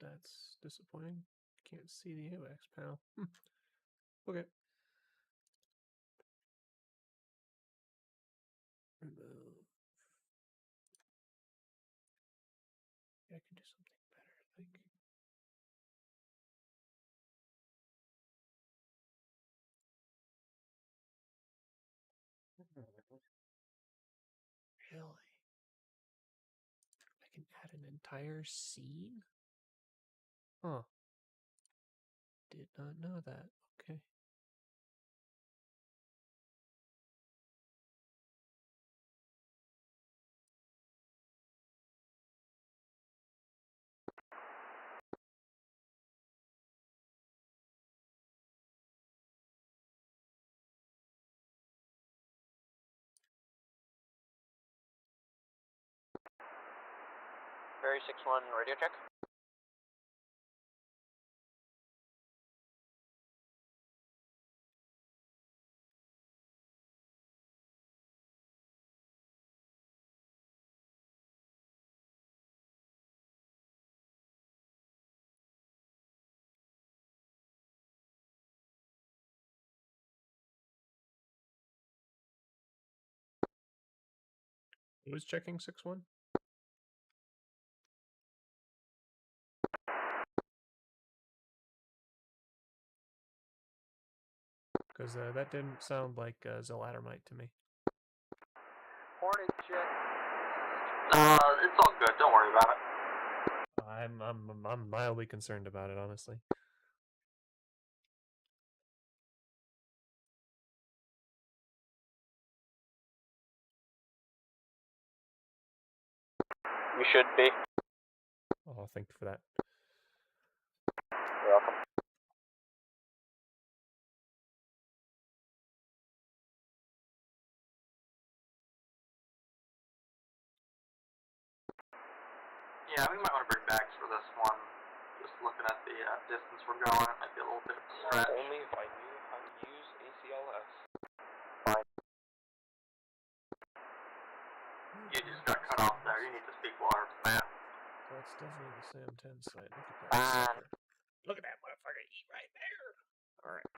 That's disappointing. Can't see the AWACS panel. Okay. Remove. Yeah, I can do something better, I think. Really? I can add an entire scene? Huh. Did not know that. Okay. Barry 6-1, radio check. Who's checking 6-1? Because that didn't sound like Zelatermite to me. Hornet check. It's all good. Don't worry about it. I'm mildly concerned about it, honestly. You should be. Oh, thank you for that. You're welcome. Yeah, we might want to bring backs for this one. Just looking at the distance we're going, it might be a little bit of a stretch. Only if I knew how to use ACLS. Fine. You just got cut off there. You need to speak louder than that. That's definitely the Sam 10 site. Look at that sucker. Look at that motherfucker eat right there. Alright.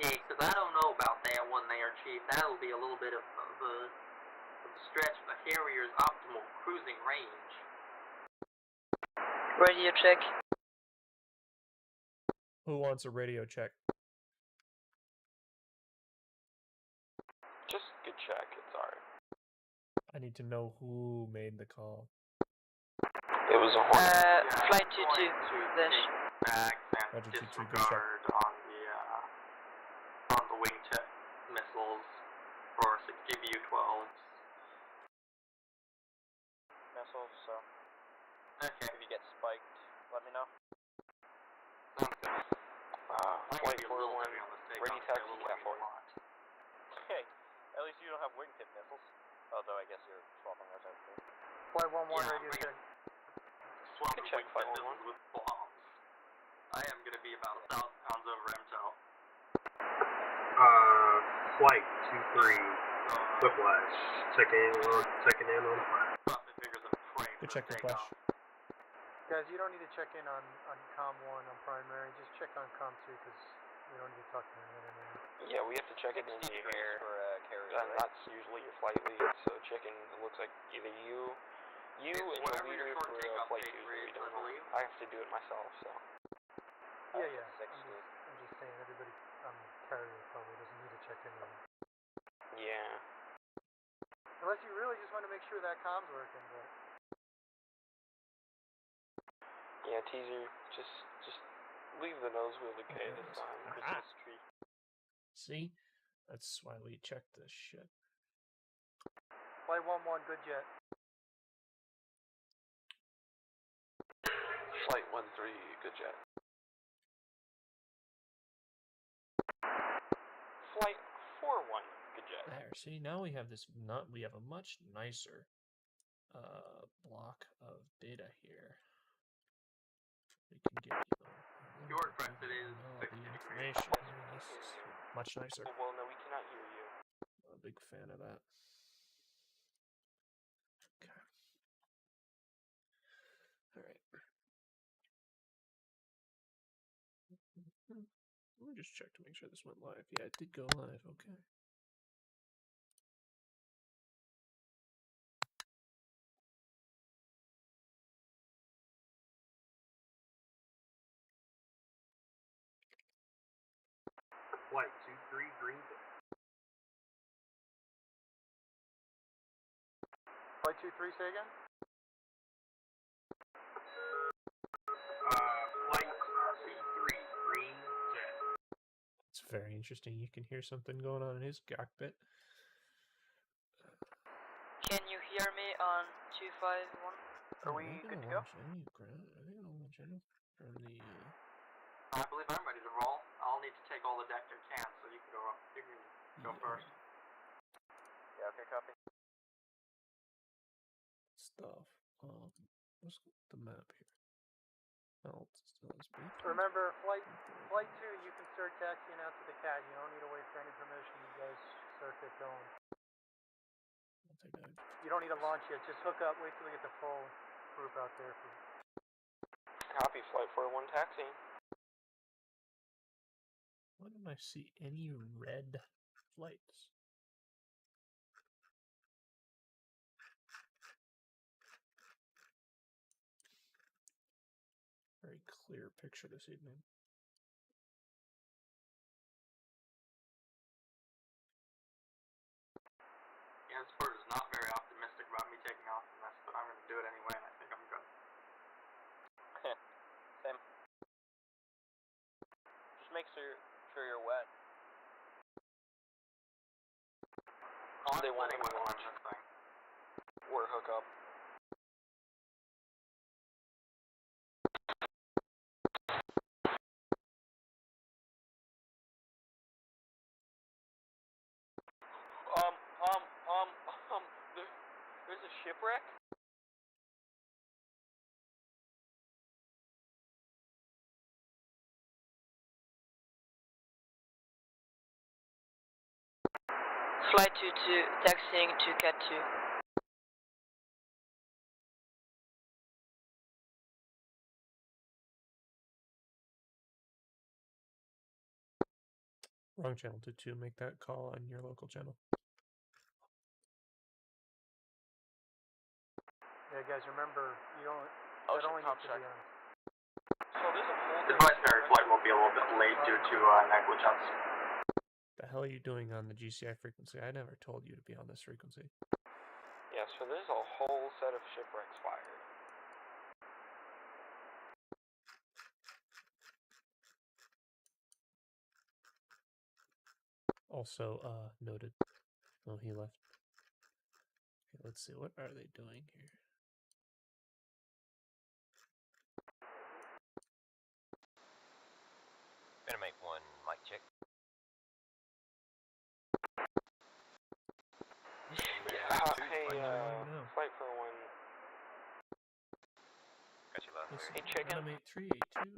Yeah, because I don't know about that one there, Chief. That'll be a little bit of a stretch of the Harrier's optimal cruising range. Radio check. Who wants a radio check? Just good check, it's alright. I need to know who made the call. It was a Hornet. Flight 22. Dash. Back and Roger, 22, good check. disregard on the wingtip missiles for 60VU-12s. Missiles, so. Okay. If you get spiked, let me know. Sounds good. Flight 41, ready taxi a Cat 4. lot. Hey, at least you don't have wingtip missiles. Although I guess you're swapping those out too. Flight 1-1 Yeah, radio check. Swap Good the check, wingtip 511. missiles with bombs. I am going to be about 1,000 pounds over MTEL. Flight 23, Whiplash, checking in on fire. Good check, Whiplash. Guys, you don't need to check in on COM 1 on primary. Just check on COM 2 because we don't need to talk to anyone anymore. Yeah, we have to check it in the air for carrier. And that's usually your flight lead, so checking, it looks like either you and the leader for flight 2 we don't know. I have to do it myself, so. Yeah. I'm just saying everybody on carrier probably doesn't need to check in on it. Yeah. Unless you really just want to make sure that com's working, but... Yeah, teaser, just leave the nose wheel decay this time. Christmas tree. See? That's why we check this shit. Flight 1-1, good jet. Flight 13, good jet. Flight 41, good jet. There, see, now we have this, we have a much nicer block of data here. We can get you Your correct, it is the 60 degrees. information. This is much nicer. Oh, well, no, we cannot hear you. I'm a big fan of that. Okay. All right. Let me just check to make sure this went live. Yeah, it did go live. Okay. Flight 23 Greenville. Flight 23, say again? Flight C3 Green Jet. It's very interesting. You can hear something going on in his cockpit. Can you hear me on 251? Are we good to go? Any ground? I think I'll launch any from the. I believe I'm ready to roll. I'll need to take all the deck I can, so you can go up. You can go first. Yeah, okay, copy. Stuff. What's the map here? Oh, it's still as big. Remember, flight 2, you can start taxiing out to the CAD. You don't need to wait for any permission. You guys start get going. I'll take that. You don't need to launch yet. Just hook up. Wait till we get the full group out there. Copy, Flight 41 taxiing. Why don't I see any red flights? Very clear picture this evening. Yeah, this bird is not very optimistic about me taking off from this, but I'm going to do it anyway, and I think I'm good. Same. Just make sure you're wet. They won't let me launch. This thing. Or hook up. There's a shipwreck? Flight 22, taxiing to CAT 2. Wrong channel to make that call on your local channel. Yeah, guys, remember, you don't. Oh, That only needs to check. be on. So there's a whole This advisory flight will be a little bit late due to negligence. The hell are you doing on the GCI frequency? I never told you to be on this frequency. Yeah, so there's a whole set of shipwrecks fired. Also, noted. Oh, he left. Okay, let's see. What are they doing here? Gonna make one mic check. Flight for one. Got you loud. Hey, chicken. Venom 8382.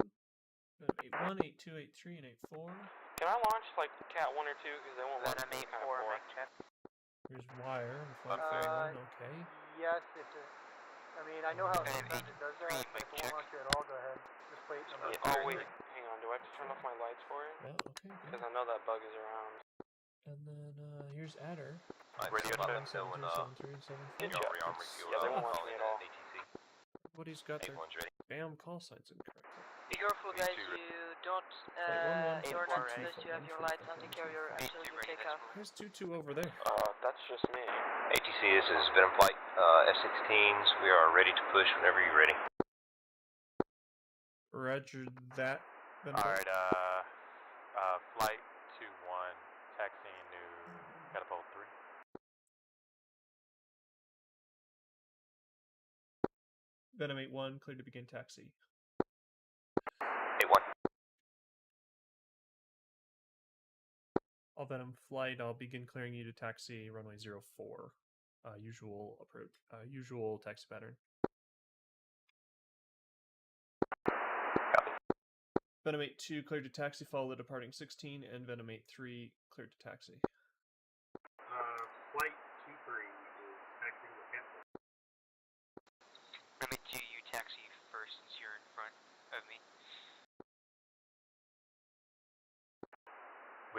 Venom 81, 82, 83, and 84. Can I launch like Cat 1 or 2? Because they won't launch Venom Cat 84, 4. mic check. Here's Wire and Flight 41. Okay. Yes, if it. I mean, I know how sometimes it does that. If it won't launch you at all, go ahead. Just wait. Yeah, oh, wait. Hang on. Do I have to turn off my lights for it? Yeah, okay. Because I know that bug is around. And then here's Adder. Radio check, so when Good your job. rearm refuel, Yeah, they won't launch call me in at all. ATC. Everybody's got their 81's ready. damn call signs incorrect. Be careful, guys, you don't, you're not supposed to have your lights on the carrier until you take off. There's 22 over there. That's just me. ATC, this is Venom Flight, F-16s. We are ready to push whenever you're ready. Roger that. Alright, Flight 21, taxiing to Catapult 3. Venom 81, cleared to begin taxi. 81. All Venom Flight, I'll begin clearing you to taxi runway 04. Usual approach, usual taxi pattern. Copy. Venom 82 cleared to taxi, follow the departing 16, and Venom 83 cleared to taxi. Flight 23 is taxiing the Cat 4. Venom 2, you taxi first since you're in front of me.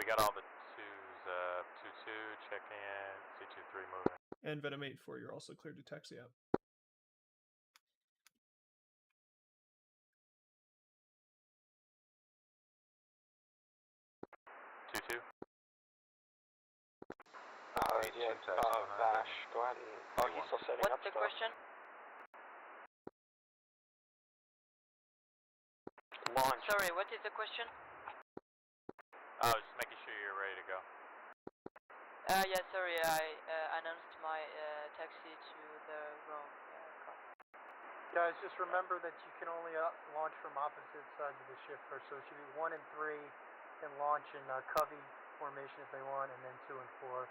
we got all the 2s, 2-2, check in, C-23 moving. And Venom 8-4, you're also cleared to taxi out. Vash, go ahead and... Oh, he's still setting up What's the stuff. question? Launch. Sorry, what is the question? Oh, just making sure you're ready to go. Yeah, sorry, I announced my taxi to the wrong car. Guys, just remember that you can only launch from opposite sides of the ship first. So it should be 1 and 3 can launch in covey formation if they want, and then 2 and 4.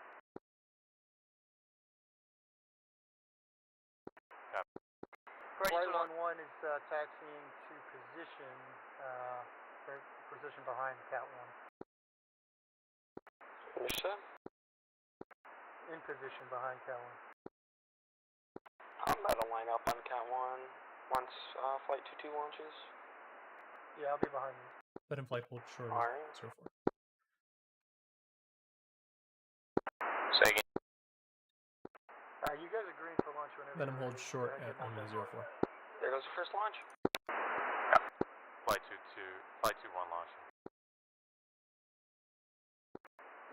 Flight 1-1 is taxiing to position, position behind Cat 1. Understood. In position behind Cat 1. I'm about to line up on Cat 1 once Flight 22 launches. Yeah, I'll be behind you. Venom Flight hold short of Alright. 04. Say again. You guys are green for launch whenever. Venom hold short at runway 04. There goes the first launch. Flight 2-2, Flight 2-1 launching.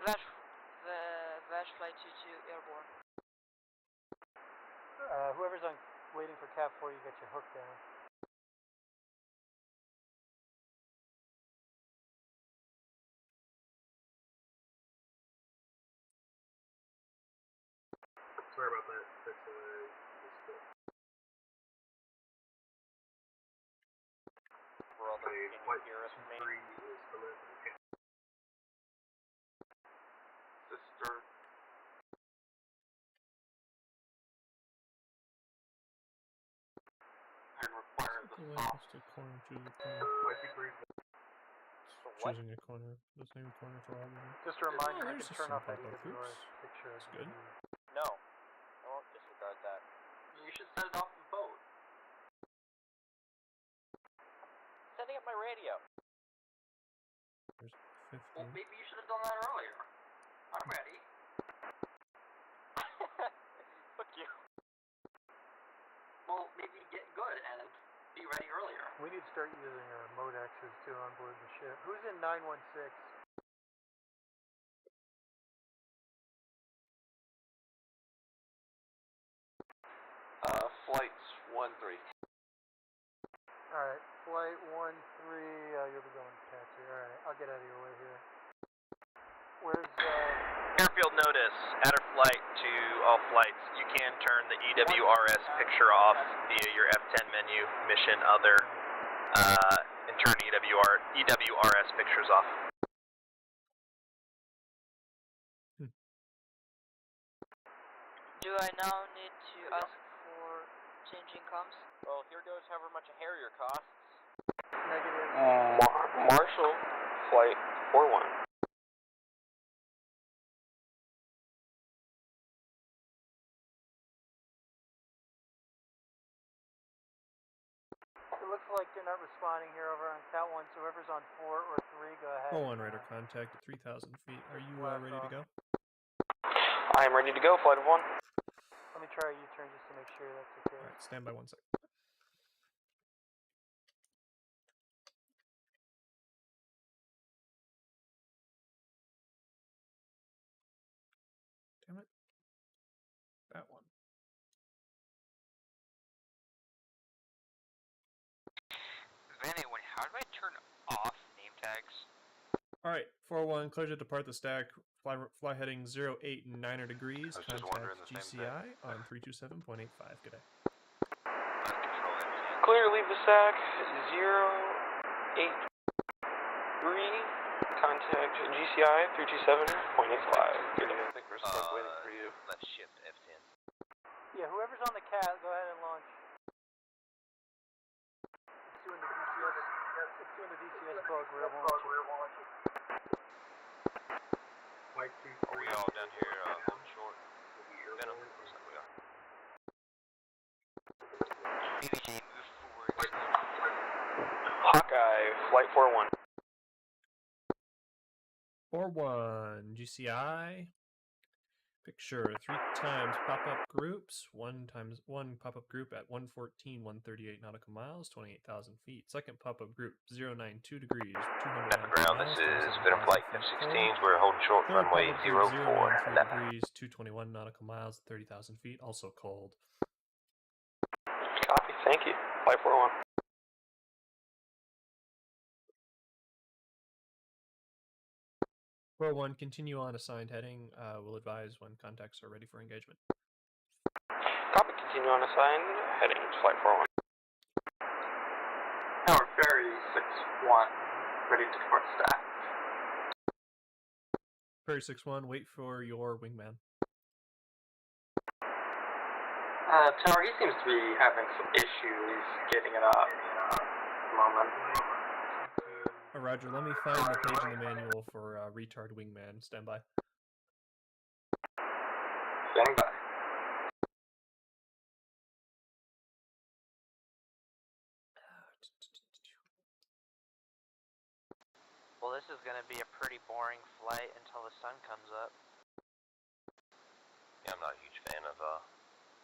Vash Flight 22 airborne. Whoever's waiting for Cat 4, you get your hook down. Sorry about that. That's missed it. Brother, Okay, can you Flight hear us, me? 3 is coming from Cat. Sister. And require the soft. Just a corner, choose a corner. Flight 2-3. What? Choosing a corner, the same corner for all of them. Just a reminder, Oh, you there's can just turn some off that pop-up EWR groups. picture. That's good. No. I won't disregard that. You should set it off the boat. Setting up my radio. There's 50. Well, maybe you should have done that earlier. I'm ready. Fuck you. Well, maybe get good and be ready earlier. We need to start using modexes too on board the ship. Who's in 916? Flights 1-3. Alright, Flight 1-3, you'll be going to taxi. Alright, I'll get out of your way here. Where's, Airfield notice, add a flight to all flights. You can turn the EWRS picture off via your F10 menu, mission other, and turn EWRS pictures off. Do I now need to ask for changing comms? Well, here goes however much a Harrier costs. negative? Marshall, Flight 4-1. It looks like they're not responding here over on Cat 1, so whoever's on 4 or 3, go ahead. Hold on, radar contact at 3,000 feet. Are you ready to go? I am ready to go, Flight of 1. Let me try a U-turn just to make sure that's okay. Alright, stand by 1 sec. Damn it. That one. Anyway, how do I turn off name tags? Alright, 4-1, clear to depart the stack. Fly heading 08 and 9 degrees. I was just wondering the same GCI on 327.85. Good day. Clear, leave the stack. 083. Contact GCI 327.85. Good day. I think we're stuck waiting for you. Left shift F10. Yeah, whoever's on the Cat, go ahead and launch. It's doing the DCS bug, real launch. Flight 2-3. Are we all down here holding short? Venom, looks like we are. BBJ, move forward. Hawkeye, Flight 4-1. 4-1 GCI. Picture 3 times pop-up groups. 1 pop-up group at 114, 138 nautical miles, 28,000 feet. Second pop-up group 092 degrees, 200 nautical miles, This is 27,000 Venom Flight feet. F-16s. We're holding short Third runway pop-up group 04 at 093 that. degrees, 221 nautical miles, 30,000 feet. Also cold. Copy, thank you. Flight 401. One, continue on assigned heading. We'll advise when contacts are ready for engagement. Copy, continue on assigned heading. Flight 401. Tower Ferry 6-1, ready to depart stack. Ferry 6-1, wait for your wingman. Tower, he seems to be having some issues getting it up at the moment. Roger, let me find the page in the manual for retard wingman. Stand by. Standing by. Well, this is going to be a pretty boring flight until the sun comes up. Yeah, I'm not a huge fan of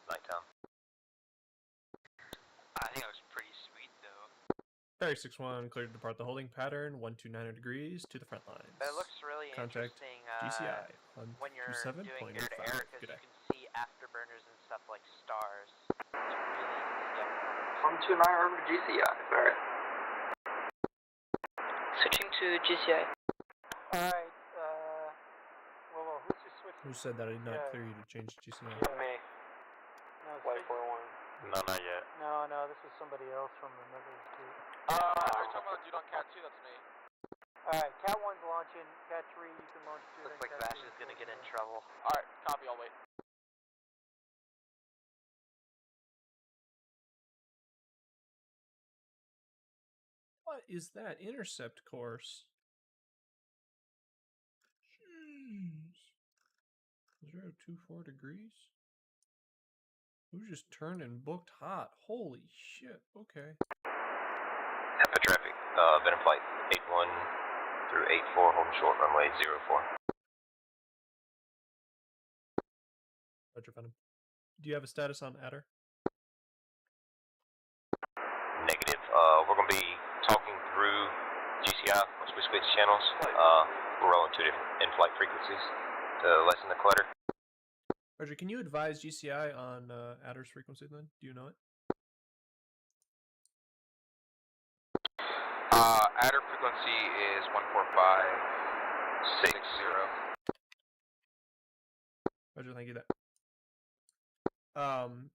nighttime. I think it was pretty sweet though. Ferry 6-1, cleared to depart the holding pattern, 129 degrees to the front lines. But it looks really Contact interesting GCI on when you're doing 27.85. air-to-air because Good you day. can see afterburners and stuff like stars. It's really easy to see afterburners. 129 over to GCI, Ferry. Switching to GCI. Alright, well, who's just switching? Who said that I did not Yeah. clear you to change to GCI? Me. No, Flight 401. No, not yet. No, this is somebody else from another group. Are you talking about dude on Cat 2? That's me. Alright, Cat 1's launching. Cat 3, you can launch 2. Looks like Vash is going to get in trouble. Alright, copy, I'll wait. What is that intercept course? Jeez. 024 degrees? Who just turned and booked hot? Holy shit, okay. Napa traffic, Venom Flight 81 through 84, holding short runway 04. Roger, Venom. Do you have a status on Adder? Negative. We're going to be talking through GCI once we switch channels. We're rolling 2 different in-flight frequencies to lessen the clutter. Roger, can you advise GCI on Adder's frequency then? Do you know it? Adder frequency is 14560. Roger, thank you.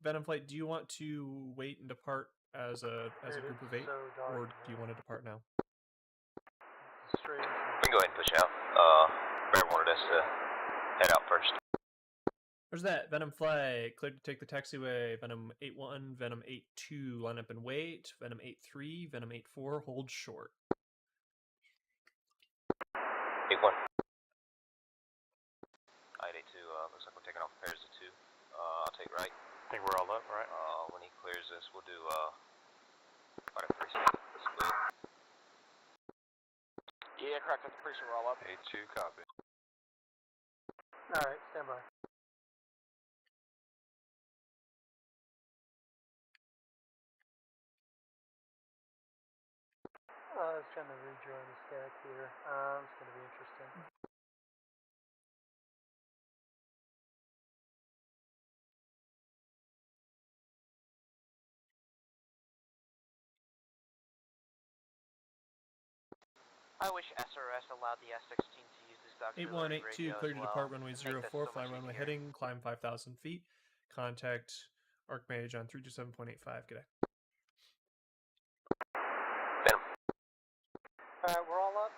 Venom Flight, do you want to wait and depart as a group of 8, or do you want to depart now? Straight We can go ahead and push out. Bear wanted us to head out first. There's that. Venom Flight, cleared to take the taxiway. Venom 8-1, Venom 8-2, line up and wait. Venom 8-3, Venom 8-4, hold short. 8-1. 8-2, looks like we're taking off pairs of 2. I'll take right. I think we're all up, right? When he clears us, we'll do about a 3-second split. Yeah, correct. I'm pretty sure we're all up. 8-2, copy. Alright, stand by. I was trying to rejoin the stack here. It's going to be interesting. I wish SRS allowed the F-16 to use this auxiliary 8182, radio clear to as well. depart runway Make this 04, so fly much runway easier. heading, climb 5,000 feet. Contact Archmage on 327.85. Good day. Alright, we're all up.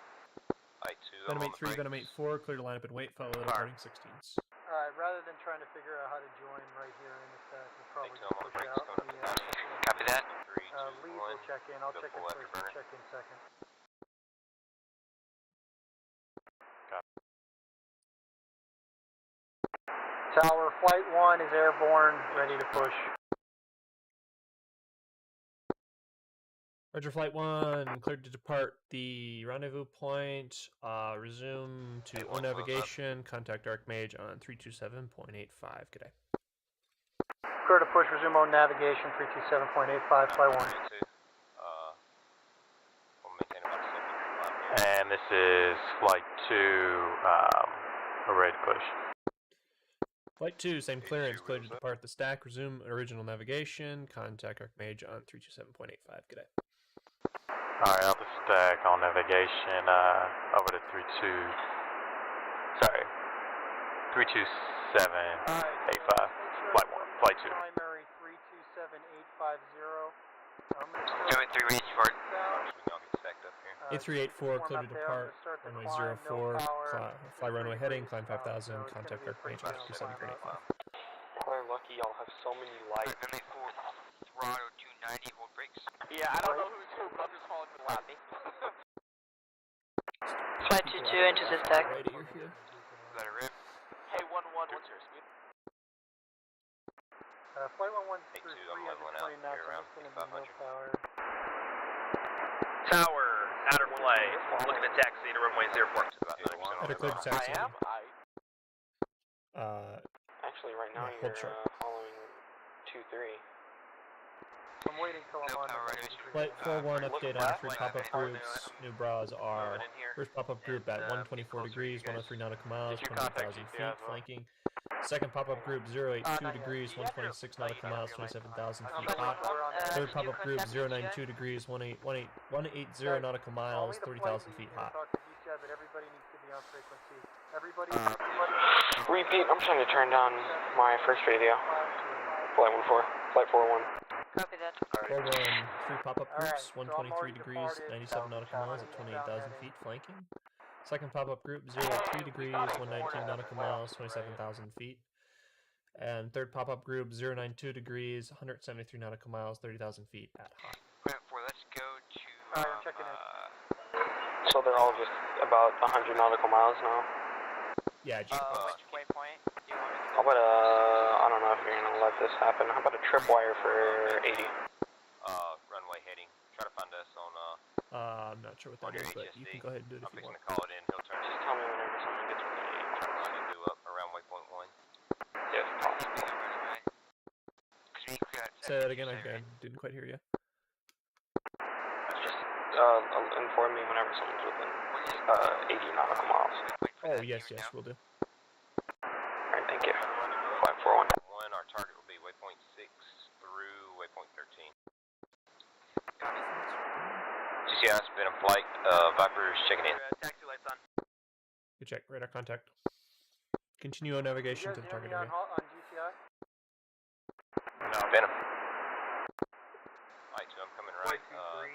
8-2, Venom I'm on the 8-3, brakes. Venom 8-4, clear to line up and wait, follow the departing 16s. Alright, rather than trying to figure out how to join right here in the stack, we'll probably 8-2, just I'm on the push brakes, out. coming up to 90. Copy that. 3, 2, Lead 1. will check in. I'll Go check in full first. afterburner. Check in second. Tower, Flight 1 is airborne, ready to push. Roger, Flight 1, cleared to depart the rendezvous point. Resume to O navigation. Contact Archmage on 327.85. Good day. Clear to push, resume on navigation, 327.85, fly 1. We'll maintain about a 7-degree climb here. And this is Flight 2, we're ready to push. Flight 2, same clearance, cleared to depart the stack. Resume original navigation. Contact Archmage on 327.85. Good day. Alright, out the stack on navigation, over to 327.85, Flight 1, Flight 2. Primary 327.850. Doing 3 range for it. We all get stacked up here. A384, clear to depart. Runway 04, fly runway heading, climb 5,000. Contact Archmage on 327.85. We're lucky y'all have so many lights. Runway 4, throttle 290, hold brakes. Yeah, I don't know who's who, but I'm just calling the lobby. Flight 22 into the stack. Right here. Let it rip. Hey, 1-1, what's your speed? Flight 1-1 through 8-2, I'm leveling out 320 knots, here around it's going to be no 500. power. Tower, outer flight. Looking to taxi to runway 04. Outer clear to taxi. I am? Actually, right now Yeah, you're hold short. following 2-3. I'm waiting till I'm on. Flight 4-1, update on 3 pop-up groups. New bras are first pop-up group at 124 degrees, 103 nautical miles, 28,000 feet, flanking. Second pop-up group 082 degrees, 126 nautical miles, 27,000 feet hot. Third pop-up group 092 degrees, 180 nautical miles, 30,000 feet hot. But everybody needs to be on frequency. Everybody. Repeat, I'm trying to turn down my first radio. Flight 14, Flight 4-1. Copy that. 4-1, 3 pop-up groups, 123 degrees, 97 nautical miles at 28,000 feet, flanking. Second pop-up group, 083 degrees, 119 nautical miles, 27,000 feet. And third pop-up group, 092 degrees, 173 nautical miles, 30,000 feet at hot. Runway 4, let's go to. Alright, I'm checking in. So they're all just about 100 nautical miles now? Yeah, Which waypoint do you want me to How about I don't know if you're gonna let this happen. How about a tripwire for 80? Runway heading. Try to find us on I'm not sure what that is, but you can go ahead and do it if you want. call it in. He'll turn. Just tell me whenever someone gets within 80. Try to rendezvous up around waypoint 1. If possible. Say that again. I didn't quite hear you. Just inform me whenever someone's within 80 nautical miles. Oh yes, we'll do. Alright, thank you. Flight 4-1. Our target will be waypoint 6 through waypoint 13. GCI, been in flight. Viper's checking in. Taxi lights on. Good check. Radar contact. Continue on navigation to the target area. On GCI? No, Venom. Alright, so I'm coming right.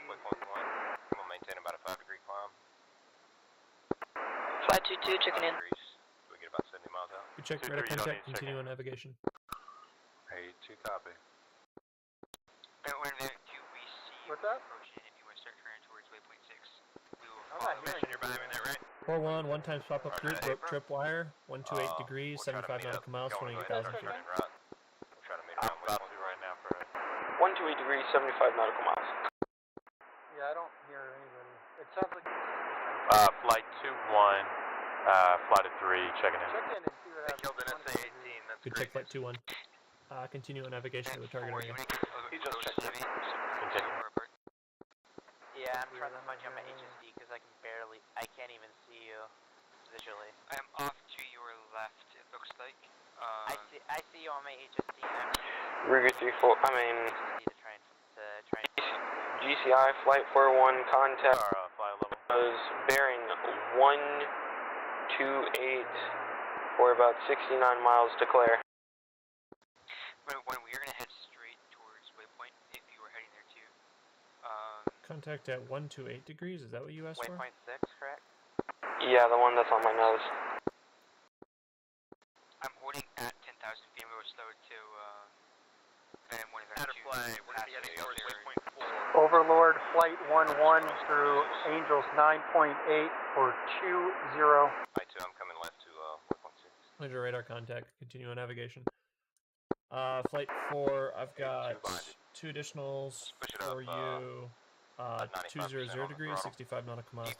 Waypoint 1. I'm gonna maintain about a 5-degree climb. Flight 22 checking in. So we get about 70 miles out. Good check. Radar contact. Continue on navigation. Hey, 2 copy. Do we see What's that? approaching if you want to start turning towards waypoint 6? We will I'm not hearing You're behind me there, right? 4-1, 1 times pop-up group, rope tripwire, 128 degrees, 75 nautical miles, 28,000 feet. We'll try to meet around About to right now for 128 degrees, 75 nautical miles. Yeah, I don't hear anybody. It sounds like DCS is trying to Flight 2-1, Flight 3, checking in. check in and see what They happens. killed an SA-18. That's Good great. check. Flight 2-1. Continue on navigation to the target area. He just checked in. Continue. Yeah, I'm trying to find you on my HSD because I can't even see you visually. I am off to your left, it looks like. I see you on my HSD and I'm Ruger 34, I mean, HSD to try and GCI Flight 41 contact Fly level. was bearing 128 for about 69 miles to Claire. When we are going to head straight towards waypoint, if you were heading there too. Contact at 128 degrees. Is that what you asked for? waypoint 6, correct? Yeah, the one that's on my nose. I'm holding at 10,000 feet. We were slowed to, and one of Outer flight. We're going to be heading towards waypoint 4. Overlord Flight 11 through Angels 9.8 for 20. Right, so I'm coming left to waypoint 6. Roger, radar contact. Continue on navigation. Flight 4, I've got 2 additionals Push it up, for you. 200 degrees, 65 nautical miles,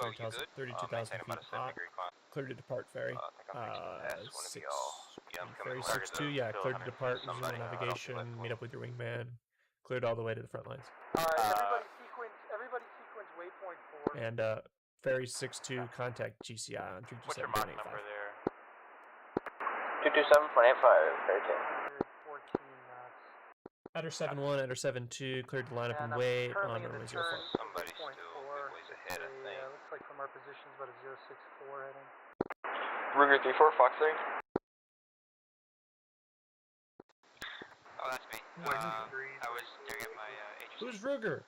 32,000 feet hot. Clear to depart, ferry. Ferry 6-2, yeah, clear to depart, resume navigation, meet up with your wingman. Cleared all the way to the front lines. Alright, everybody sequence waypoint 4. And ferry 6-2, contact GCI on 327.85. 227.85, very good. 14 knots. Adder 7-1, Adder 7-2, cleared to line up and wait on runway 04. Somebody's still a ways ahead, I think. Looks like from our positions about a 064 heading. Ruger 3-4, Fox 3. Oh, that's me. I was staring at my HSD. Who's Ruger?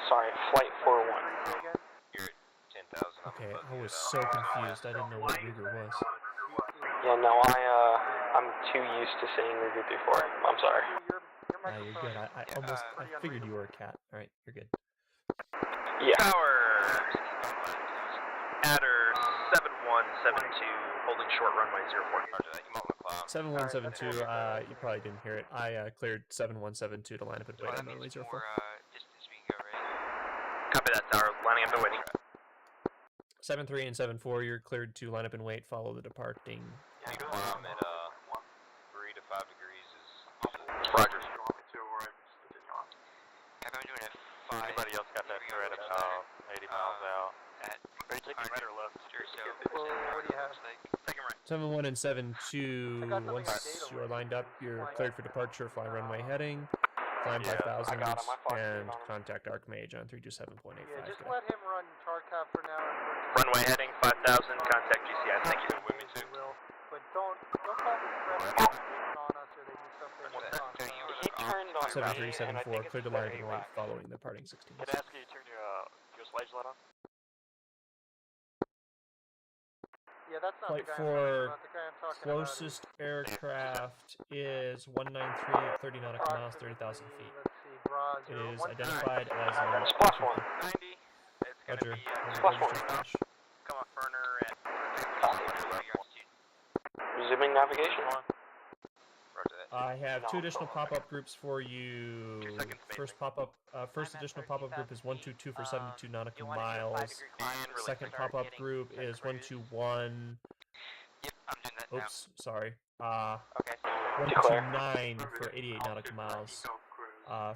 Sorry, flight 41. You're at 10,000. Okay, I was so confused. I didn't know what Ruger was. Yeah, no, I'm too used to saying Ruger 3-4. I'm sorry. You're good. I figured you were a cat. Alright, you're good. Yeah. Tower. Adder 7172, holding short runway 04. 7172, you probably didn't hear it. I cleared 7172 to line up and wait on runway 04. Copy that, Tower. Lining up and waiting. 73 and 74, you're cleared to line up and wait. Follow the departing. I'm at 3 to 5 degrees is Roger. Anybody else got that thread about 80 miles out? Are you taking right or left? What do you have? 71 and 72, once you're lined up, you're cleared for departure. Fly runway heading. Climb 5,000 and contact Archmage on 327.85. Yeah, just let him run Tarkov for now. Runway heading 5,000, contact GCI. Thank you. But don't call the press on us or they do something. He turned on 7374, cleared to line up and wait following the departing 16. Can I ask you to turn your slides light on? Yeah, that's not Flight the guy 4, I'm talking closest aircraft is 193 at 30 nautical miles, 30,000 feet. Let's see, Braz. It is identified as It's plus 1. 90. It's going to Roger. be plus 1. come off burner at Resuming navigation. I have 2 additional pop-up groups for you. First additional pop-up group is 122 for 72 nautical miles. Second pop-up group is 121. Yep, I'm doing that now. Oops, sorry. 129 for 88 nautical miles.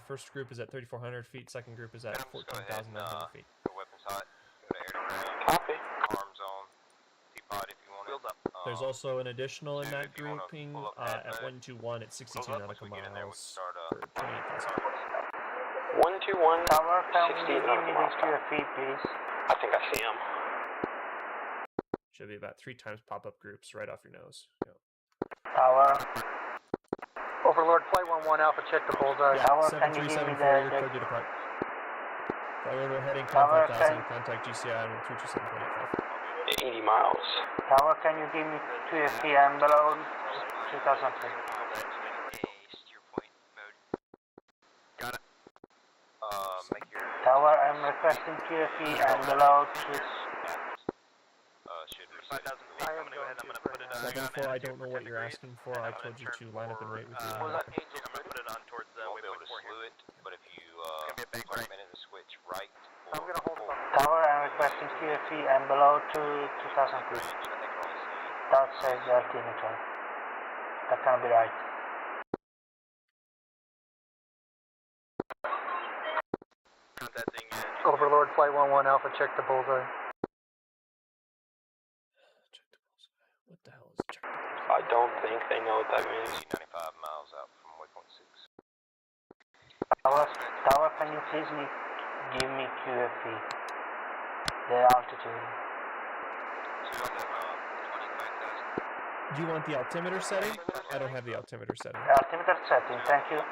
First group is at 3,400 feet. Second group is at 14,900 feet. Weapons hot. Go to air. Copy. Arms on. Teapot if you want to. Build up. There's also an additional in that grouping at 121 at 62 nautical miles for 28,000 feet. 121. Tower, can you 68 give me nautical the miles. QFE, please? I think I see him. Should be about 3 times pop-up groups right off your nose. Yeah. Tower. Overlord, Flight 11 Alpha, check the bullseye. Yeah, Tower, can you give me 7374, you're the cleared to depart. Flight 1, we're heading Tower, 5,000, contact GCI on 327.85. 80 miles. Tower, can you give me QFE and below 2000 feet? Steer point mode. Got it. Make your... Tower, I'm requesting QFE and below should be 5,000 feet. I'm going to go ahead. I'm going to put it on. 74, I don't know what you're asking for. I told you to line up and wait with you. I'm going to put it on towards won't be able waypoint to 4 slew here. it, but if you It's gonna be a bank start right. a minute and switch right I'm going to hold it up. Tower, I'm requesting QFE and below 2000 feet. range, I think it only see That says the altimeter. That can't be right. Contacting Overlord, Flight 11 Alpha, check the bullseye. Check the bullseye. What the hell is check the bullseye? I don't think they know what that means. 95 miles out from waypoint 6. Tower, can you please give me QFE? The altitude. Do you want the altimeter setting? I don't have the altimeter setting. Altimeter setting, thank you.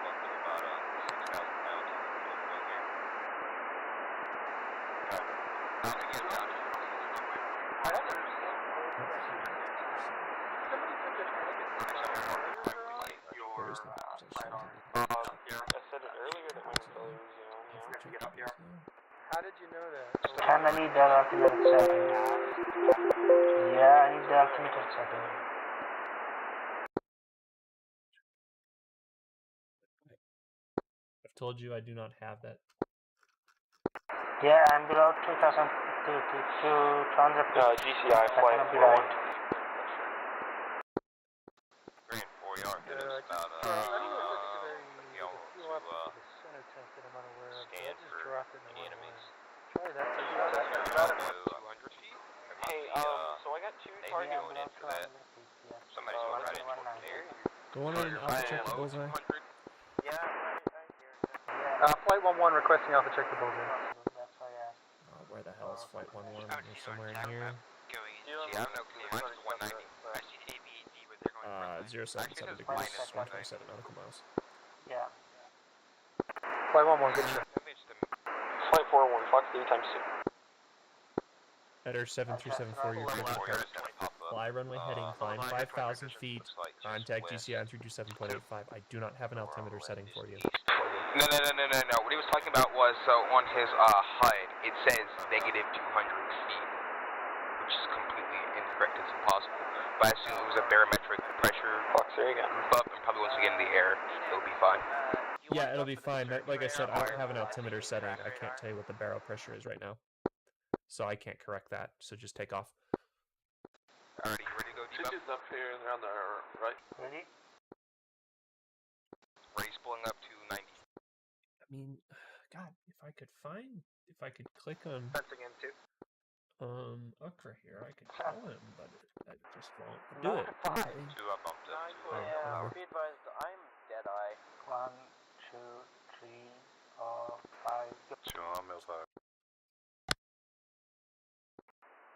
Where is the position? I said it earlier that we were Louisiana. How did you know that? Can I need the altimeter setting? Yeah, I need the altimeter setting. I've told you I do not have that. Yeah, I'm below 2,000 to 200 feet. GCI flight 41. Grand 4 yard hit us about I don't know if it's very fuel up to the center tank that I'm unaware of. scan I just for dropped it in any one enemies. Try that. About 200 feet? Hey, so I got two Maybe targets. going in for that. Somebody's going right into the air. Go on in, alpha check the bullseye. Yeah, I Flight 11 requesting alpha check the bullseye. That's why I asked. Where the hell is Flight 11? They're somewhere in here. Going in. Yeah, I don't know, because mine's 190. I see AV&D, but they're going front line. 077 degrees, 127 nautical miles. Yeah. Flight 11, good shot. Flight 41, Fox 3 times 2. Header 7374, you're clear to depart. Fly runway heading, climb 5,000 feet, contact GCI 327.85. I do not have an altimeter setting for you. No. What he was talking about was, on his HUD, it says negative 200 feet, which is completely incorrect. It's impossible. But I assume it was a barometric pressure group up, and probably once we get in the air, it'll be fine. Yeah, it'll be fine. Like I said, I don't have an altimeter setting. I can't tell you what the barrel pressure is right now. So I can't correct that, so just take off. Alrighty, you ready to go, Debo? City's up here and on the right. Ready? Ready, pulling up to 90. I mean, God, if I could click on That's again, too. Ukra here, I could tell him, but I just won't do it. Okay. 2 up, bumped up to Yeah, be advised, I'm Deadeye. 1, 2, 3, 4, 5. 2 on Millside.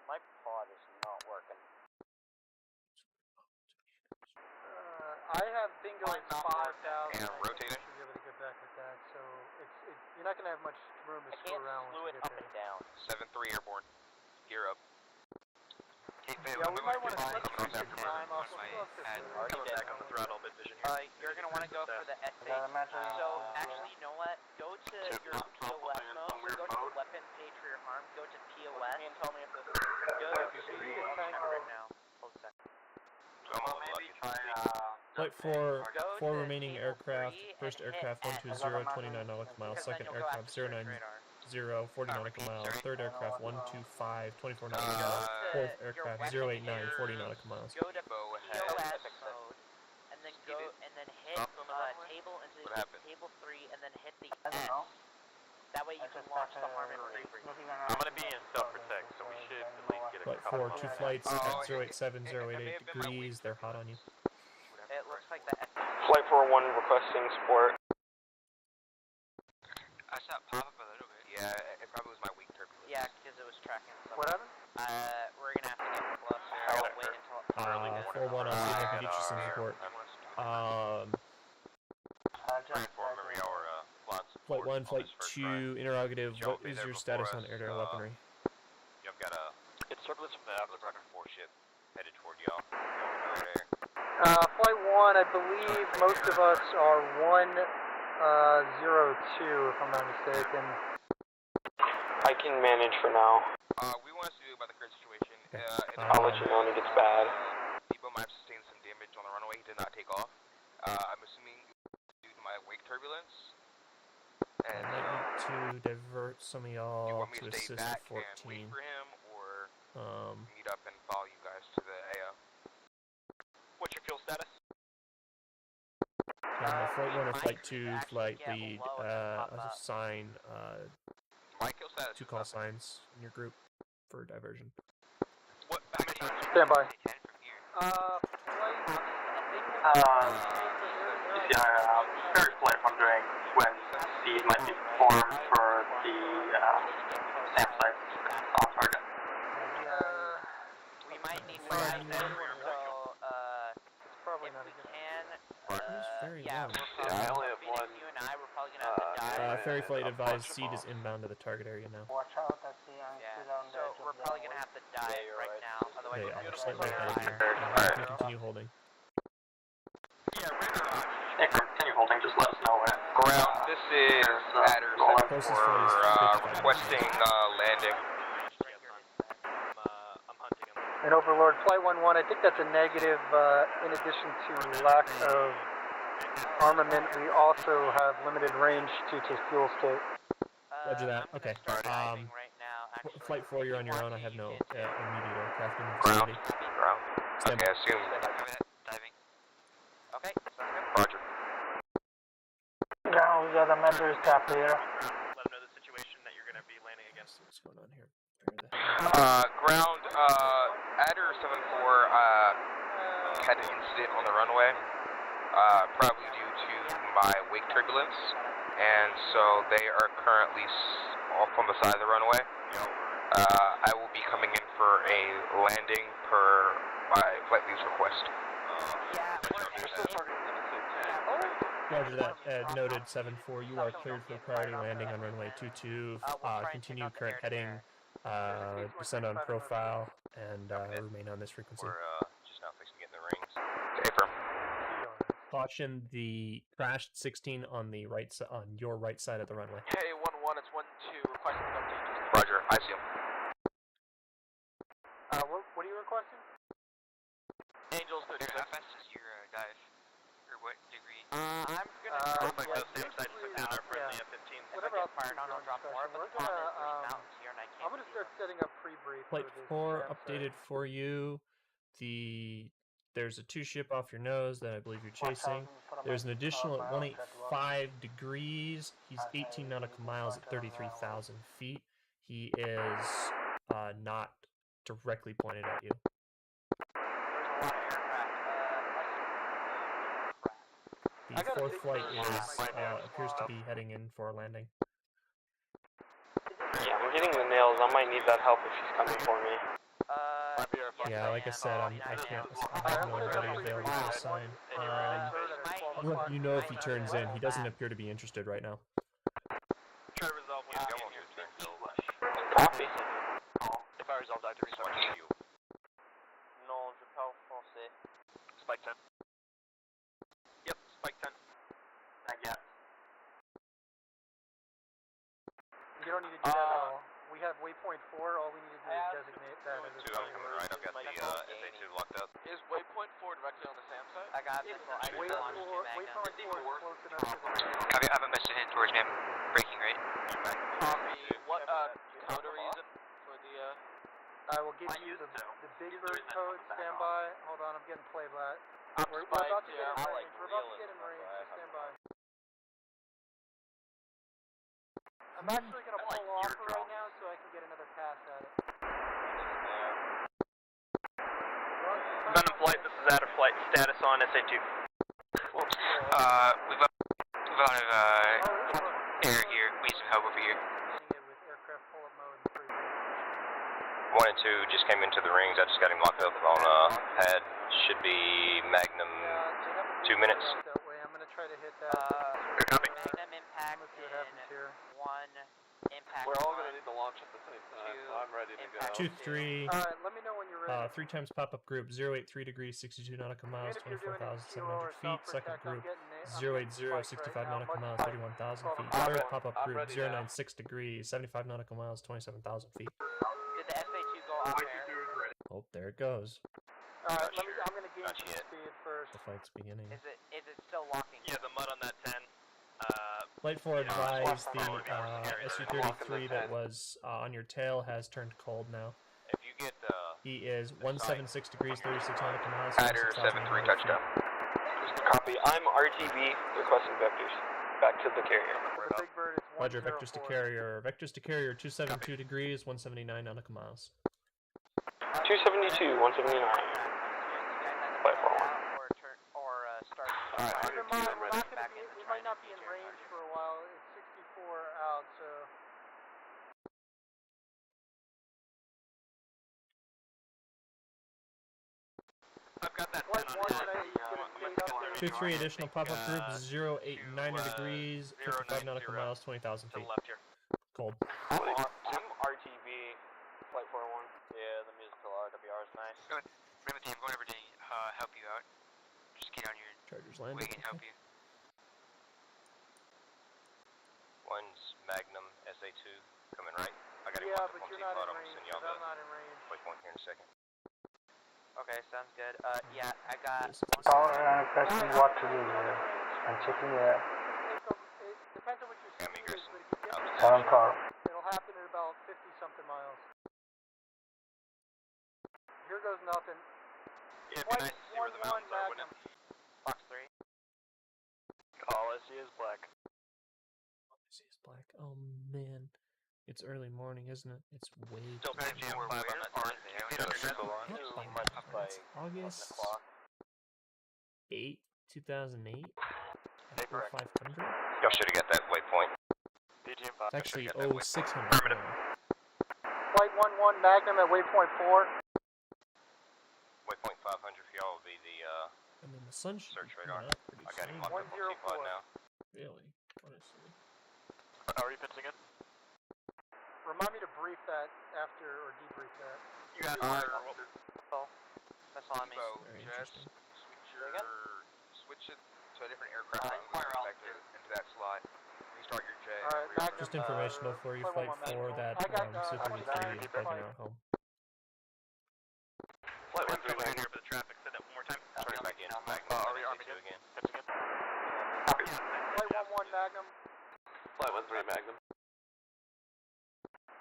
My pod is not working. I have bingo at 5,000. And rotating. I should be able to get back with that. So you're not going to have much room to screw around once you get there. Down. 7-3 airborne. Gear up. Yeah, we might want to switch to time off. Coming back on the throttle, bit vision here. You're going to want to go for the S8. So, actually, you know what? Go to your POS mode. So go to the weapon page for your arm. Go to POS. And tell me if this is good. Right now. Hold a second. Flight 4, 4 remaining aircraft. First aircraft 120, 29 nautical miles. Second aircraft 090, 40 nautical miles. Third aircraft 125, 24 nautical miles. Fourth aircraft 089, 40 nautical miles. Go to POS mode, and then go and then hit table into table 3, and then hit the S. That way you can launch the Harmon Ray. I'm gonna be in self-protect, so we should at least get a Flight couple 4, 2 flights at 087, 088 degrees. They're hot on you. It looks like the S. Flight 41 requesting support. I saw it pop up a little bit. Yeah, it probably was my weak turbulence. Yeah, because it was tracking something. What happened? We're gonna have to get closer. I'll wait until 4-1, I'll see if I can get you some support. Flight 1, Flight 2, interrogative, what is your status on air-to-air weaponry? You've got a... It's turbulence from the looks like a 4-ship headed toward y'all. Flight 1, I believe most of us are 102, if I'm not mistaken. I can manage for now. We want us to do about the current situation. I'll let you know when it gets bad. Debo might have sustained some damage on the runway. He did not take off. I'm assuming due to my wake turbulence. I might need to divert some of y'all to assist at 14. Wait for him, or meet up and follow you guys to the AO? What's your fuel status? Flight 1 or Flight 2, Flight Lead, assign My kill status 2 call signs in your group for diversion. What? Stand by. Very flight wondering when seed might be formed for the SAM site on target. We might need more so, it's probably if not we a good can, very yeah, low. we're probably, I only have one. you and I, we're probably gonna have to die. Ferry Flight advised seed is inbound to the target area now. Watch out, I see I'm still on the edge. So we're probably gonna have to die right now, otherwise They we're are gonna slightly ahead of you. You can continue holding. Yeah, continue holding, just let us know when. Ground, this is Adder 74, requesting landing. And Overlord, Flight 11, I think that's a negative. In addition to lack of armament, we also have limited range due to fuel state. Roger that. I'm Okay. start diving right now. Actually, Flight 4, you're on your own. I have no immediate aircraft in the Ground. vicinity. Ground. Stand Okay, by. assume. Diving. Okay, sounds good. Roger. Ground, we got a members tap here. Let them know the situation that you're going to be landing against. What's going on here? Ground, Adder 74, had an incident on the runway, probably due to my wake turbulence, and so they are currently off on the side of the runway. I will be coming in for a landing per my flight lead's request. Roger that. Noted 7-4. You are cleared for priority landing on runway 22. Continue current heading. Descend on profile and remain on this frequency. We're just now fixing to get in the rings. Affirm. Caution: the crashed 16 on the right on your right side of the runway. Hey, 1-1, it's 1-2, requesting an update. Roger, I see him. What are you requesting? Angels 37. How fast is your dive? Or what degree? I'm gonna Looks like those same sites took down our friendly F-15. Whatever else fired on, I'll drop more, but the problem is there's mountains here and I can't I'm gonna start setting up pre-brief. Flight 4 updated for you. There's a 2-ship off your nose that I believe you're chasing. There's an additional at 185 degrees. He's 18 nautical miles at 33,000 feet. He is not directly pointed at you. The fourth flight appears to be heading in for a landing. Yeah, we're getting the nails. I might need that help if she's coming for me. Yeah, like I said, I have nobody available to assign. I'll let you know if he turns in. He doesn't appear to be interested right now. Try to resolve one again here. Copy. If I resolve that, to restart to you. Non, je parle français. Spike 10. Yep, Spike 10. I get. You don't need to do that at all. We have waypoint 4. All we need to do is designate that as a I'm coming right. I've got the SA2 locked up. Is waypoint 4 directly on the SAM site? I got missile. I just launched two Waypoint 4 magnums. is close enough to the... Copy, I have a message heading towards me. I'm breaking right. What code are we using for the I will give you the Big Bird code. Stand by. Hold on, I'm getting played lat. We're spiked, about to get in yeah, range. We're about to get in range. So stand by. I'm actually going to pull off right now so I can get another pass at it. Been in flight, this is out of flight. Status on SA2. We've out of air here. We need some help over here. Using it with aircraft pull-up mode and free 1 and 2 just came into the rings. I just got him locked up on pad. Should be Magnum 2 minutes. that way. I'm going to try to hit that. Copy. Magnum impact Let's see what happens here. 1 impact. We're all going to need to launch at the same time, so I'm ready to go. 2-3. Alright, let me know when you're ready. 3 times pop-up group 083 degrees 62 nautical miles, 24,700 feet. Second group 080 65 nautical miles, 31,000 feet. Third pop-up group 096 degrees 75 nautical miles, 27,000 feet. Did the SA2 go off air? Oh, there it goes. Alright, I'm going to gain some speed first. The fight's beginning. Is it still locking? Yeah, the mud on that 10. Flight 4 advised the SU-33 that was on your tail has turned cold now. If you get He is 176 degrees 36 nautical miles. Adder 7-3 touchdown. Copy. I'm RTB requesting vectors. Back to the carrier. The Big Bird is Roger, vectors to carrier. Vectors to carrier 272 degrees 179 nautical miles. 272, 179. Flight 4-1. Alright, we might not be in range for a while. It's 64 out, so... I've got that 2-3 additional pop-up group 089 degrees 55 nautical miles 20,000 feet. Cold. I'm RTB. Flight 4-1. Yeah, the musical RWR is nice. Remember, team, going over to help you out. Just get on your Chargers landing. We can help you. One's Magnum SA2 coming right. I got him Yeah, locked but up on you're not T-Plot. in I'm range. sending y'all I'm not in range. the point here in a second. Okay, sounds good. Yeah, I got... Pressing what to do here. I'm checking it. It depends on what your Yeah, speed is, Migris. but if you get It'll happen at about 50-something miles. Here goes nothing. Yeah, it'd be nice to see where the mountains are, wouldn't it? Box 3. All I see is black. All I see is black. Oh man. It's early morning, isn't it? It's way Still too got GM5 on that turn. You can see it on your circle line. It's August 8, 2008. At 0500. Y'all should have got that waypoint. DGM5. It's actually Got that waypoint. 0600. Affirmative. Flight 11 Magnum at waypoint 4. Waypoint 500 for y'all will be the I mean, the sun should search be radar. coming up pretty I got him soon. locked up on C5 now. Really, honestly. How are you pitching it? Remind me to brief that after, or debrief that. You got That's all I mean. So, Very Jess, interesting. switch it to a different aircraft and go back into that slot. Restart your jet. Alright, Magnum, Just informational for you, Flight 4, that Su-33 is breaking out home. Flight 1 Coming in here for the traffic. Say that one more time. Turn back in. Are we Army again? Pitching it? Flight 11 Magnum. Flight 13 Magnum.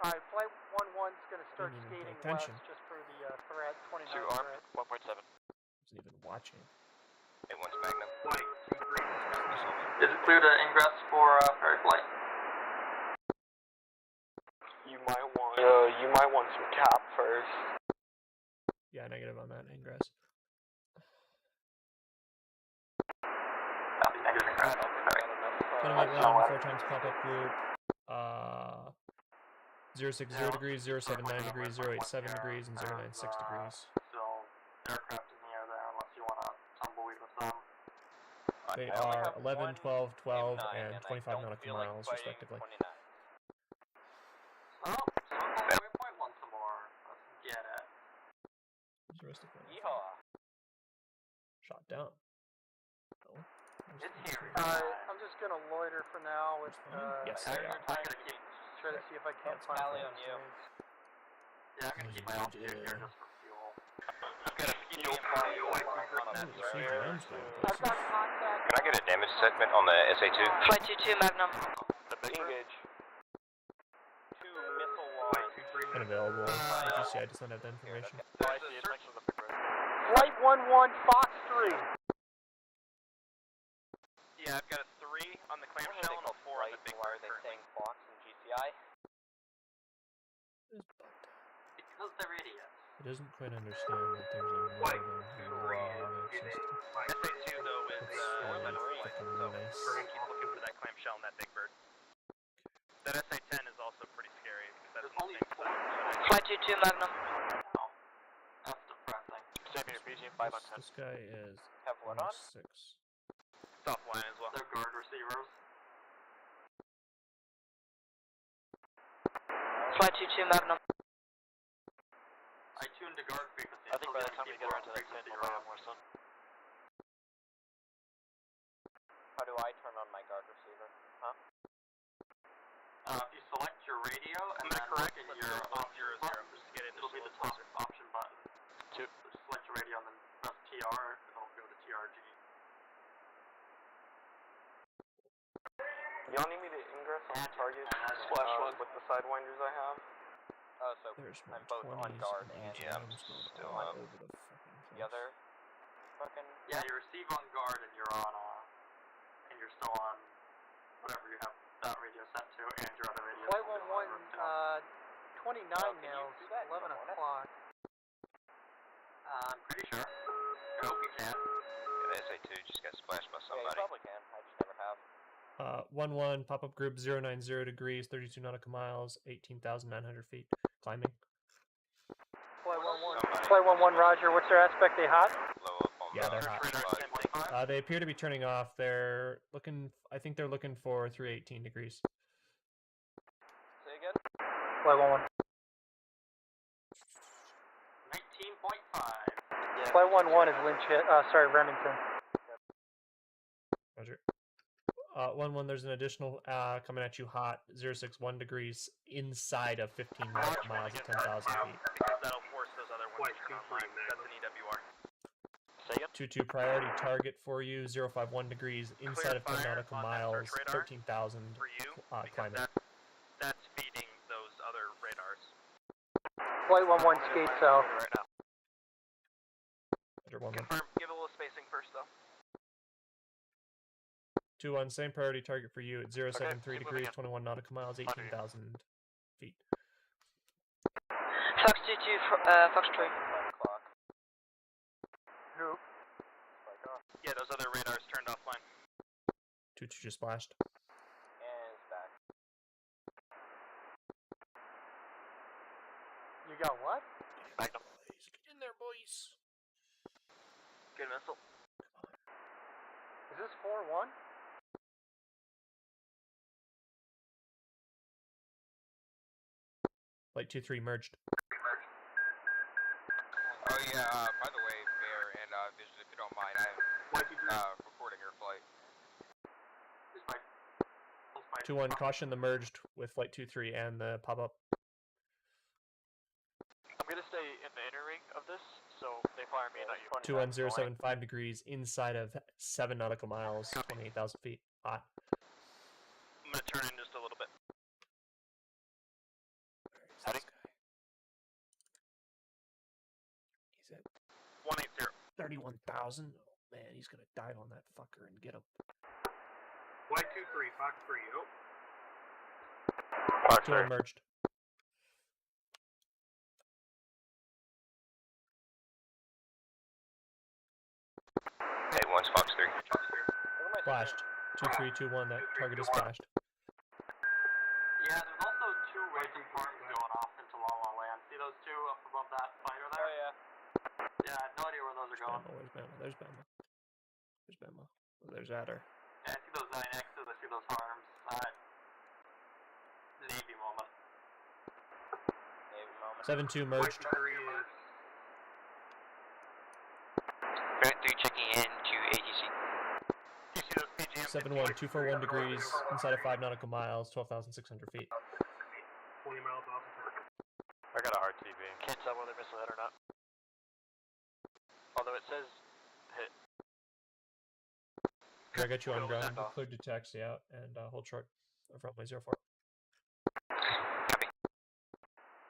Alright, Flight 11's gonna start Didn't even pay skating attention. west just for the threat, 29 2 armed, threat. 1.7. Wasn't even watching. It wants Magnum. Is it clear to ingress for ferry flight? You might want some cap first. Yeah, negative on that, ingress. Copy, negative ingress. Ferry. 28 4 times pop-up group. 060 degrees, 079 degrees, 087 degrees, and 096 degrees. Still aircraft in the air there unless you want to tumbleweed with them. They are 11, 12, 12, and 25 nautical miles, respectively. So, waypoint 1 some more. Let's get it. Where's the rest of them? Yeehaw. Shot down. Oh. It's here. I'm just gonna loiter for now with, Yes, they are. I'm gonna keep, try to see if I can't That's find fine. some yeah, I'm gonna keep my altitude here just for fuel. I've got a fuel fly away from that Sweet area. rounds going I've got places. contact. Can I get a damage segment on the SA2? Flight 22 Magnum. Engage. 2 missile launch. Unavailable. GCI does not have that information. I see it next to the big road. Flight 11 Fox 3. Yeah, I've got a 3 on the clamshell and a 4 on the big Why are they saying Fox and GCI? Because they're idiots. It doesn't quite understand that there's a NovaLogic system. SA2 though is That's freaking fucking so nice. we're gonna keep looking for that clamshell and that big bird. That SA10 is also pretty scary because that's There's only the same 4. Flight 22 Magnum. That's depressing. Same here, BGM 5 on 10. This guy is Have what on? 6. It's offline as well. They're guard receivers. Flight 22 Magnum. I tuned to guard frequency. I think by the time we get around to that 10, we'll have more sun. How do I turn on my guard receiver? Huh? If you select your radio and then correct, look at but your you're option 0, 0. button, Just get it it'll be the top option button. Two. Just select your radio and then press TR, it'll go to TRG. Y'all need me to ingress on target with the sidewinders I have? Oh, so There's I'm both on 20s guard and and Yeah, I'm AGMs going still all up. over the fucking place. the other fucking... Yeah, you receive on guard and you're on, and you're still on whatever you have that radio set to, and your other radio. Flight 11, 29 now, 11 o'clock. I'm pretty sure. I hope you can. Yeah, the SA2 just got splashed by Yeah, you somebody. probably can. I just never have. 1-1, pop-up group 090 degrees, 32 nautical miles, 18,900 feet. Climbing. Flight 11. Flight 11, Roger. What's their aspect? They hot? Blow up on Yeah, the they're hot. slide. They appear to be turning off. They're looking, I think they're looking for 318 degrees. Say again? Flight 11. 19.5. Flight 11 is Remington. Roger. 1-1, there's an additional coming at you hot, 061 degrees, inside of 15 nautical miles at 10,000 feet. Because that'll force those other ones to turn online. That's an EWR. Say again? 2-2, priority target for you, 051 degrees, inside of 10 nautical miles, 13,000 For you, because climbing. Flight 11 skate south. Right now. Confirm. Give a little spacing first, though. 2-1, same priority target for you at 073 degrees, in. 21 nautical miles, 18,000 feet. Fox 22, Foxtrot. Who? Yeah, those other radars turned offline. 2-2 just splashed. And it's back. You got what? Magnum. Get in there, boys. Good missile. Is this 4-1? Flight 2-3 merged. Oh yeah, by the way, Bear and Vision, if you don't mind, I'm recording your flight. 2-1, caution the merged with Flight 2-3 and the pop-up. I'm gonna stay in the inner ring of this, so they fire me, not you. 2-1, 075 degrees, inside of 7 nautical miles, 28,000 feet. Hot. I'm gonna turn in just a little bit. Heading. He's at 180. 31,000. Oh man, he's gonna dive on that fucker and get him. Flight 2-3, Fox 3, oh. Fox 2 merged. Hey, one's Fox 3. Flashed. 2-3, 2-1, that target is flashed. Yeah, there's also 2 raging farms going off into La La Land. See those 2 up above that fighter there? Oh, yeah. Yeah, I have no idea where those are going. Where's Bama? There's Bama. There's Bama. Oh, there's Adder. Yeah, I see those 9Xs, I see those farms. Navy moment. Navy moment. 7-2 merged. 3 checking in to ATC. You see those PGM? 7-1, 241 degrees, inside of 5 nautical miles, 12,600 feet. 20 miles off the target. I got a RTV. Can't tell whether missile hit or not. Although it says hit. I got you on ground. Cleared to taxi out and hold short of runway 04.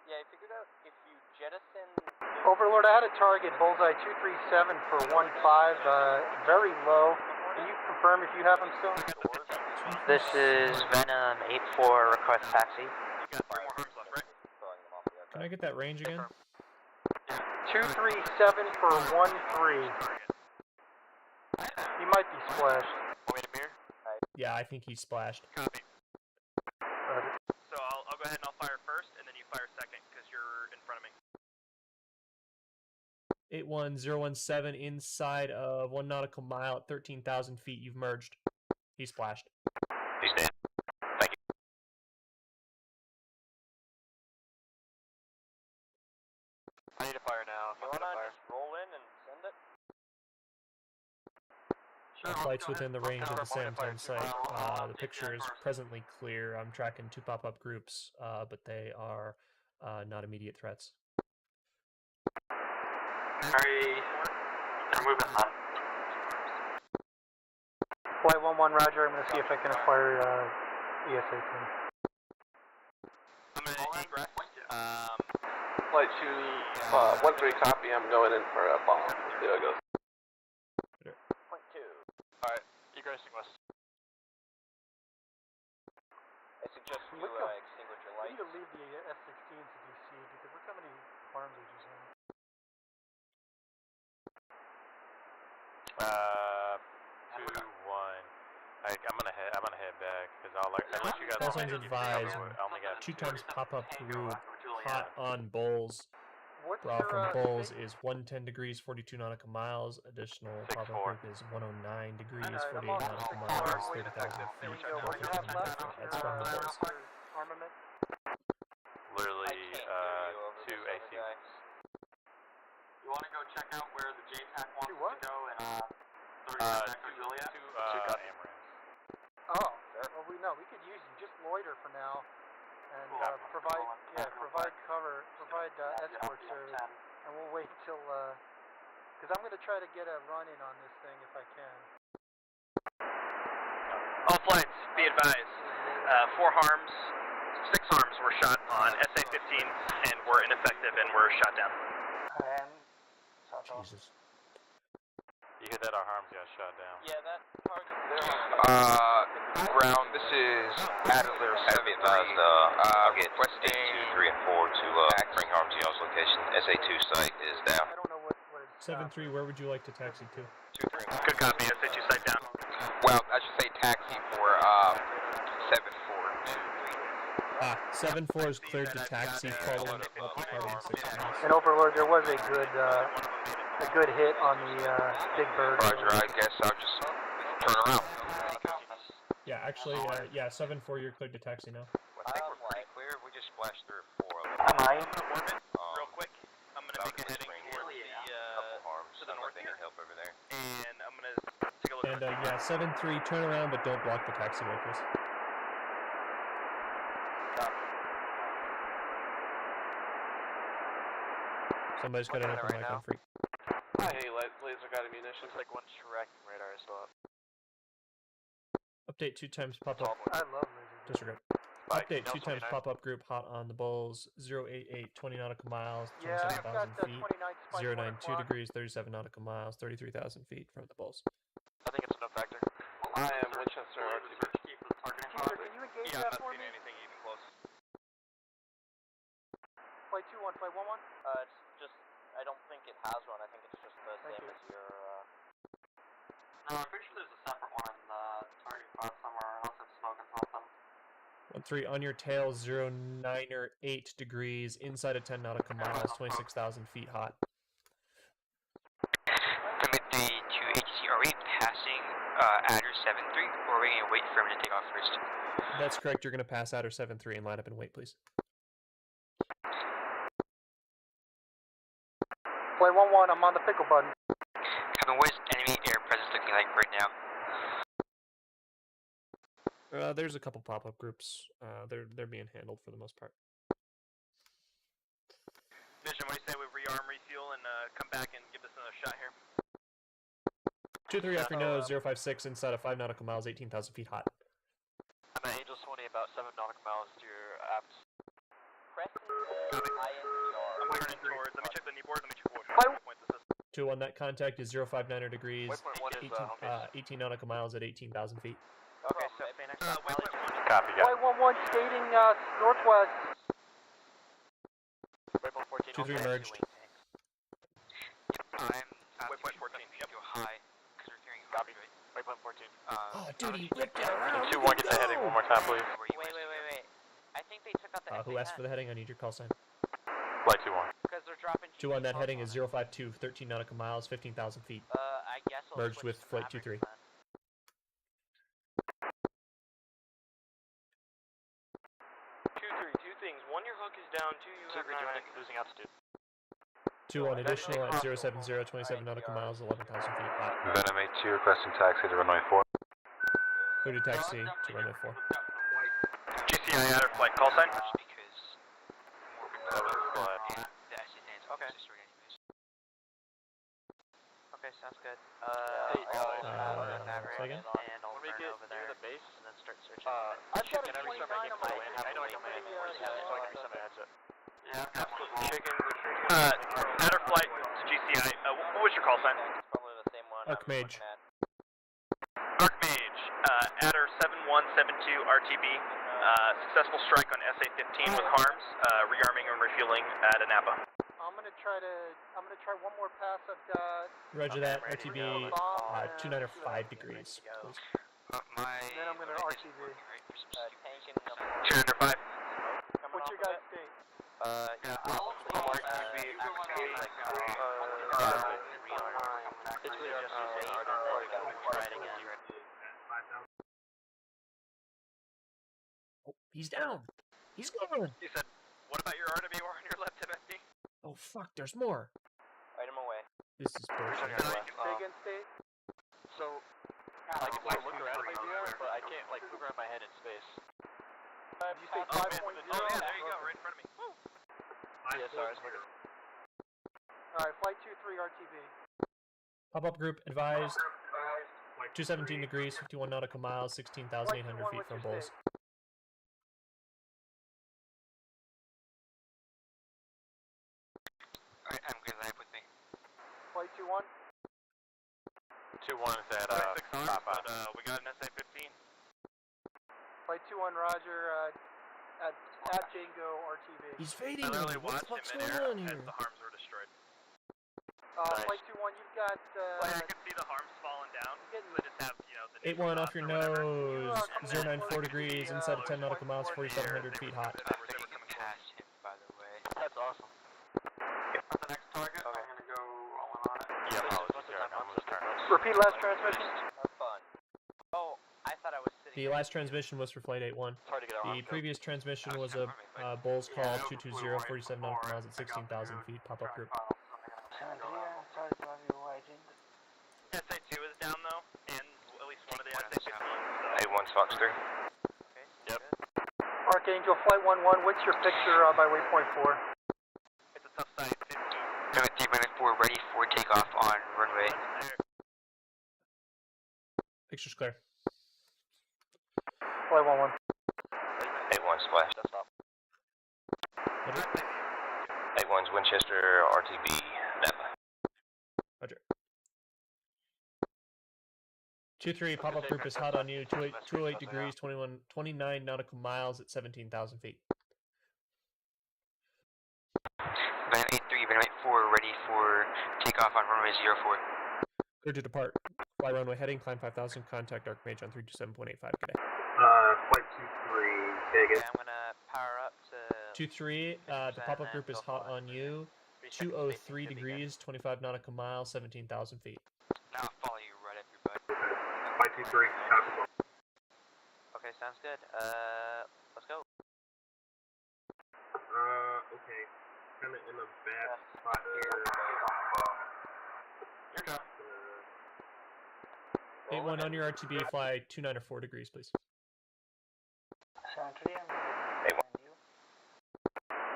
Yeah, I figured out if you jettison... Overlord, I had a target, bullseye 237 for 1-5, very low. Can you confirm if you have him still? This is Venom 8-4, request taxi. You got 3 more harms left, right? Can I get that range again? 237 for 1-3. He might be splashed. Wait a mirror. Yeah, I think he splashed. Copy. So I'll go ahead and I'll fire first, and then you fire second, because you're in front of me. 81017 inside of 1 nautical mile at 13,000 feet. You've merged. He splashed. He's dead. Thank you. I need to fire now. If you wanna just roll in and send it? All flights within the range of the San Tan site. The picture is presently clear. I'm tracking 2 pop-up groups, but they are not immediate threats. They're moving on. Flight 11, roger. I'm going to see if I can acquire ESA team. I'm gonna egress. Flight 2, 1-3 copy. I'm going in for a bomb. Let's see how it goes. Point 2. Alright, egressing west. I suggest you extinguish your We lights. need to leave the F-16s to DC because look how many farms we just had. 2-1. I'm gonna head back because unless you guys False want signs to advised. I only got 2 times pop-up group. Hot on Bulls. What's Raw your, from Bulls is 110 degrees, 42 nautical miles. Additional pop-up group is 109 degrees, 48 nautical miles, 30,000 feet. What do you have left? That's from the Bulls. Armament? literally 2 AC. You want to go check out where the JTAC wants to go and 39 Juliet? Two AMRAAMs. Oh, well we could use you. Just loiter for now, and provide cover, provide escort service, and we'll wait till because I'm gonna try to get a run in on this thing if I can. All flights, be advised. 4 harms, 6 arms were shot on SA-15 and were ineffective and were shot down. Jesus. You hear that? Our arms got shot down. Yeah, that target. Ground, this is Adler 7-3. Requesting 2, 3, and 4 to bring arms to y'all's location. SA-2 site is down. I don't know what is 7-3, where would you like to taxi to? 2, 3. Good copy, SA-2 site down. Well, I should say taxi for 7-4. 7-4 is cleared to taxi, following up departing 6 miles. And Overlord, there was a good hit on the Big Bird. Roger, I guess I'll just turn around. Yeah, actually, 7-4, you're cleared to taxi now. I think we're pretty clear. We just splashed through 4 of them. Am I? Real quick, I'm going to make a heading towards the north here. Help over there. And I'm going to take a look And 7-3, turn around, but don't block the taxiway, please. Somebody's got an open mic on free. Hey, laser guided munitions. Looks like one Shrek radar is still up. Update 2 times pop-up. I love laser. Disregard. Update 2 times pop-up group hot on the bulls. 088, 20 nautical miles, Yeah, I've got 27,000 feet. 29 092 degrees, 37 nautical miles, 33,000 feet from the bulls. I think it's no factor. I am Winchester RTB. Can you engage Yeah, I'm that not for seeing me? anything even close. Flight 2-1, flight 1-1. It's just, I don't think it has one. I think it's just the same as your, No, I'm pretty sure there's a separate one in the target spot somewhere, unless it's smoking something. 1-3, on your tail, 098 degrees, inside of 10 nautical miles, 26,000 feet hot. Timothy to HCRA passing Adder 7-3, or we're going to wait for him to take off first. That's correct, you're going to pass Adder 7-3 and line up and wait, please. Flight 1-1, I'm on the pickle button. Kevin, what is enemy air presence looking like right now? There's a couple pop-up groups. They're being handled for the most part. Vision, what do you say we rearm, refuel, and come back and give this another shot here? 2-3 after nose, 056 inside of 5 nautical miles, 18,000 feet hot. I'm at Angels 20, about 7 nautical miles to your aft. I'm turning towards, let me check the knee board, let me check what point this is. 2-1, that contact is 059 degrees, Waypoint 1 is 18 nautical miles at 18,000 feet. okay, so Phoenix, Copy, got it. Flight 1-1, skating northwest. Waypoint 14. 2-3 merged. I'm Waypoint 14, yep. to high, because we're carrying Copy. right? Waypoint 14. Oh, dude, he whipped it around. 2-1, get the heading one more time, please. Wait. I think they took out the Who asked for the heading? I need your call sign. Flight 2-1. because they're dropping 2-1, that heading is 052, 13 nautical miles, 15,000 feet. I guess I'll Merged switch with to flight Mavericks 2-3. then. 2-3, 2 things. 1, your hook is down. 2, you have Rejoining, losing altitude. 2-1, additional at 070, 27 nautical miles, 11,000 feet hot. Venom 8-2, requesting taxi to runway 4. Clear to taxi to runway 4. GCI Adder flight, call sign? Because That was flight. the SCNs Okay. just destroyed anyways. Okay, sounds good. Say again? And I'll When we turn get over near there the base, and then start searching. I've got a can every 29 start making on my play and have I to wait a minute before you have it, so I can reset my headset. Yeah, absolutely. Chicken. Adder flight to GCI, what was your call sign? It's probably the same one. Archmage. Archmage, Adder 7172 RTB, successful strike on SA-15 with harms, rearming and refueling at Anapa. I'm gonna try one more pass. I've got. Roger that, RTB, bomb 29 or 5 degrees, please. My And then I'm gonna RTB. Tank and Chair under 5. What's your guys' state? It's really just you wait and then try it again. Oh, he's down! He's gone! He said, what about your RWR on your left, MFD? Oh, fuck, there's more! Item away. This is bullshit. Big in state. So, I can still look around my VR, but I can't, like, move around my head in space. You say 5.0? Oh yeah, there you go, right in front of me. Woo. Yeah, sorry, I was looking. Alright, flight 2-3 RTB. Pop-up group advised. 217 degrees, 51 nautical miles, 16,800 feet from Bulls. Alright, I'm good, live with me. Flight 2-1? 2-1 is at, Papa. We got an SA-15. Flight 2-1, Roger, at Django RTB. He's fading. I literally What the watched him fuck's in going air on as here? the harms were destroyed. Flight 2-1, you've got, Like, I could see the harms falling down, so they just have, you know, the 8-1 off your nose, You, 094 degrees, inside of 10 nautical miles, 4,700 feet hot. I think you can pass him, by the way. That's awesome. On the next target, I'm gonna go rolling on it. Yeah, I'm just turning. repeat last transmission. Have fun. Oh, I thought I was sitting. The last transmission was for Flight 8-1. It's hard to get our The previous transmission was a Bulls call 220, 47 nautical miles at 16,000 feet, pop-up group. SA-2 is down, though, and at least one of the SA-15s. 8-1 Fox 3. Okay. Yep. Archangel, Flight 1-1, what's your picture by waypoint 4? It's a tough site, 15. Minute 3, minute 4, ready for takeoff on runway. Picture's clear. Flight 1-1. 8-1 Splash. Desktop. 8-1's Winchester, RTB, Napa. Roger. 2-3, pop-up group is hot on you, 208 degrees, 29 nautical miles at 17,000 feet. Minute 8-3, minute 4, ready for takeoff on runway 04. Clear to depart. Fly runway heading, climb 5,000, contact Archmage on 327.85. Good day. Flight 2-3, Vegas. Okay, I'm gonna power up to 2-3, the pop-up group is hot on you, 203 degrees, 25 nautical miles, 17,000 feet. Now I'll follow you right up your butt. Flight 2-3, copy. Okay, sounds good. Let's go. Okay. Kinda in a bad spot here. You're done. 8-1 on your RTB, fly 294 degrees, please.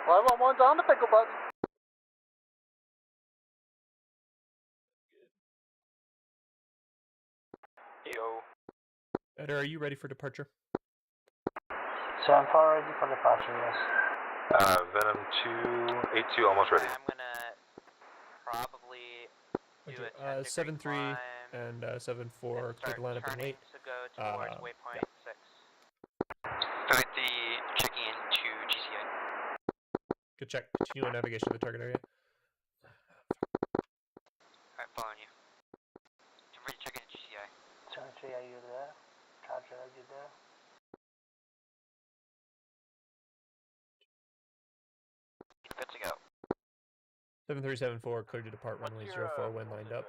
Flight 1-1's on the pickle button. Yo. Eder, are you ready for departure? So I'm far ready for departure, yes. Venom 2, 8-2, almost ready. I'm gonna probably do a 10 7-3 climb and 7-4, clear the lineup and wait. to go towards waypoint 6. Start the checking into GCI. Good check. Continue on navigation to the target area. Alright, following you. I'm ready to check into GCI. 73, are you there? Charger, are you there? Good to go. 7374, clear to depart runway 04, wind lined up.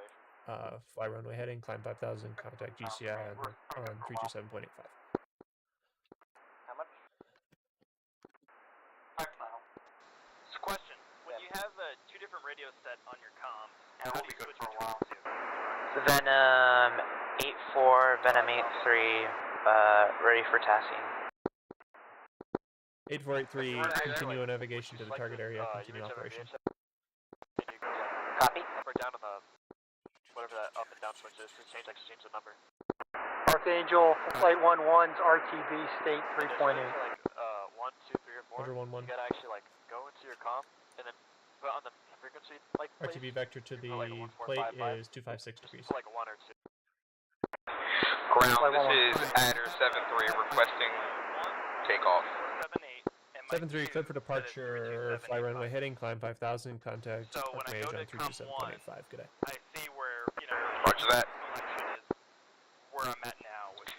Fly runway heading, climb 5,000, contact GCI on 327.85. How much? Question: when you have two different radios set on your comms, how do you switch between the two? Venom 8-4, Venom 8-3, ready for tasking. 8483, continue on navigation to the target area, continue operation. Copy. Up or down on the, whatever that up and down switch is, to change the number. Archangel, Flight 1-1's RTB, state 3.8. Like, 1, 2, 3, or 4. Roger, 1-1. You gotta actually, like, go into your comm, and then put on the frequency, like, RTB vector to the like plate 1455. is 256 degrees. Like a 1 or 2. Ground, this is Adder 7-3 requesting takeoff. 7-3, clear for departure, fly runway heading, climb 5,000, contact So when I Archmage go on to com 327.85. Good day. I see where, you know, Roger that. selection is where I'm at now, which is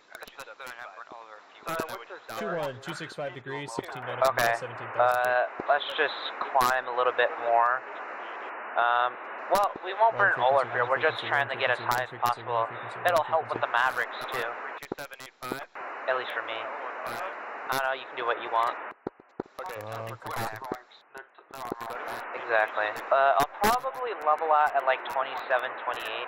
2-1, 265 degrees, 16 nautical Okay. miles, 17,000 feet. Let's just climb a little bit more. Well, we won't burn all of here. We're just trying to get as high as possible. It'll help with the Mavericks too. 32785. At least for me. I don't know. You can do what you want. Exactly. I'll probably level out at like 27, 28.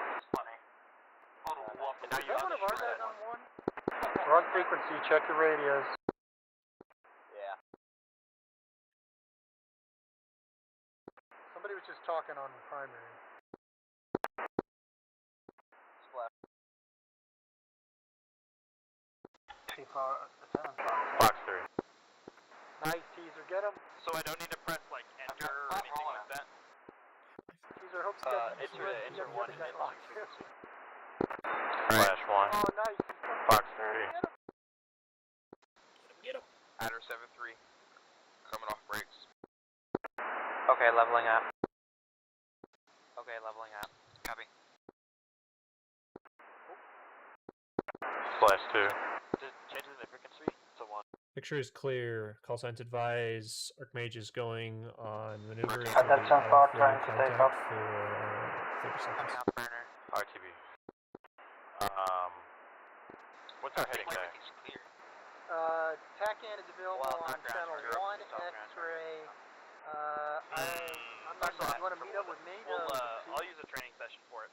Wrong frequency, check your radios. Yeah. Somebody was just talking on the primary. Fox 3. Nice teaser, get him. So I don't need to press like enter or anything like that? User, hope you got Enter 1 and then 2 frequency. Flash 1. Oh, nice. Fox 30. Get him. Adder 7-3. Coming off brakes. Okay, leveling up. Okay, leveling up. Copy. Flash 2. Changing the frequency to 1. Picture is clear. Call signs advise. Archmage is going on maneuver. Contact 10-4, trying to take off. For 30 seconds. Coming up, burner. RTB. What's our heading there? TACAN is available on channel 1, X-ray. I'm not sure. You want to meet up with me? I'll use a training session for it.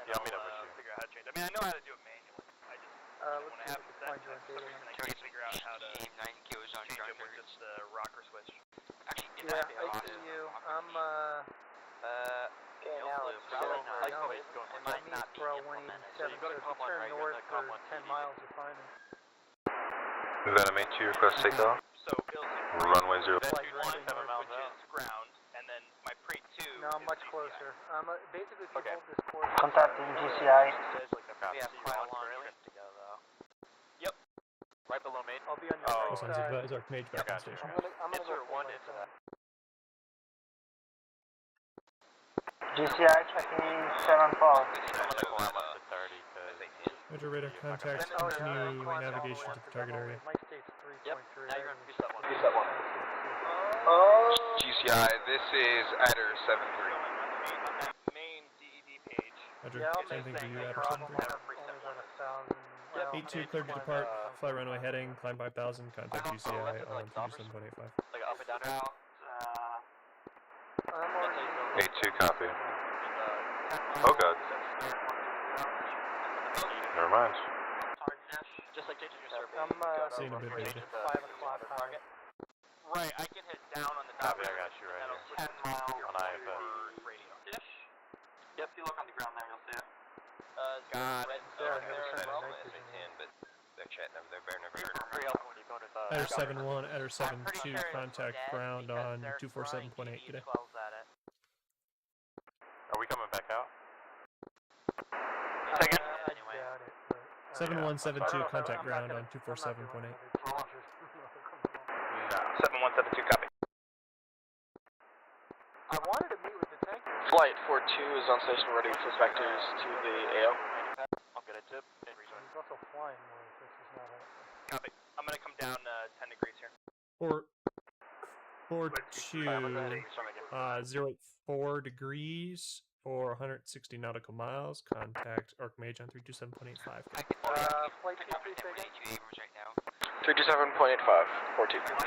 Yeah, I'll meet up with you. Figure out how to change it. I mean, I know how to do it manually. I just want to have it set. I can't figure out how to change it with just the rocker switch. Yeah, I see you. I'm, Okay, now it's it might not be implemented. So if you turn north for 10 miles, you're fine. Venom 82, request takeoff. So Runway 0. Then 1, which is ground, and then my pre 2 No, I'm much closer. Basically, if you hold this course... Contacting GCI. We have quite a long trip to go, though. Yep. Right below main. I'll be on your right Call signs side. advise. Archmage back on station. I'm gonna go Enter 1 into that. GCI checking 7-4. I'm gonna climb up to 30 because... Roger, radar contact. Continue navigation to the target area. My state's 3.3. Now you're going to reset 1. Reset 1. GCI, this is Adder 7-3. Main DED page. Roger, same thing for you, Adder 7-3. 8-2, cleared to depart. Fly runway heading, climb 5,000, contact GCI on 27.85. Like up and down there. 8-2, copy. Oh god. Never mind. Just like changing your survey. I'm Seeing a bit better. 5 o'clock target. Right, I can hit down on the Copy, I got you right here. 10 miles On IFS. radio. Yep, if you look on the ground there, you'll see it. Got it. There, But they're chatting over there. Bear never heard. Pretty helpful when you're going with Adder 7-1, Adder I'm pretty 7-2, sure it's contact dead ground because on they're 247.8. throwing Get it? GD12s at it. Are we coming back out? Second. Anyway. 7172, contact ground on 247.8. No. 7172, copy. I wanted to meet with the tanker. Flight 42 is on station ready for vectors to the AO. I'll get a tip and rejoin. He's also flying more. This is not a... Copy. I'm going to come down 10 degrees here. 084 degrees for 160 nautical miles. Contact Archmage on 327.85. Flight 23 second. 327.85, 42. 2-3,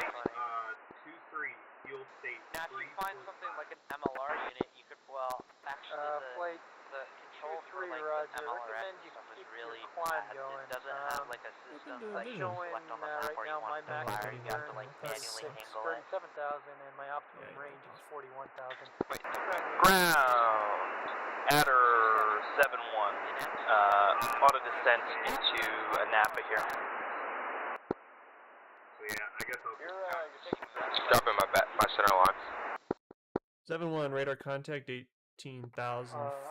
fuel state. Now, if you find something like an MLR unit, you could, well, actually, Flight the control for, 23, like, Roger. the MLRS Recommend you stuff is keep really your climb bad. going. It doesn't have, like, a system that you Showing select on the map right where now you my want to max fire. You have to, like, That's manually angle it. 37,000 and my optimum range is 41,000. Ground. Adder 7-1. Auto descent into a Napa here. So yeah, I guess I'll Stop in my center line. 7-1, radar contact 18,000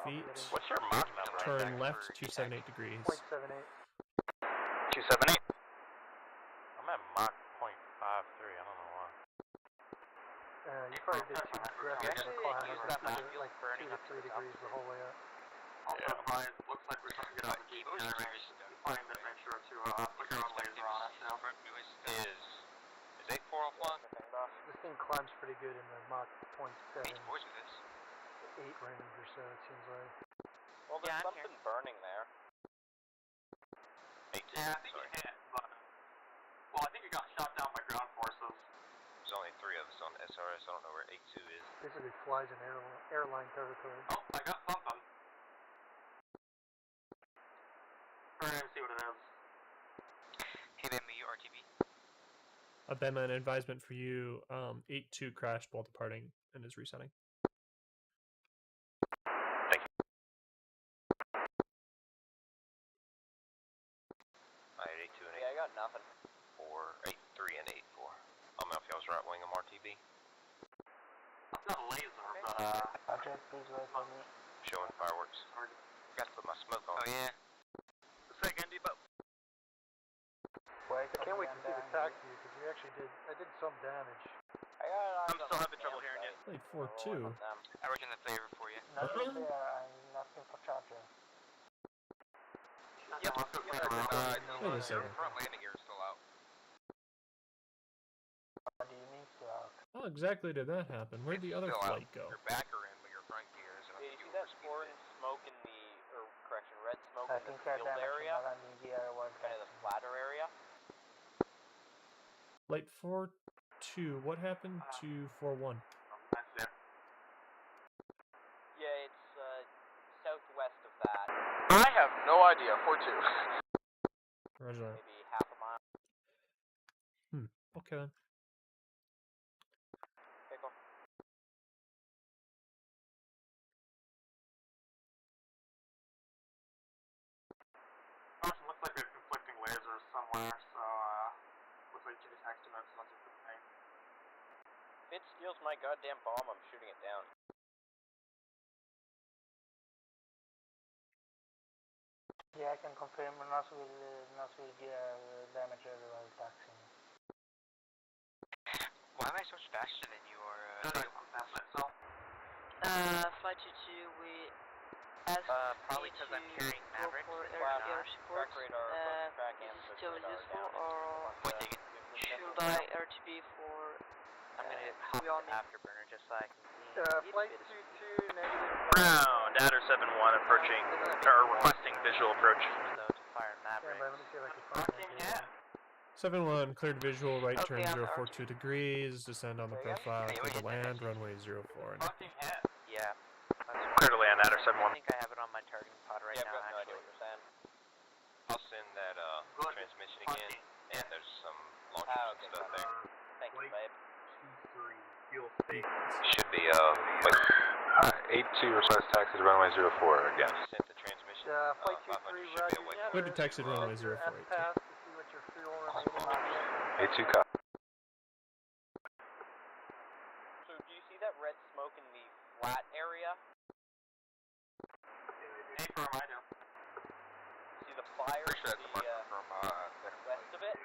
feet. What's your Mach number? Turn left 278 degrees. 0.78. 278. I'm at Mach .53, I don't know why. You probably did too aggressive of a climb. I was like 2 to 3 degrees the whole way up. Also advised, looks like we're starting to get out of GCI range. Flying that, make sure to put your own laser on it, so. Is 8-4 offline? This thing climbs pretty good in the Mach 0.7. 8 range or so, it seems like. Well, there's something burning there. 8-2. Yeah, I think you can, but... Well, I think it got shot down by ground forces. There's only 3 of us on SRS. I don't know where 8-2 is. Basically flies in airline territory. Oh, I got something. Alright, let me see what it is. Hey, Bama, you RTB? Bema, an advisement for you. 8-2 crashed while departing and is resetting. Thank you. I had 8-2 and 8. Yeah, I got nothing. 4, 8-3 and 8-4. I'm off y'all's right wing. I'm RTB. I'll not a laser, but Showing fireworks. Got to put my smoke on. Oh yeah. Say again, Debo. I can't wait to see the taxi because we actually did some damage. I'm still having trouble hearing you. Played 4-2. I worked in the favor for you. I'm asking for charger. Yep. Wait a second. Front landing gear is still out. What do you mean still out? How exactly did that happen? Where'd the other flight go? Your back are in, but your front gear is Yeah, you see that orange smoke in the, or correction, red smoke I in the think that field area? landing gear was Kind of the flatter area? Flight 4-2. What happened to 4-1? Yeah, it's southwest of that. I have no idea. 4-2. Roger that. Maybe half a mile. Okay then. Pickle. Awesome, looks like we have conflicting lasers somewhere, so looks like Jimmy Tax knows not to put the name. If it steals my goddamn bomb, I'm shooting it down. Yeah, I can confirm Nas will damage while taxiing. Why am I so much faster than you are? Flight 22, we asked Probably because I'm carrying Maverick. for air support. Is it still useful or should I RTB for I'm gonna hop to afterburner just so I can see. Flight 22, negative. Ground, Adder 7-1 approaching, or requesting visual approach. So to fire Maverick. Let me see if I can find 7-1, cleared visual, right Okay, turn I'm 042 degrees, descend on the profile, clear to land, runway 04. Yeah. Clear to land, Adder 7-1. I think I have it on my targeting pod right now, I've got no idea actually. what you're saying. I'll send that transmission again, and there's some launchers and stuff there. Thank you, babe. 2-3, fuel station. Should be 82 request taxi to runway 04 again. Sent the transmission. Flight 500 23, should be Roger. away. Clear to taxi to runway 04. Pass to see what your fuel remaining. 82 cop. So do you see that red smoke in the flat area? Hey, firm, I do. See the fire Pretty sure to that's a the marker from west of it?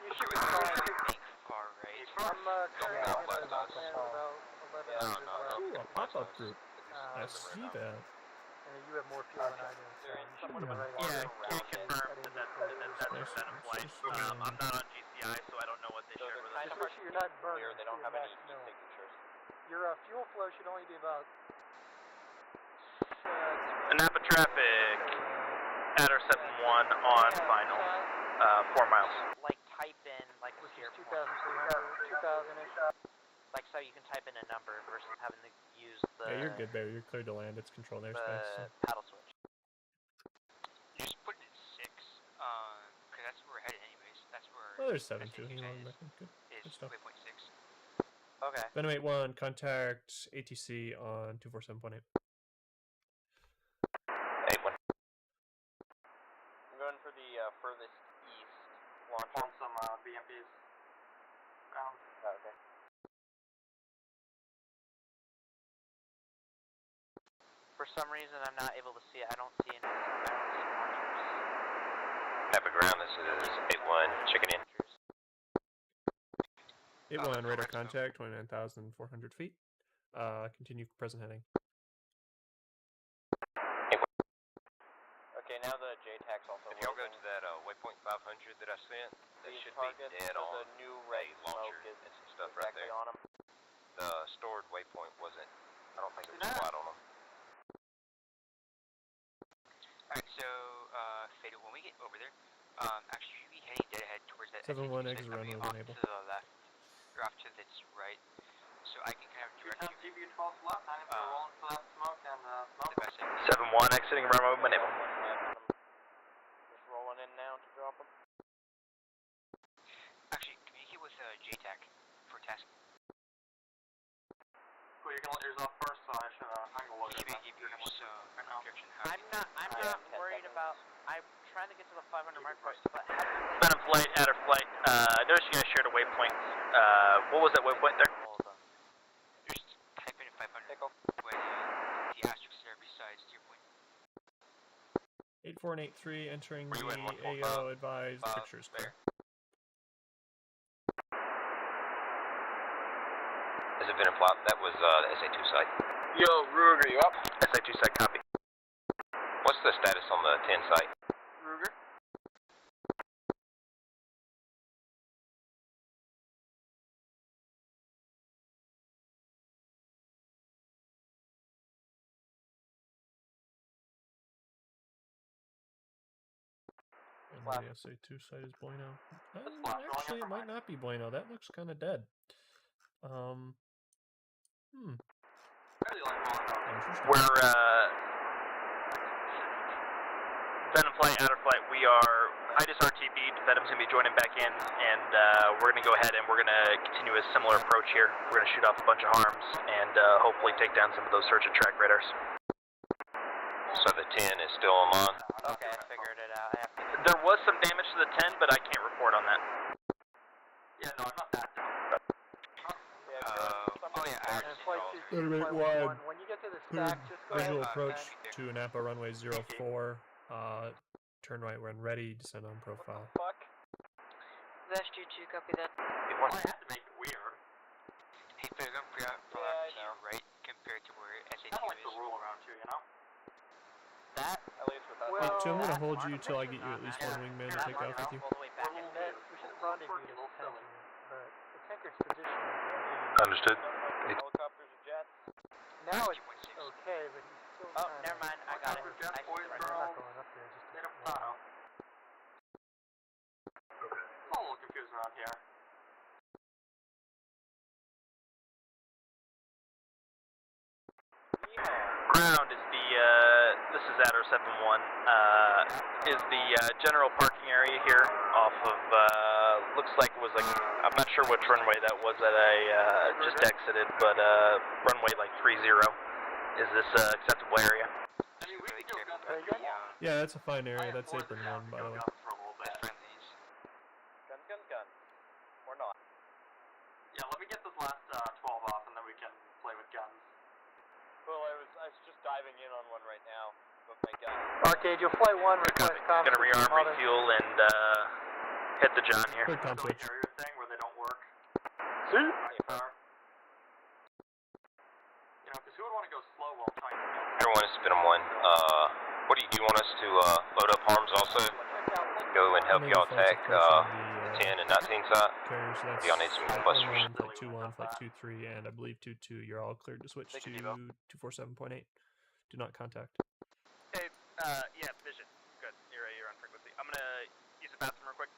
You should be fine. Think far right. I'm currently No, at left about us. 1100 left. Ooh, a pop-up group. I see that. And you have more fuel than I do, so you should be right Yeah, on. can confirm that that's their Venom flight. I'm not on GCI, so I don't know what they So shared they're with kind us. of Just make sure you're not burning. clear. They don't have any heat signatures. signatures. Your fuel flow should only be about Napa traffic, Adder 7-1 on final, 4 miles. Like type in like a which is steer 2,300, 2,000-ish. like so you can type in a number versus having to use the Yeah, you're good there. You're cleared to land. It's controlled airspace. So. paddle switch. You just put it in 6, because that's where we're headed anyways. That's where. Oh, there's 7-2. Hang on. Good. Is stuff. waypoint 6. Okay. Venom 8-1, contact ATC on 247.8. 8-1. I'm going for the furthest east launcher. On some BMPs. Okay. For some reason I'm not able to see it. I don't see launchers. Napa ground, this is 8-1, chicken in. 8-1, radar contact, 29,400 feet. Continue present heading. Okay, now the JTAC's also. If y'all go to that waypoint 500 that I sent, that should be dead so on the new red launcher smoke is and some stuff right exactly there. on them. The stored waypoint wasn't, I don't think it was quite on them. Alright, so, Fatal, when we get over there, actually, you should be heading dead ahead towards that 7-1, SAT exit site, runway off enable. to the left, or off to the right, so I can kind of direct you. GBU 12 left, 90 rolling for that smoke and smoke. 7-1, exiting runway enable. Just rolling in now to drop them. Actually, communicate with JTAC for task. Cool, you're gonna let yours off first, so I should angle load it. I'm not worried about. I'm trying to get to the 500 mark first, but Venom flight, Adder flight. Notice you guys shared a waypoint. What was that waypoint there? Hold on. 84 and 83 entering the AO advised pictures clear. Has it been applied? That was the SA2 site. Yo, Ruger, you up? SA2 site copy. What's the status on the 10 site? Ruger? And the SA2 site is bueno. Actually, it might not be bueno. That looks kind of dead. Interesting. We're Venom flight, outer flight. We are. I just RTB'd. Venom's gonna be joining back in, and we're gonna go ahead and we're gonna continue a similar approach here. We're gonna shoot off a bunch of harms and hopefully take down some of those search and track radars. So the 10 is still online? Okay, I figured it out. There was some damage to the 10, but I can't report on that. Yeah, no, I'm not that down. When you get to the stack, just go visual ahead approach to Napa runway 04. Turn right when ready. Descend on profile. Dash 22, copy that. Well, I had to make it weird. Hey, but don't forget to your right compared to where SA2 I don't like is. the rule around here, you know? That, at least with that. well, I'm gonna hold you till I get you at least one wingman to take off with you. all the way back in bed. We should rendezvous this tanker, but the tanker's position. Understood. Helicopters and jets. Now it's okay, but he's still. Oh, never mind. I got it. I see I'm right not going up there. Just They don't know. It's a little confused around here. Ground is the, this is Adder 71, is the general parking area here off of, looks like it was like, I'm not sure which runway that was that I just exited, but runway like 30. Is this acceptable area? Yeah, that's a fine area. That's apron 1, by the way. Guns. Or not. Yeah, let me get this last 12 off and then we can play with guns. Well, I was just diving in on one right now with my gun. Arcade, you'll fly 1, request comments. Gonna rearm, refuel, and hit the John here. Quick time switch. Carrier thing where they don't work. See? You know, because who would want to go slow while trying to get Everyone is spin 1. What do you want us to load up harms also? Go and help y'all attack 10 and 19 side? Y'all need some clusters. Flight 21, flight 23, and I believe 22. You're all cleared to switch to 247.8. Do not contact. Hey, yeah, vision. Good. You're on frequency. I'm gonna use the bathroom real quick.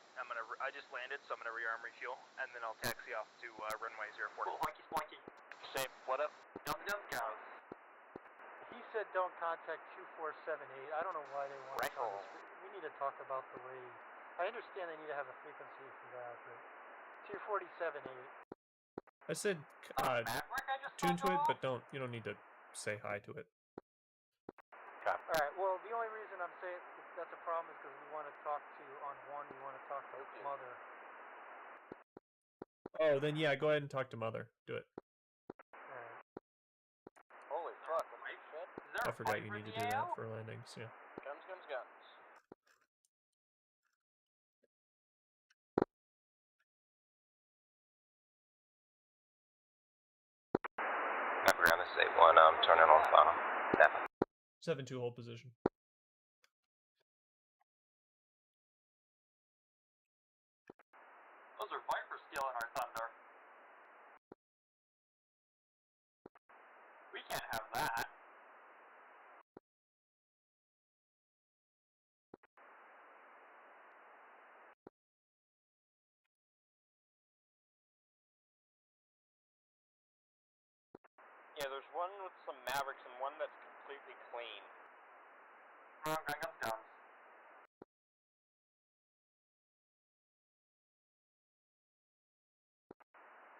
I just landed, so I'm gonna rearm, refuel, and then I'll taxi off to runway 04. Cool, hoinky splinky. Same. What up? Guns, guys. He said don't contact 2478. I don't know why they want to tell us. We need to talk about the way. I understand they need to have a frequency for that, but 2478. I said tune to it, but you don't need to say hi to it. Alright, well, the only reason I'm saying that's a problem is because we want to talk to, on 1, we want to talk to Mother. Oh, then yeah, go ahead and talk to Mother. Do it. Holy fuck, I forgot you need to do that for landings, yeah. Guns. Ground is 81, turning on final. 7-2 hold position. Those are Viper stealing our thunder. We can't have that. Yeah, there's one with some Mavericks and one that's completely clean. Guns down.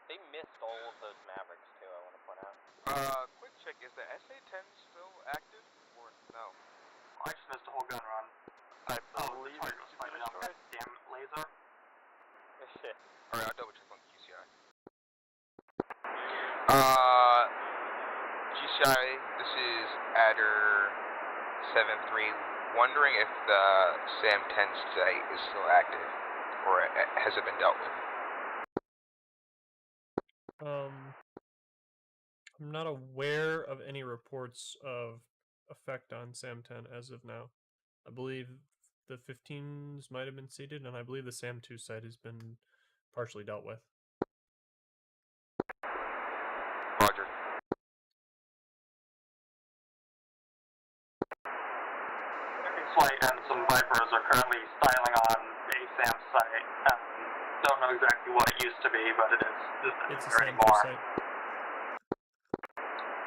They missed all of those Mavericks too, I want to point out. Quick check, is the SA-10 still active or no? I just missed a whole gun run. I believe it's destroyed. Damn laser. Shit. Alright, I'll double check on GCI. GCI, this is Adder 73 wondering if the SAM 10 site is still active, or has it been dealt with? I'm not aware of any reports of effect on SAM 10 as of now. I believe the 15s might have been seeded, and I believe the SAM 2 site has been partially dealt with. Roger. Flight and some Vipers are currently styling on a SAM site. Don't know exactly what it used to be, but it is. It's a SAM 2 site.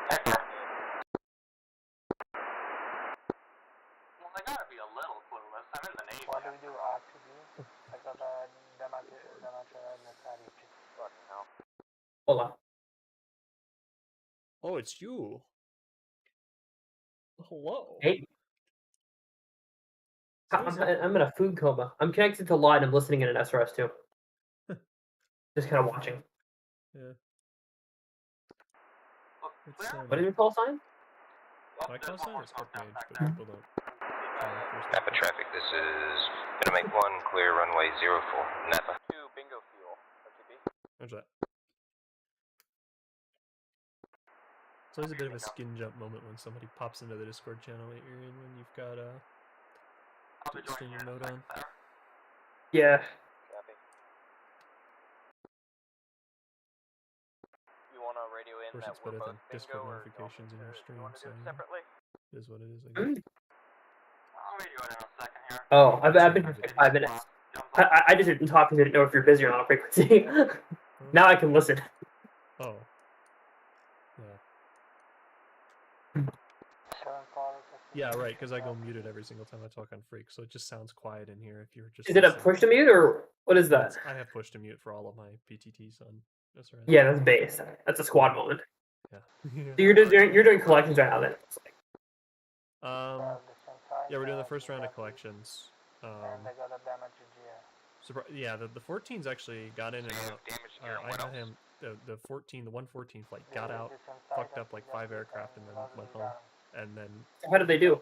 Hector. Well, they gotta be a little clueless. I'm in the Navy. What do we do? RTB? I got a damage necessary. Fucking hell. Hola. Oh, it's you. Hello. Hey. I'm in a food coma. I'm connected to line. I'm listening in an SRS too. Just kind of watching. Yeah. What is your call sign? My call sign is Archmage, but people don't. Napa traffic, this is gonna make one clear runway 04. Napa. 2 bingo fuel. RTB. Where's that? It's always a bit of a skin jump moment when somebody pops into the Discord channel that you're in when you've got streaming mode on. Yeah. Copy. You want to radio in Of course, that it's we're better both than bingo, Discord or notifications in your stream, you want to so do it separately? it is what it is, I guess. I'll radio in a second here. Oh, I've been here for 5 minutes. I just didn't talk because I didn't know if you're busy or not on frequency. Now I can listen. Oh. Yeah. Yeah, right, because I go muted every single time I talk on Freak, so it just sounds quiet in here if you're just... Is it a push to mute, or what is that? I have push to mute for all of my PTTs on SRS. Yeah, that's base. That's a squad moment. Yeah. So you're doing collections right now then? Yeah, we're doing the first round of collections. Yeah, the 14s actually got in and out. I got him, the 114 flight got out, fucked up like 5 aircraft, and then went home. And then... How did they do?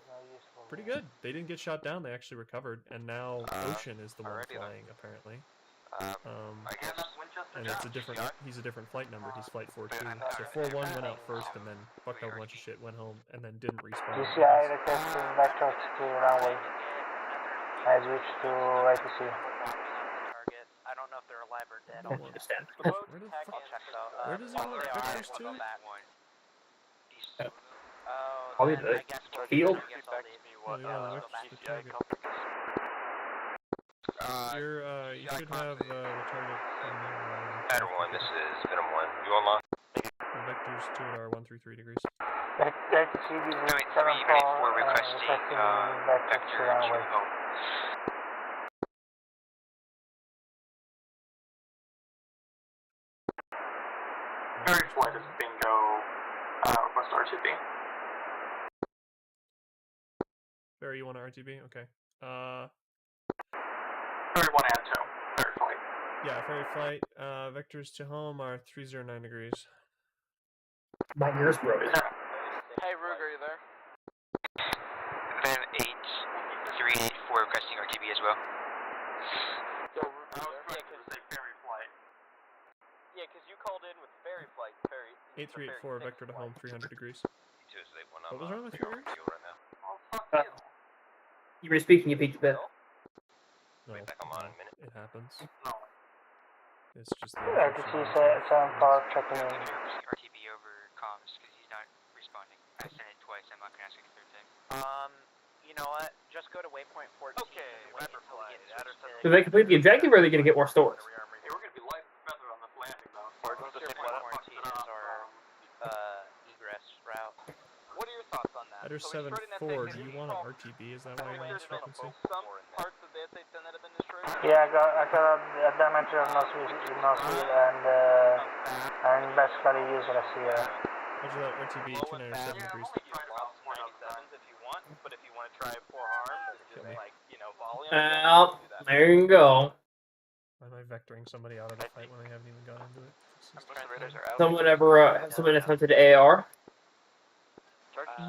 Pretty good. They didn't get shot down, they actually recovered, and now Ocean is the one flying, apparently. And it's he's a different flight number, he's flight 42. So 41 went out first, and then fucked up a bunch of shit, went home, and then didn't respawn. GCI requesting vectors to runway. I switched to ATC. I don't know if they're alive or dead. I don't understand. Where does he want vectors to? Probably the field. Oh, yeah, the target. You should have the target in Pattern 1, this is Venom 1. You online? the vectors to our 133 degrees. ATC is 74 requesting vectors to runway. Very flight is bingo. Request RTB. Barry, you want an RTB? Okay. Ferry 1 and 2. Ferry flight. Yeah, ferry flight. Vectors to home are 309 degrees. My ears broken. Hey, Rug, are you there? Van 8384 requesting RTB as well. Yo, Rug, are you there? Ferry flight. Yeah, because you called in with ferry flight. Ferry. 8384, vector to home, 300 degrees. What was wrong with your ears? You were speaking, you peaked a bit. No, it happens. No. It's just the ATC 74 checking in. RTB over comms because he's not responding. I sent it twice. I'm not gonna ask it a third time. You know what? Just go to waypoint 14. Okay, Raptor flight. Do they complete the objective, or are they going to get more stores? Hey, we're gonna be light feather on this landing though. Waypoint 14 is our egress route. What are your thoughts on that? Header 7-4, do you want an RTB? Is that why you're on this frequency? Some parts of the SA-10 that have been destroyed? Yeah, I got a damage of Noswheel and basically useless here. Roger that, RTB 297 degrees. If you want, but if you want to try 4 arms, just like, volume. Well, there you go. Why am I vectoring somebody out of the fight when I haven't even got into it? Someone attempted AR?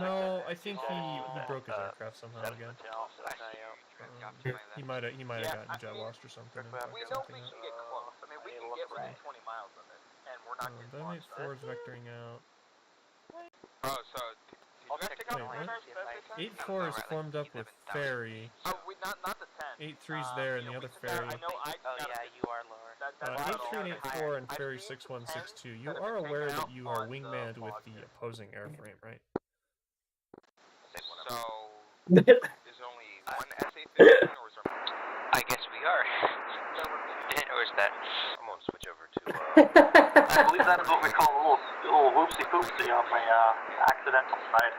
No, I think he broke his aircraft somehow again. He might have gotten jet lost or something. We know we can get close. I mean, we can get within 20 miles of it, and we're not getting Dynamite launched. 4 is vectoring out. Oh, so did you guys take out Wait, what? stars? 8-4 is formed up with ferry. Oh, not the 10. 8-3's there and the other ferry. Oh yeah, you are lower. 8-3 and 8-4 and ferry 6-1-6-2. You are aware that you are wingmanned with the opposing airframe, right? So, is only one SA-15 or is there more? I guess we are. Didn't notice that. I'm gonna switch over to, I believe that is what we call a little whoopsie-poopsie on the accidental side.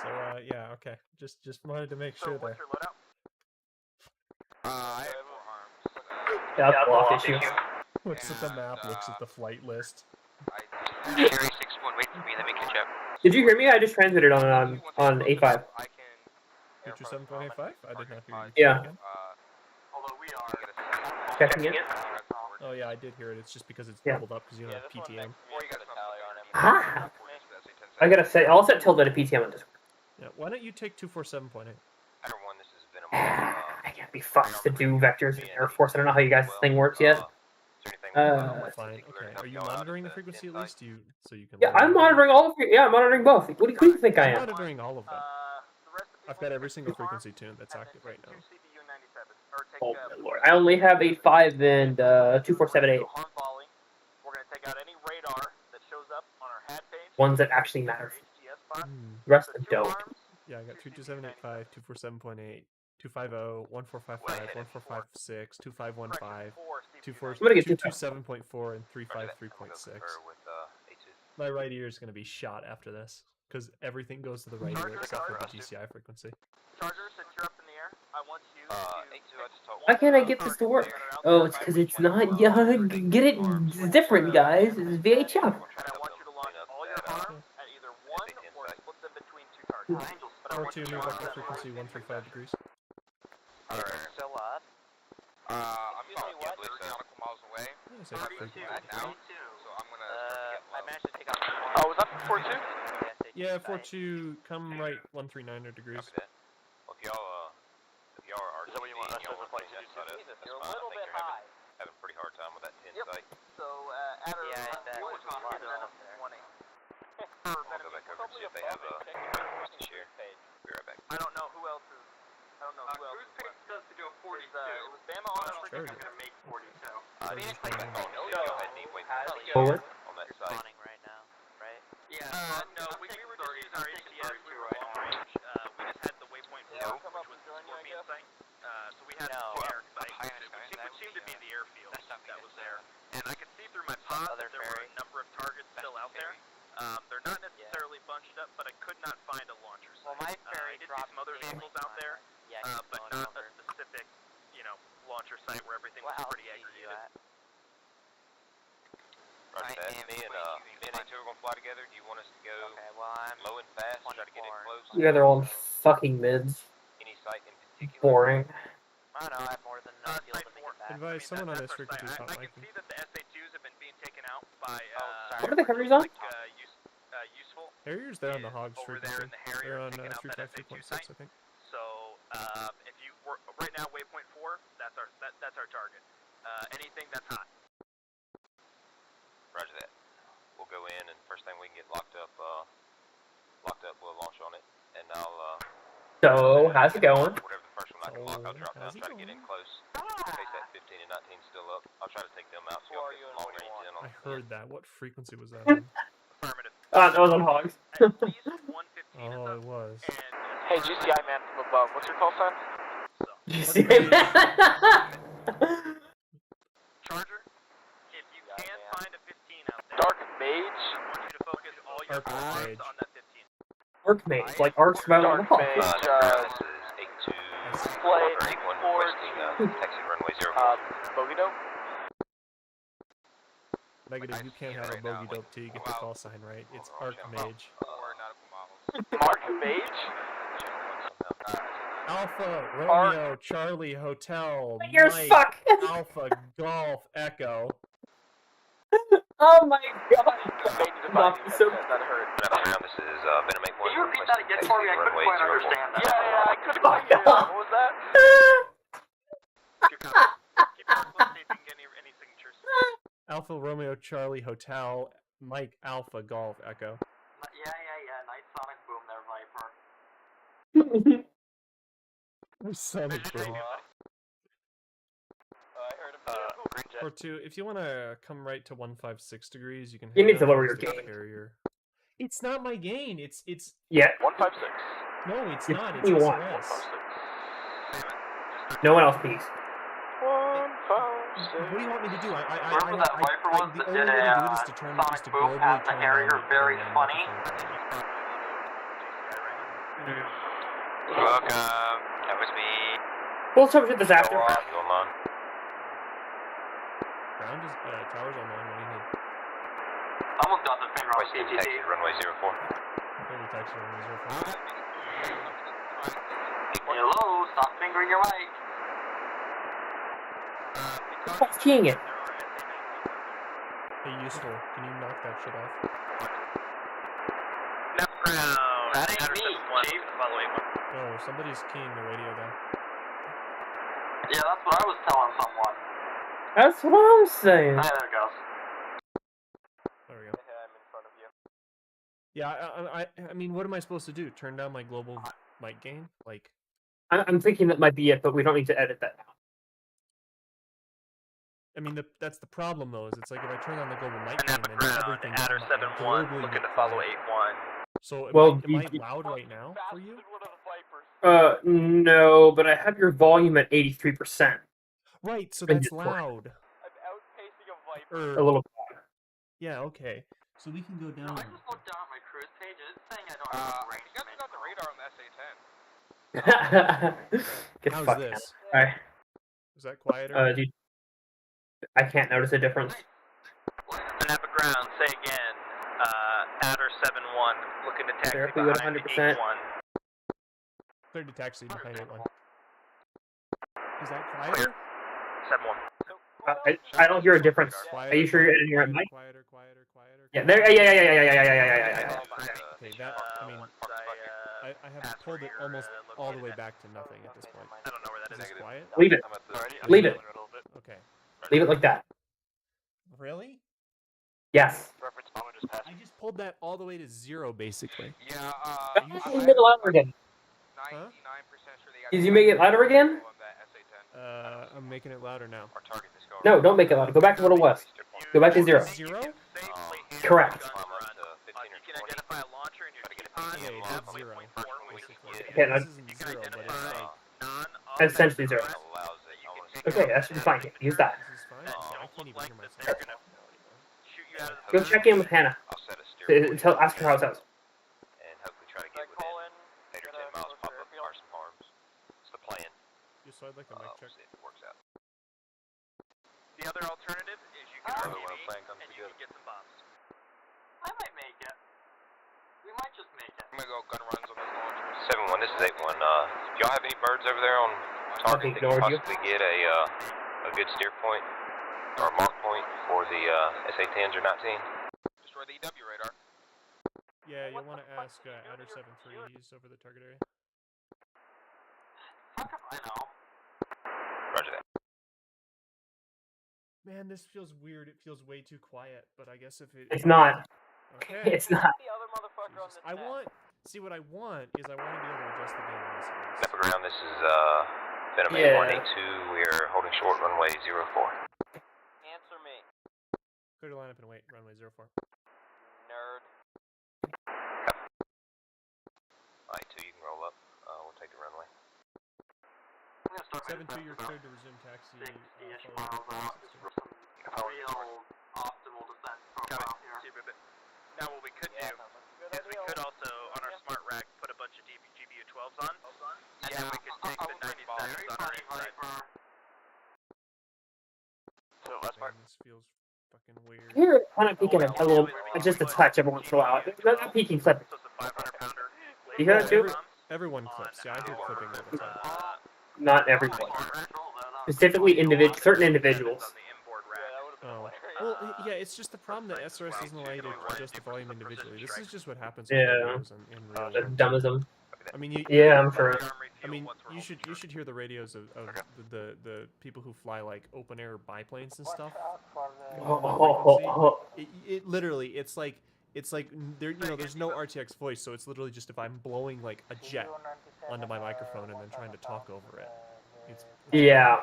So, yeah, okay. Just wanted to make sure there. I have 4 arms. That's a block issue. Looks at the map, looks at the flight list. Carry 6-1, wait for me, let me catch up. Did you hear me? I just transmitted on A5. 227.85? I did not hear you. Yeah. Although we are Checking it. Oh yeah, I did hear it. It's just because it's doubled up because you don't have PTM. Ah! I gotta say, I'll set tilde to PTM on Discord. Yeah, why don't you take 247.8? I can't be fucked to do vectors in Air Force. I don't know how you guys' thing works yet. Fine. Okay. Are you monitoring the frequency at least? So you can. Yeah, I'm monitoring all of you. Yeah, I'm monitoring both. What do you think I am? I'm monitoring all of them. I've got every single frequency tuned that's active right now. Oh my lord! I only have 8.5 and 247.8. We're gonna take out any radar that shows up on our HAD page. Ones that actually matter. The rest of them don't. Yeah, I got 227.85, 247.8, 250, 1455, 1456, 2515, 227.4, and 353.6. My right ear is going to be shot after this, because everything goes to the right ear except for the GCI frequency. Charger, since you're up in the air, I want you to... Why can't I get this to work? Oh, it's because it's not young. Get it? It's different, guys. It's VHF. And I want you to launch all your arms at either one or split them between 2 targets. R2 new vector frequency 135 degrees. Alright. Still up. I'm about 30 nautical miles away. So now, so I'm gonna I managed to take out Oh, was that 4-2? Yeah, 4-2, come right 139 degrees. Well, if y'all are Is that what you want us as a flight to do? You're a little bit high. having a pretty hard time with that 10 site. So, I'll go back over and see if they have a to share. Be right back. I don't know who else is. I don't know who else. Cruise Pace does to do a 42. It was Bama on I think I'm gonna make 42. Phoenix, y'all had any waypoints Forward. on that site? Spawning right now, right? Yeah. No, we were just using our ACS. We were long range. We just had the waypoint 4, which was the Scorpion site. So we had the generic site, which would seem to be the airfield that was there. And I could see through my pod that there were a number of targets still out there. They're not necessarily bunched up, but I could not find a launcher site. Well, my ferry I did see some other vehicles out there, but not a specific, launcher site where everything was pretty aggregated. Roger that. Me and A2 are gonna fly together. Do you want us to go low and fast, try to get in close? You guys are all in fucking mids. Any site in particular? Boring. I don't know, I have more than enough fuel to make it back. Advise someone on this frequency is not I can see that the SA2s have been being taken out by, What are the coverage on? useful. Harriers there on the Hogs Over frequency. there in the Harrier, They're on taking out that 353.6, SA2 I think. So, if you were right now waypoint 4, that's our target. Anything that's hot. Roger that. We'll go in, and first thing we can get locked up, we'll launch on it, and I'll So, how's it going? whatever the first one I can lock, I'll drop down, try to get in close. In case that 15 and 19 is still up, I'll try to take them out so y'all get some long range in on. I heard that. What frequency was that on? Affirmative. That was on Hogs. Oh, it was. Hey, GCI man from above, what's your call sign? GCI Charger, if you can find a 15 out there. Dark Mage? I want you to focus all your forces on that 15. Archmage, like Arch Survival on the Hog. This is 82, Flight 81 requesting taxi runway 04. Bogey Dope? Negative, you can't have a bogey dope till you get the call sign right. It's Archmage. Mark Mage? Alpha, Romeo, Charlie, Hotel, You're Mike, fuck. Alpha, Golf, Echo. Oh my god. Not so. That hurt. This is Venom 8-1. Can you repeat that again for me? I couldn't quite understand that. Yeah, I couldn't quite hear that. What was that? Keep going. Keep going. Let's see if we can get any signatures. Alpha Romeo Charlie Hotel Mike Alpha Golf Echo. Yeah. Night Sonic Boom there, Viper. Sonic Boom. I heard him. Or two, if you want to come right to 156 degrees, you can. You need to lower your gain. Carrier. It's not my gain. It's. Yeah. 156. No, it's not. It's you want. No one else peeks. 156. What do you want me to do? Whoever that Viper was that did a Sonic Boom at the Harrier, very funny. Welcome. That was me. We'll troubleshoot this after. Go on. Ground is towers online. What do you need? Someone's got the finger on West CTT. taxi, runway 04. Clear the taxi runway 04. Hello, stop fingering your mic. What's keying it? Hey, useful. Can you knock that shit off? Left ground. That ain't me, Chief. Oh, somebody's keying the radio then. Yeah, that's what I was telling someone. That's what I'm saying. There it goes. There we go. Yeah, I'm in front of you. Yeah, I mean, what am I supposed to do? Turn down my global mic gain? Like, I'm thinking that might be it, but we don't need to edit that now. I mean, that's the problem though. Is it's like if I turn on the global mic gain, then everything. Adder 7-1. Looking to follow 8-1. So, well, am I loud right now for you? No, but I have your volume at 83%. Right, so that's loud. I'm outpacing a Viper. A little. Yeah, okay. So we can go down. I just looked down at my cruise page and it's saying I don't have a range. You guys got the radar on the SA-10. Get How's fucked, this? man. Alright. Is that quieter? Dude, I can't notice a difference. Napa ground, say again. Adder 7-1. Looking to taxi Therapy behind 100%. 8-1. Clear to taxi behind 8-1. Is that quieter? 7-1. I don't hear a difference. Quieter, Are you sure you're in your mic? Quieter. Yeah, there. Yeah. Okay, that. I mean, I have pulled it almost all the way back to nothing at this point. I don't know where that Is is. this quiet? Leave it. Leave it. Okay. Leave it like that. Really? Yes. I just pulled that all the way to 0, basically. Yeah, You make it louder again. 99% sure they got. Did you make it louder again? I'm making it louder now. No, don't make it louder. Go back to what it was. Go back to 0. 0? Correct. You can identify a launcher in your T-pod. Okay, that's 0. Okay, no, This isn't 0, but it's like... essentially 0. Okay, that should be fine. Use that. This is fine? I can't even hear myself. Go check in with Hannah. Ask her how it sounds. And hopefully try to get within 8 or 10 miles pop up Carson Farms. It's the plan. Just so I'd like a mic check. See if it works out. The other alternative is you can RTB and you can get some bombs. I might make it. We might just make it. I'm gonna go gun runs on those launchers. 7-1, this is 8-1. Do y'all have any birds over there on target that can possibly get a good steer point or a mark point for the SA-10s or 19? Destroy the EW radar. Yeah, you'll want to ask Adder 7-3. He's over the target area. Fuck if I know. Roger that. Man, this feels weird. It feels way too quiet, but I guess if it... It's not. Okay. It's not. The other motherfucker on Jesus. the I want... See, what I want is I want to be able to adjust the gain on this. Napa ground, this is Venom Yeah. 8182. We are holding short runway 04. Answer me, Clear to line up and wait. Runway 04. nerd. Alright, 2, you can roll up. We'll take the runway. I'm gonna start 7-2, you're cleared to resume taxi. 60-ish miles out just for some real optimal descent profile here. Now what we could do is we could also, on our smart rack, put a bunch of GBU-12s on, and then we could take the 97s on our inside. So last part. This feels fucking weird. You're kind of peeking a little, just a touch every once in a while. Not peeking, clipping. So it's a 500-pounder. You hear that too? Everyone clips. Yeah, I hear clipping all the time. Not everyone. Specifically, certain individuals. Oh. Well, Yeah, it's just the problem that SRS doesn't allow you to adjust the volume individually. This is just what happens Yeah. with radios in real That's life. dumbism. I mean, Yeah, I'm sure. I mean, you should hear the radios of the people who fly like open air biplanes and stuff. It literally, it's like there, there's no RTX voice, so it's literally just if I'm blowing like a jet onto my microphone and then trying to talk over it. It's yeah.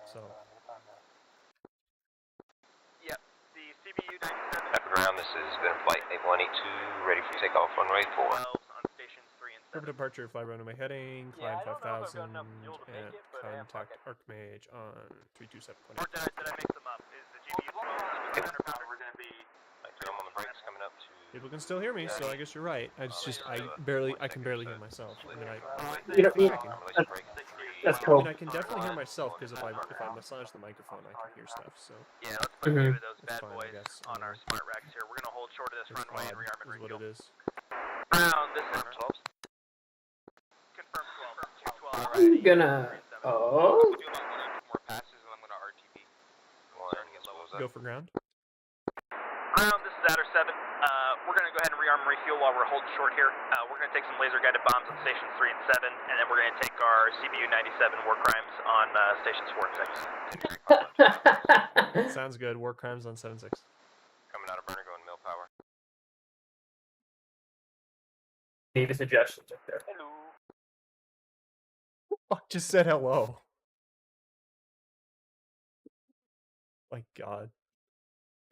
So. Yep, the CBU 97. Up ground, this is been flight 8182, ready for takeoff runway 4. On stations 3 and 7. Perfect departure, fly runway heading, climb 5,000, and contact Archmage on 327.8. Or did I mix them up? Is the GBU 12 we're going to be... I'm on the brakes coming up to... People can still hear me, so I guess you're right. It's just I can barely hear myself. I mean, that's cool. I mean, I can definitely hear myself because if I massage the microphone, I can hear stuff. So yeah, let's put a few of those bad boys on our smart racks here. We're gonna hold short of this runway and rearm and refuel. What it is. Brown, this is 12. Confirm 12. 212. I'm gonna. Oh. More passes, and I'm gonna RTB. Go for ground. Ground, this is Adder 7. We're going to go ahead and rearm and refuel while we're holding short here. We're going to take some laser-guided bombs on stations 3 and 7, and then we're going to take our CBU 97 war crimes on stations 4 and 6. Sounds good. War crimes on 7-6. Coming out of burner, going mill power. Need a suggestions up there. Hello. Fuck, just said hello. My God.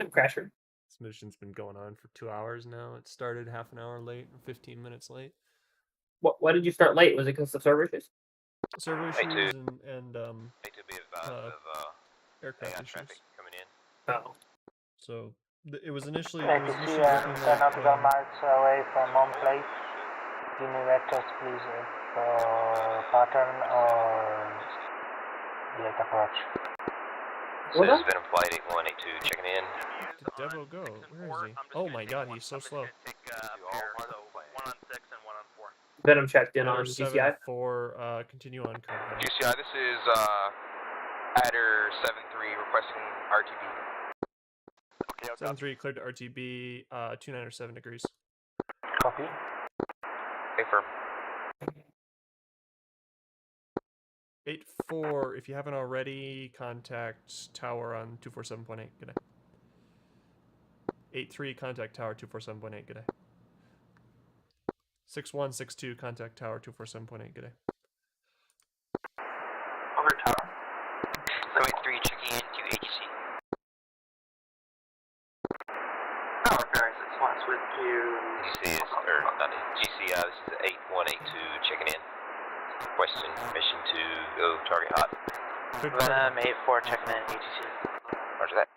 Crasher. This mission's been going on for 2 hours now. It started half an hour late, 15 minutes late. Why did you start late? Was it because of server issues? Server issues and aircraft issues coming in. Oh. So it was initially. Thank you. 10 nautical miles away from home plate. Give me vectors, please, for pattern or late approach. So this has been flight 8182 checking in. Did Devo go? Where is he? Oh my God, he's so slow. So 1 on 6 and 1 on 4. Venom checked in on GCI. 7-4, continue on current. GCI, this is Adder 7-3 requesting RTB. 7-3 cleared to RTB, 29 or 7 degrees. Copy. Okay, firm. 8-4, if you haven't already, contact tower on 247.8. Good day. 8-3, contact tower 247.8. Good day. 6-1, 6-2, contact tower 247.8. Good day. Over tower. 3 checking in to AGC. Tower Ferry 6-1's with you. GCI, GCI, this is 8182 checking in. Requesting permission to go target hot. 8-4 checking in AGC. Roger that.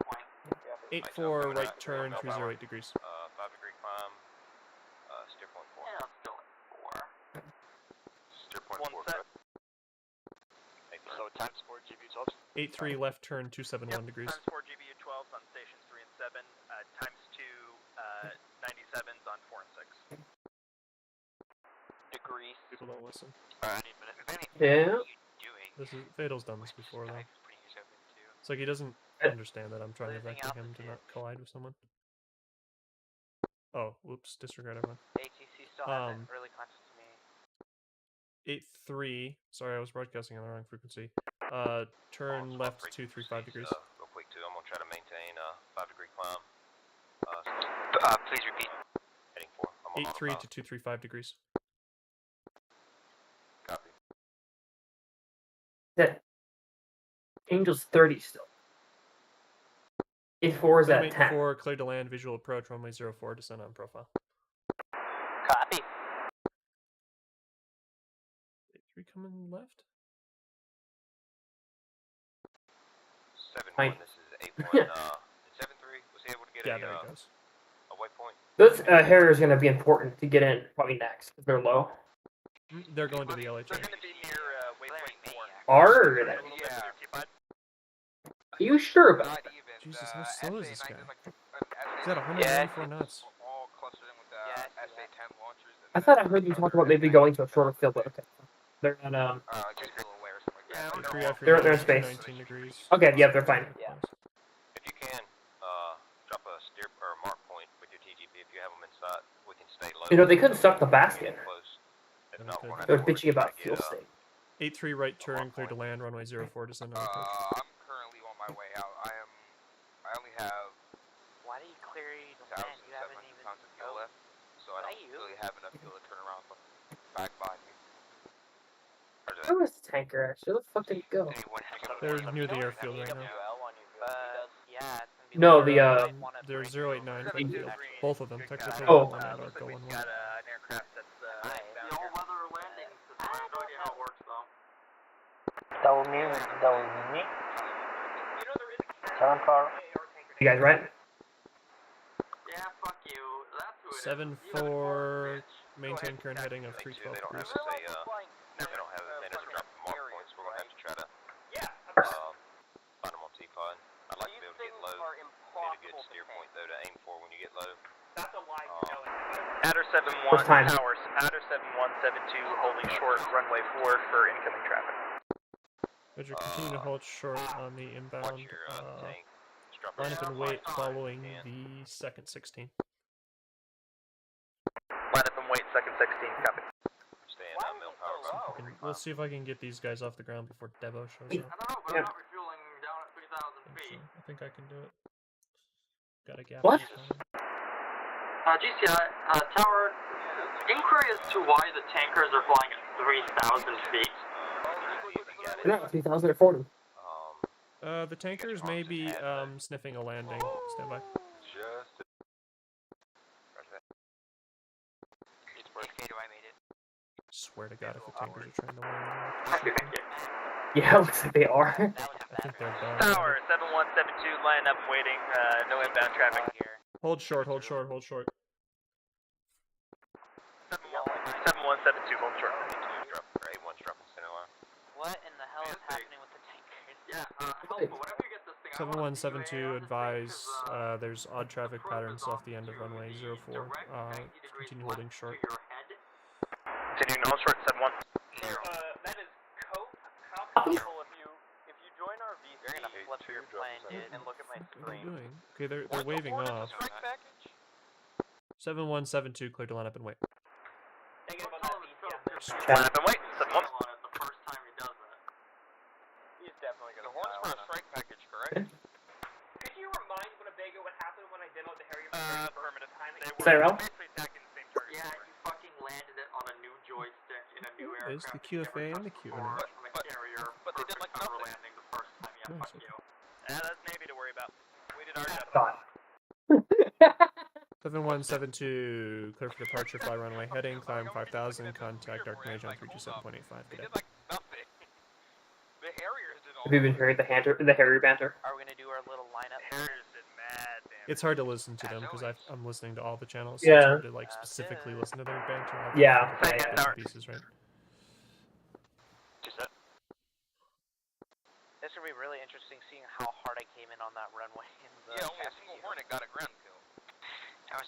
8-4, right turn, 308 degrees. 5-degree climb, steer point 4. Yeah, I'm still at 4. Steer point 4, correct. So times 4 GBU 12. 8-3, left turn, 271 degrees. Times 4 GBU 12s on stations 3 and 7. Times 2 97s on 4 and 6. Degrees. People don't listen. Alright, I need a minute. Yeah. This is Fatal's done this before though. It's like he doesn't understand that I'm trying to vector him to not collide with someone. Oh, whoops, disregard everyone. ATC still hasn't really contacted me. 8-3, sorry I was broadcasting on the wrong frequency. Turn left 235 degrees. Real quick too, I'm gonna try to maintain 5-degree climb. Please repeat. Heading 4. 8-3 to 235 degrees. Copy. That Angel's 30 still. 8-4 is at 10. 4, cleared to land, visual approach, runway 04, descend on profile. Copy. 8-3 coming left? 7-1, this is 8-1, 7-3, was he able to get there he goes. A waypoint? This Harrier is going to be important to get in, probably next, because they're low. They're going to the LHA. They're going to be near waypoint 4. Are they? Yeah. Are you sure about that? Jesus, how slow is this guy? He's at 194 knots. I thought I heard you talk about maybe going to a shorter field, but okay. They're not, they're in space. 19 degrees. Okay, yeah, they're fine. If you can, You know, they couldn't stop the basket. If not, we're gonna They have were to bitching about try to fuel get, state. 83 right turn, clear to land, runway 04, descend on approach. I'm currently on my way out. I only have. Why do you clear to land? You haven't even. Pounds of fuel left, so I don't really have enough fuel to turn around from back behind me. Where was the tanker actually? Where the fuck did it go? They're near the airfield right now. Yeah, it's gonna be No, like, the They're 089 field. Both of them. Technically, Oh. one and Arco 1-1. The all-weather landing system. I have no idea how it works though. That will be me. 7-4. You guys right? Yeah, fuck you. That's who it is. 7-4. Maintain current heading of 312 degrees. They don't have a manage to drop the mark points. We're gonna have to try to find them on T5. I'd like to be able to get low. You need a good steer point though to aim for when you get low. That's a lie. Adder 71 towers. Adder 7172 holding short runway 4 for incoming traffic. Roger, continue to hold short on the inbound. Line up and wait following the second 16. Line up and wait, second 16, copy. We'll see if I can get these guys off the ground before Devo shows up. I don't know, but I'm not refueling down at 3,000 feet. I think I can do it. Got a gap. What? GCI, tower, inquiry as to why the tankers are flying at 3,000 feet. They're not 3,000 or 40. The tankers may be sniffing a landing. Stand by. Swear to God, if the tankers are trying to land. Yeah, looks like they are. I think they're done. Tower 7172, line up and waiting. No inbound traffic here. Hold short, hold short, hold short. 7172, hold short. A1's dropping center line. what in the hell is happening with the tankers? Yeah, helpful. Whenever you get this thing, 7172, advise there's odd traffic patterns off the end of runway 04. Continue holding short. Continuing to hold short, 71. That is cope. How possible if you join our VC, you're gonna flip your plane, dude, and look at my What are they screen. doing? Okay, they're waving off. 7172, clear to line up and wait. Line up and wait, 71. The first time he does that. He's definitely gonna. The horns for a strike package, correct? Could you remind Winnebago what happened when I demoed the Harrier? Affirmative. Cyril? Yeah, you fucking landed it on a new joystick in a new aircraft. There's the QFA and the QNH. But they did like nothing. Landing the first time, yeah, fuck you. That's Navy to worry about. We did our job. God. 7172, clear for departure, fly runway heading, climb 5000, contact Archmage on 327.85. They did like nothing. The Harriers did all. Have you been hearing the Harrier banter? Are we gonna do our little lineup? Harriers did mad damage. It's hard to listen to them because I'm listening to all the channels. So Yeah. it's hard to like specifically listen to their banter. Yeah. Bits and pieces, right? This would be really interesting seeing how hard I came in on that runway. In the Yeah, only a single Hornet got a ground kill. I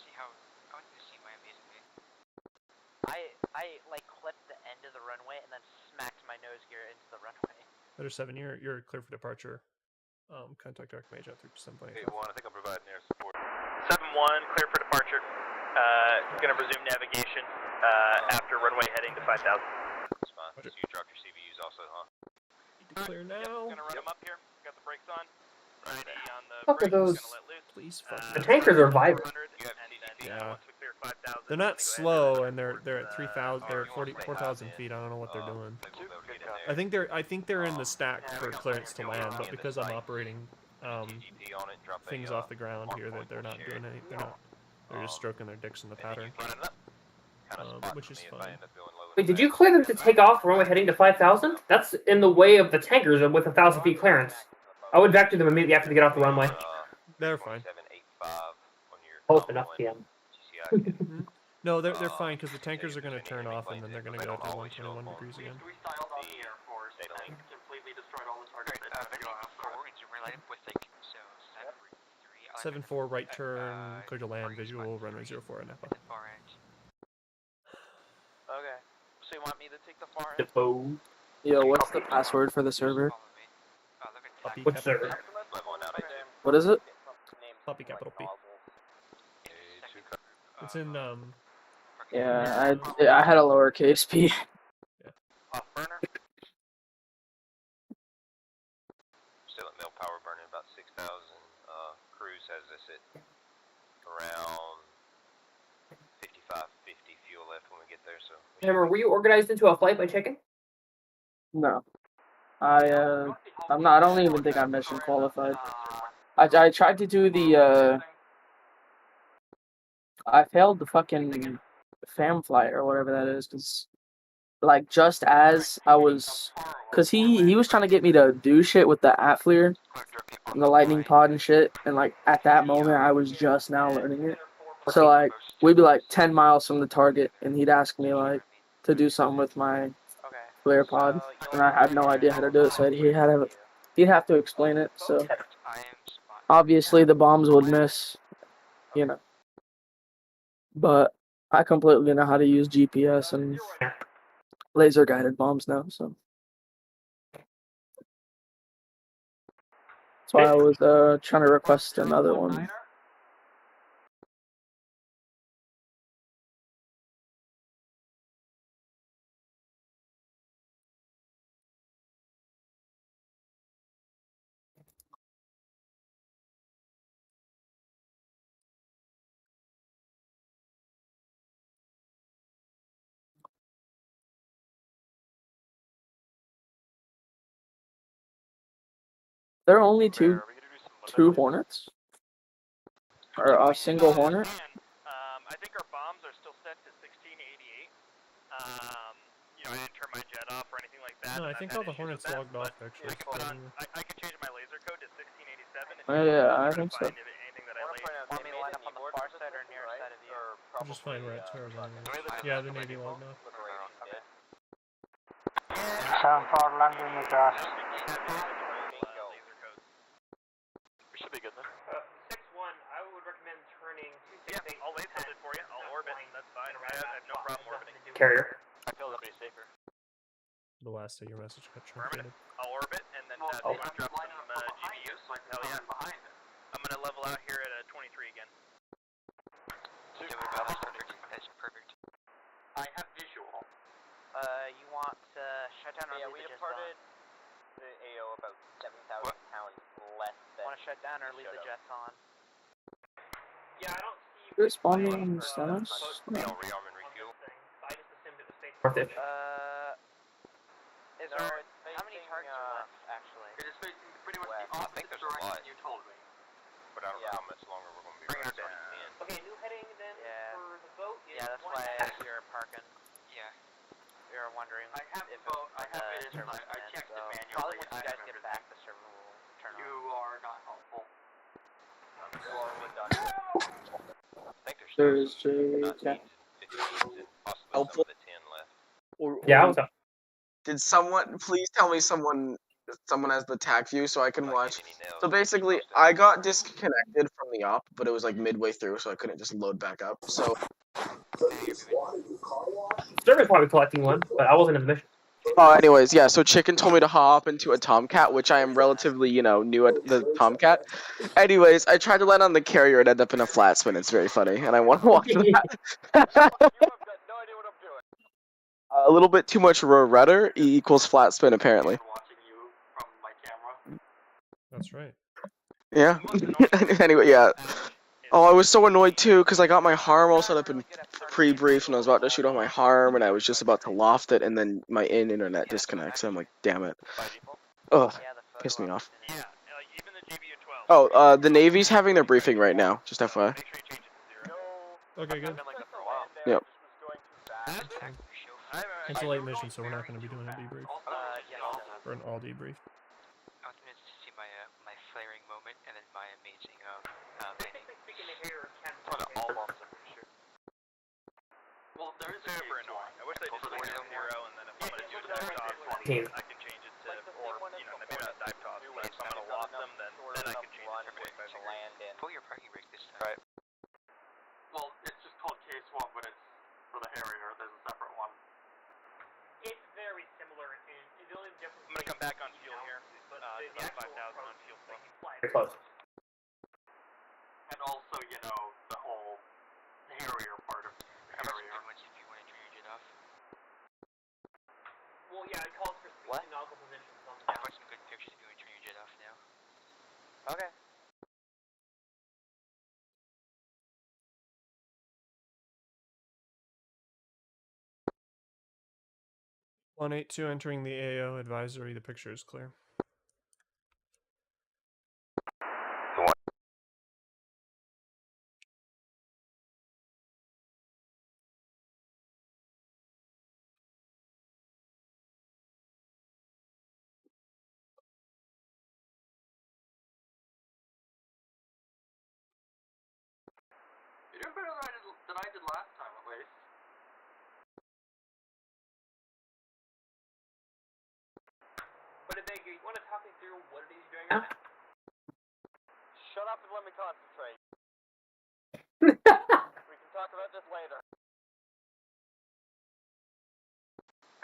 want to see my amazing day. I like clipped the end of the runway and then smacked my nose gear into the runway. Letter 7, you're clear for departure. Contact Archmage at 327.85. A1, I think I'm providing air support. 71, clear for departure. Gonna resume navigation after runway heading to 5000. That's fine. So you dropped your CVUs also, huh? Clear now. Gonna run them up here. Got the brakes on. Ready on the Fuck are brakes. those? Gonna let loose. Please fuck. The tankers are vibrant. Yeah. They're not slow, and they're at 3,000. They're at 4,000 feet. I don't know what they're doing. I think they're in the stack for clearance to land, but because I'm operating things off the ground here, that they're not doing any. They're just stroking their dicks in the pattern, which is fine. Wait, did you clear them to take off runway heading to 5,000? That's in the way of the tankers with 1,000 feet clearance. I would vector them immediately after they get off the runway. They're fine. Close enough, PM. No, they're fine because the tankers are going to turn off and then they're going to go to 121 degrees again. Completely destroyed all the targets. 7-4 right turn, clear to land, visual, runway 04 at Napa. Okay. So you want me to take the far end? Depot. Yo, what's the password for the server? Which server? What is it? Puppy capital P. It's in Yeah, I had a lower KSP. Off burner. Still at mill power burning about 6,000. Cruise has this at around 55, 50 fuel left when we get there. So. Hammer, were you organized into a flight by checking? No. I'm not. I don't even think I'm mission qualified. I tried to do the I failed the fucking fam flight or whatever that is, cause like just as I was, cause he was trying to get me to do shit with the Atfleer and the lightning pod and shit, and like at that moment I was just now learning it. So like we'd be like 10 miles from the target, and he'd ask me like to do something with my flare pod, and I had no idea how to do it, so he'd have to explain it. So obviously the bombs would miss, you know. But I completely know how to use GPS and laser guided bombs now, so that's why I was trying to request another one. There are only two Hornets? Or a single Hornet? I think our bombs are still set to 1688. You know, I didn't turn my jet off or anything like that. No, I think all the Hornets logged off actually. I can change my laser code to 1687. Yeah, I think so. Anything that I laid. Want me to line up on the far side or near side of you? I'm just fine right to yeah, the Navy logged off. Okay. 7-4 landing across. We should be good then. 6-1, I would recommend turning 268. Yeah, I'll laser it for you. I'll orbit. That's fine. I have no problem orbiting. Carrier. I feel that'll be safer. The last of your message got truncated. I'll orbit and then drop some GBUs. Hell yeah. I'm gonna level out here at 23 again. That's perfect. I have visual. You want shut down or leave the jets on? The AO about 7,000 pounds less than. Want to shut down or leave the jets on? Yeah, I don't see. Responding status? Rearm and refuel. Worth it. Is there how many targets are left actually? It is facing pretty much the opposite direction you told me. But I don't know how much longer we're going to be running starting 10. Okay, new heading then for the boat is that's why you're parking. Yeah. You're wondering I have if the boat, I have it, I checked it manually. Probably once you guys get back, the server will turn on. You are not helpful. You are redundant. I think There's there's 19s and 15s and possibly some of the 10 left. Yeah, what's up? Did someone please tell me someone has the TAC view so I can watch? So basically, I got disconnected from the op, but it was like midway through, so I couldn't just load back up. So Server's probably collecting one, but I wasn't in the mission. anyways, yeah. So Chicken told me to hop into a Tomcat, which I am relatively, new at the Tomcat. Anyways, I tried to land on the carrier and end up in a flat spin. It's very funny, and I want to watch that. A little bit too much rudder equals flat spin, apparently. That's right. Yeah. Anyway, yeah. Oh, I was so annoyed too, because I got my harm all set up in pre-brief, and I was about to shoot off my harm, and I was just about to loft it, and then my internet disconnects. So I'm like, damn it. Ugh, pissed me off. Oh, the Navy's having their briefing right now, just FYI. Okay, good. Yep. It's a late mission, so we're not going to be doing a debrief. Or an all debrief. I want to see my flaring moment and then my amazing landing. Well, there is super annoying. I wish they just put it on 0, and then if I'm going to do a dive toss, I can change it to, or, maybe not a dive toss, but if I'm going to loft them, then I can change it to 45 degrees. Pull your parking brake this time. Right. Well, it's just called K-Swap, but it's for the Harrier. There's a separate one. It's very similar. The only difference. I'm going to come back on fuel here. The actual 5,000 on fuel flow. Very close. And also, the whole Harrier part of Harrier. What? I've got some good pictures if you want to turn your jet off now. Okay. 182 entering the AO advisory. The picture is clear. You're doing better than I did last time, at least. But if you want to talk me through what it is you're doing right now? Shut up and let me concentrate. We can talk about this later.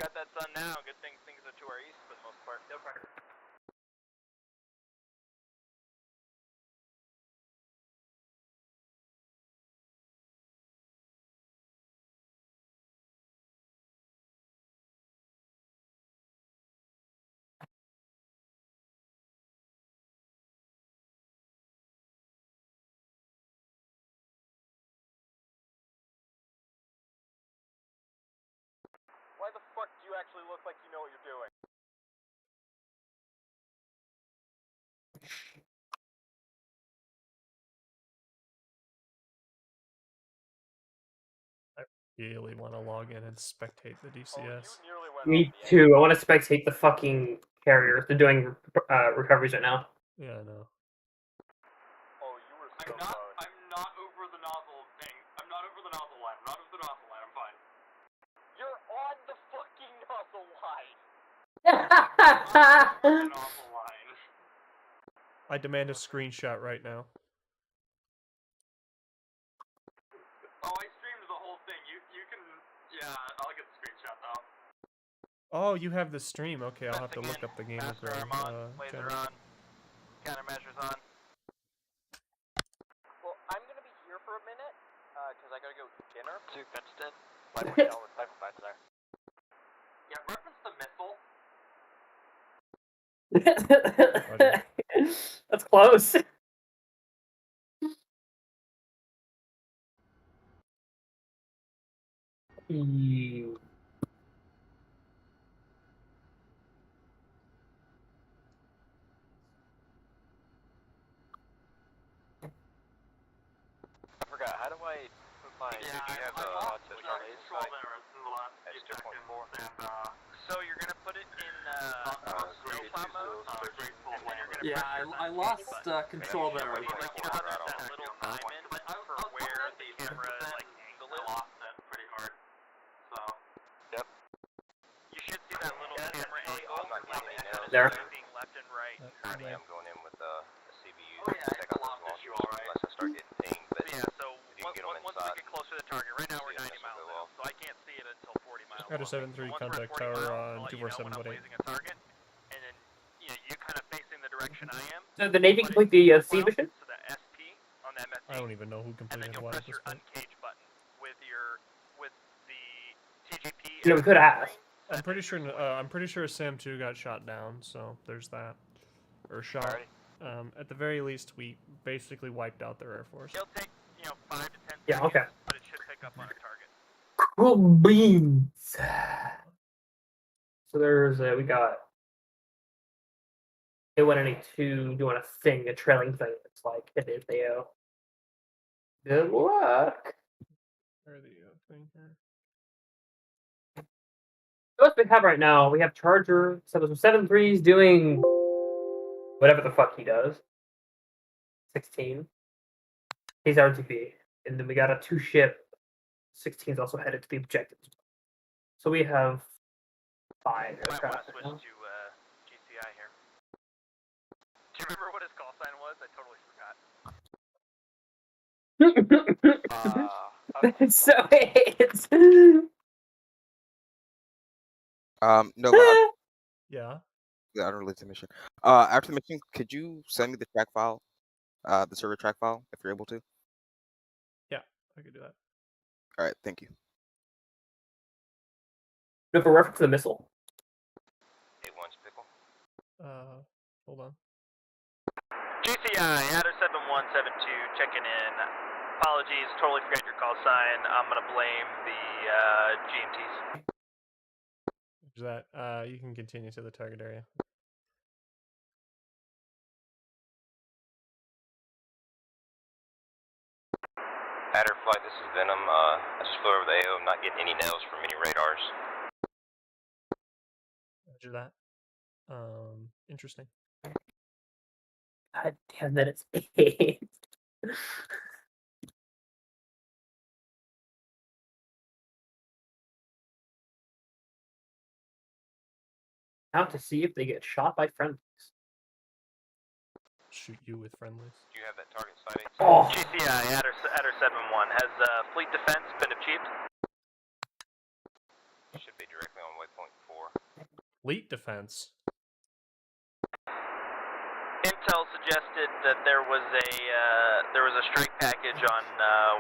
Got that sun now. Good thing things are to our east for the most part. No pressure. Why the fuck do you actually look like you know what you're doing? I really want to log in and spectate the DCS. Me too. I want to spectate the fucking carriers. They're doing recoveries right now. Yeah, I know. Oh, you were so I'm not over the nozzle thing. I'm not over the nozzle line. I'm not over the nozzle line. I'm fine. You're on the fucking nozzle line. Nozzle line. I demand a screenshot right now. Oh, I streamed the whole thing. You can. Yeah, I'll get the screenshot though. Oh, you have the stream. Okay, I'll have to look up the game Master arm on, laser on, countermeasures on. Well, I'm gonna be here for a minute, cause I gotta go eat dinner. Dude, that's dead. Rifle sights there. Yeah, reference the missile. That's close. You. I forgot, how do I put my... Yeah, did you have I lost control there in the last few seconds, and So you're gonna put it in snowplow mode, and then you're gonna yeah, I lost control there. Like, you know how there's that little diamond for where the camera like angle is? I lost it pretty hard. So. Yep. You should see that little camera angle. There. Moving left and right. Currently I'm going in with a CBU Oh yeah, check out the small issue, alright. unless I start getting pinged, but Yeah, so once we get closer to the target, right now we're 90 miles out, so I can't see it until 40 miles Got a 7-3 contact tower on 247 when I'm blazing a target, and then you're kind of facing the direction I am. So the Navy complete the sea mission? So the SP on the MSD. I don't even know who completed what at this point. Uncage button with the TGP. You know, we could ask. I'm pretty sure Sam 2 got shot down, so there's that. Or shot. At the very least, we basically wiped out their air force. It'll take 5 to 10 Yeah, seconds, okay. but it should pick up on a target. Cool beans. So there's we got A192 doing a thing, a trailing thing. It's like it is AO. Good luck. Where are the thing here? So what we have right now, we have Charger, so there's some 7-3s doing whatever the fuck he does. 16. He's RTP. And then we got a 2-ship. 16 is also headed to the objective. So we have 5 aircraft. Switch to GCI here. Do you remember what his call sign was? I totally forgot. So it's Nova. Yeah. The unrelated mission. After the mission, could you send me the track file, the server track file, if you're able to? Yeah, I could do that. All right, thank you. for reference to the missile. Hold on. GCI, Adder 7172, checking in. Apologies, totally forgot your call sign. I'm gonna blame the GMTs. Is that you can continue to the target area. Adder flight, this is Venom. I just flew over the AO. I'm not getting any nails from any radars. Roger that. Interesting. God damn that it's 8. Out to see if they get shot by friendlies. Shoot you with friendlies. Do you have that target sighting? Oh. GCI, Adder 71, has fleet defense been achieved? Should be directly on waypoint 4. Fleet defense? Intel suggested that there was a strike package on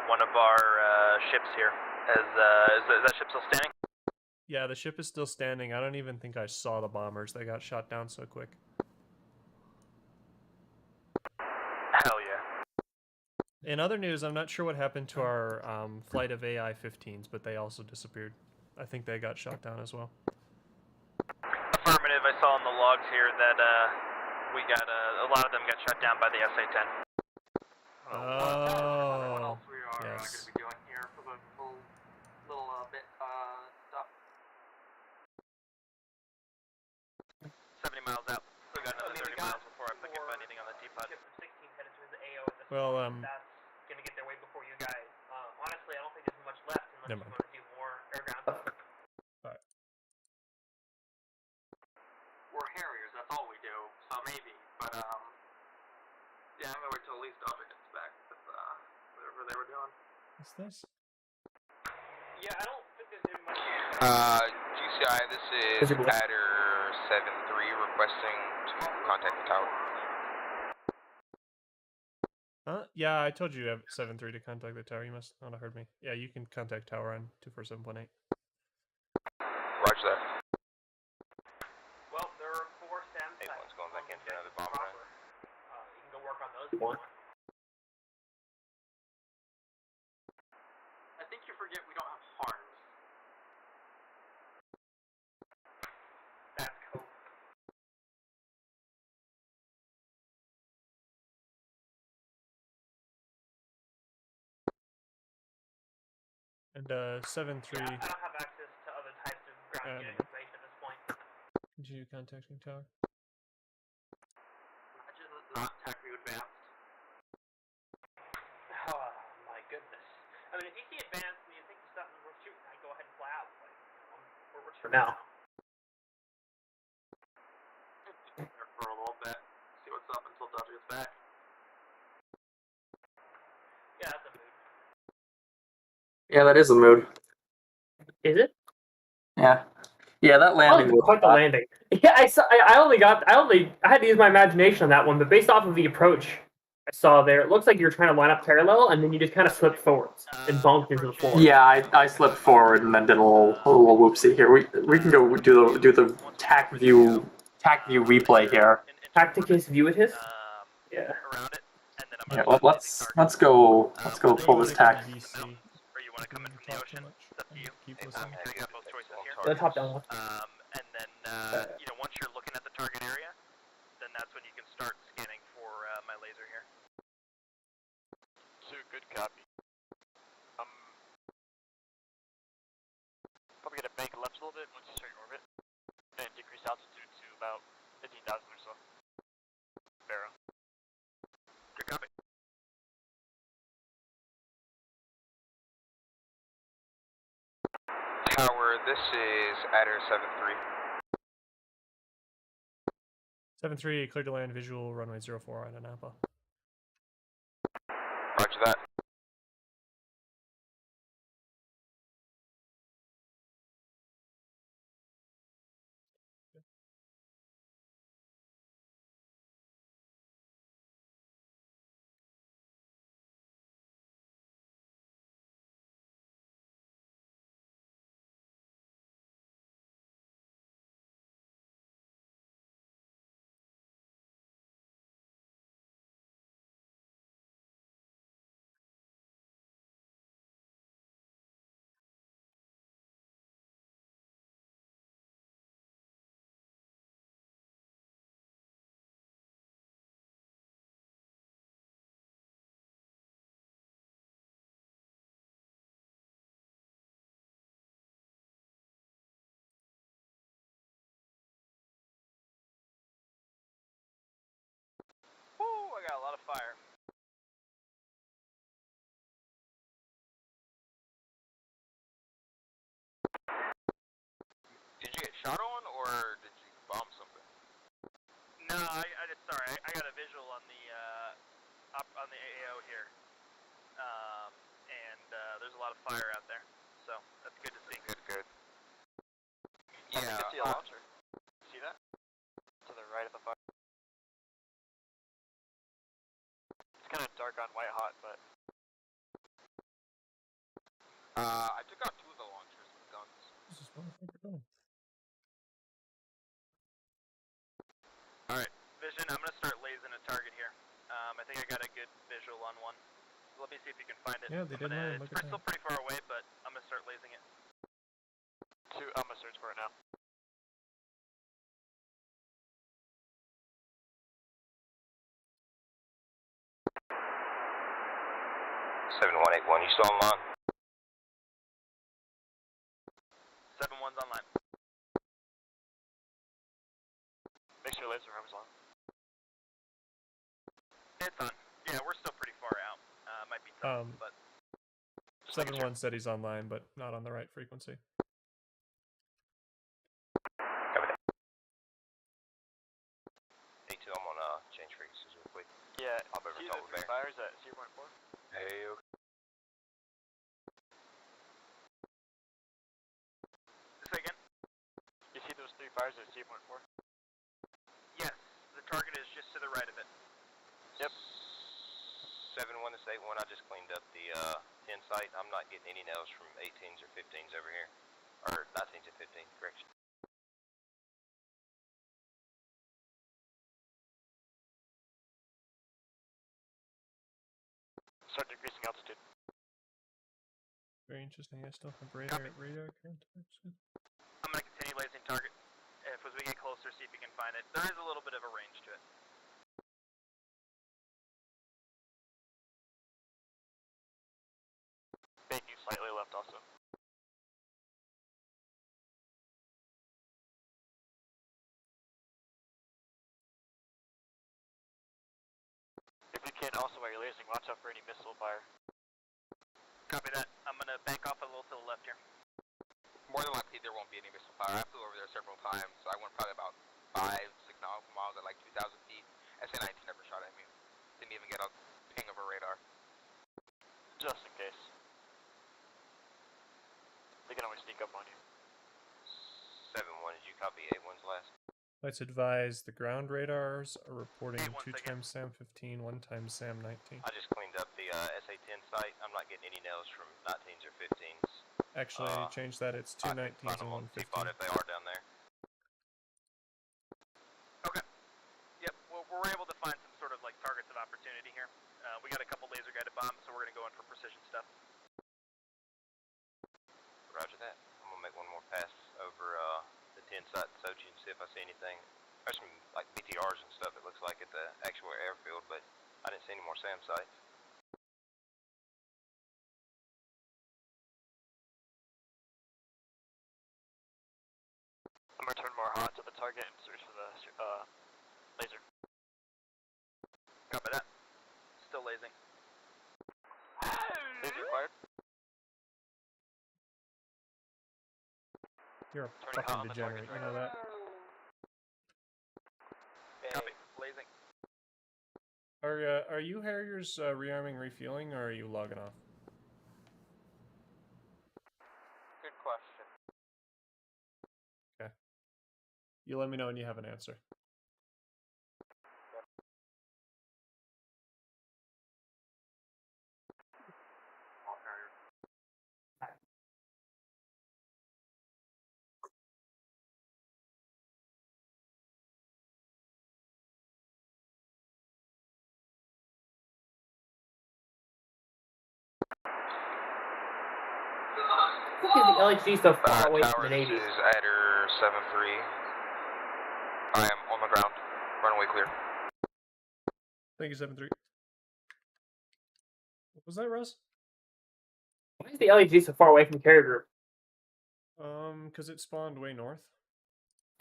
one of our ships here. Is that ship still standing? Yeah, the ship is still standing. I don't even think I saw the bombers. They got shot down so quick. Hell yeah. In other news, I'm not sure what happened to our flight of AI-15s, but they also disappeared. I think they got shot down as well. Affirmative. I saw in the logs here that we got a lot of them got shot down by the SA-10. Oh, we are yes. going to be doing here for the full little bit stuff. 70 miles out. Still got another 30 miles before I pick up anything on the T-pod. Well, that's gonna get their way before you guys. Honestly, I don't think there's much left unless never you mind. want to do more air ground. Alright. We're Harriers, that's all we do, so maybe. But, yeah, I'm gonna wait till at least Dodger gets back with, whatever they were doing. What's this? Yeah, I don't think there's much. GCI, this is Adder 73 requesting to contact the tower. Huh? Yeah, I told you 7-3 to contact the tower. You must not have heard me. Yeah, you can contact tower on 247.8. Roger that. Well, there are 4 SAM sites. One's going back in for another bomb run. You can go work on those if you want. I think you forget we don't have horns. That's cool. And 7-3. Yeah, I don't have access to other types of ground unit information at this point. Continue contacting tower. Imagine not TACMU advanced. Oh my goodness. I mean, if you see advanced and you think there's something worth shooting, I'd go ahead and fly out. Like, we're For now. There for a little bit. See what's up until Dodger gets back. Yeah, that's a mood. Yeah, that is a mood. Is it? Yeah. Yeah, that landing was quite the landing. Yeah, I had to use my imagination on that one, but based off of the approach I saw there, it looks like you're trying to line up parallel, and then you just kind of slipped forwards and bumped into the floor. Yeah, I slipped forward and then did a little whoopsie here. We can go do the tac view replay here. Tacticus Viewitus? Yeah. Yeah, well, let's go pull this tac. Keep You got both choices here. The top down one. And then, once you're looking at the target area, then that's when you can start scanning for my laser here. Good copy. Probably gonna bank left a little bit once you start your orbit, and decrease altitude to about 15,000 or so. Barrow. Good copy. Tower, this is Adder 73. 7-3, clear to land, visual, runway 04 on Anapa. Roger that. we got a lot of fire. Did you get shot on, or did you bomb something? No, I got a visual on the AAO here, and there's a lot of fire out there, so that's good to see. Good. Yeah, I can see a launcher. See that? To the right of the fire. It's kind of dark on white hot, but. I took out 2 of the launchers with guns. This is motherfucker going. Alright, Vision, I'm gonna start lasing a target here. I think I got a good visual on one. Let me see if you can find it. Yeah, they did land. Look at It's still that. pretty far away, but I'm gonna start lasing it. I'm gonna search for it now. You still online? 7-1's online. Make sure laser arm's on. It's on. Yeah, we're still pretty far out. Might be tough, but... 7-1 said he's online, but not on the right frequency. Hey, too, I'm gonna change frequencies real quick. Yeah, I'll be over see top the of 3 there. fires at 0.4? Hey, okay. Say again? You see those 3 fires at 0.4? Yes, the target is just to the right of it. Yep. 7-1 to 8-1, I just cleaned up the 10 site. I'm not getting any nails from 18s or 15s over here. Or 19s and 15s, correction. Start decreasing altitude. Very interesting. I still have radar contacts. I'm gonna continue lasing target. If as we get closer, see if you can find it. There is a little bit of a range to it. Banking slightly left also. If you can, also while you're lasing, watch out for any missile fire. Copy that. I'm gonna bank off a little to the left here. More than likely, there won't be any missile fire. I flew over there several times, so I went probably about 5-6 nautical miles at like 2,000 feet. SA-19 never shot at me. Didn't even get a ping of a radar. Just in case. They can always sneak up on you. 7-1, did you copy 8-1's last? Let's advise the ground radars are reporting 2 times SAM-15, 1 times SAM-19. I just cleaned up the SA-10 site. I'm not getting any nails from 19s or 15s. Actually, change that. It's 2 19s and 1 15. If they are down there. Okay. Yep, well, we're able to find some sort of like targets of opportunity here. We got a couple laser guided bombs, so we're gonna go in for precision stuff. Roger that. I'm gonna make one more pass over the 10 site in Sochi and see if I see anything. There's some like BTRs and stuff, it looks like, at the actual airfield, but I didn't see any more SAM sites. I'm gonna turn more hot to the target and search for the laser. Copy that. Still lasing. Laser fired. You're a fucking degenerate, you know that? Copy. Lasing. Are you Harriers rearming, refueling, or are you logging off? Good question. Okay. You let me know when you have an answer. What is the LHG so far away from the Navy? This is Adder 7-3. I am on the ground. Runway clear. Thank you, 7-3. What was that, Russ? Why is the LHG so far away from the carrier group? Because it spawned way north.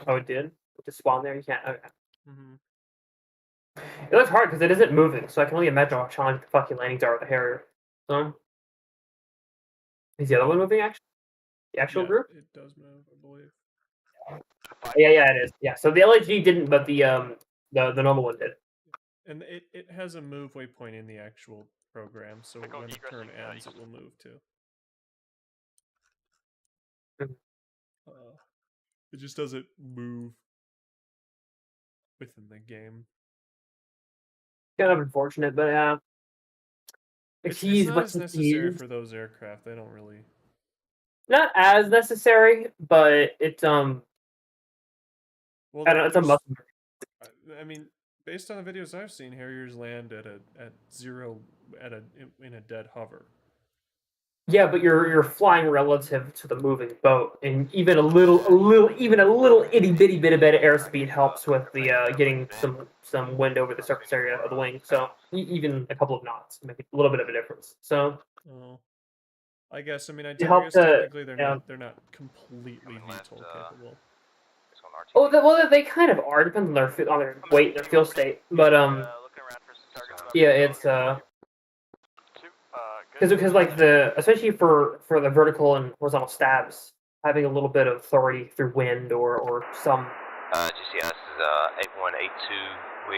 Oh, it did? It just spawned there? You can't... Okay. Mm-hmm. It looks hard because it isn't moving, so I can only imagine how challenging the fucking landings are with the Harrier. So, is the other one moving actually? The actual group? It does move, I believe. Yeah, it is. Yeah, so the LHG didn't, but the normal one did. And it has a move waypoint in the actual program, so when the turn ends, it will move too. It just doesn't move within the game. Kind of unfortunate, but yeah. It's not as necessary for those aircraft. They don't really. Not as necessary, but it's Well, I don't know, it's a muscle. I mean, based on the videos I've seen, Harriers land at zero in a dead hover. Yeah, but you're flying relative to the moving boat, and even a little itty bitty bit of airspeed helps with the getting some wind over the surface area of the wing. So even a couple of knots make a little bit of a difference. So. Oh, I guess. I mean, I help guess technically they're not completely VTOL capable. Oh, well, they kind of are. Depends on their weight, their fuel state. But yeah, it's because like especially for the vertical and horizontal stabs, having a little bit of authority through wind or some. GCS is 8182. We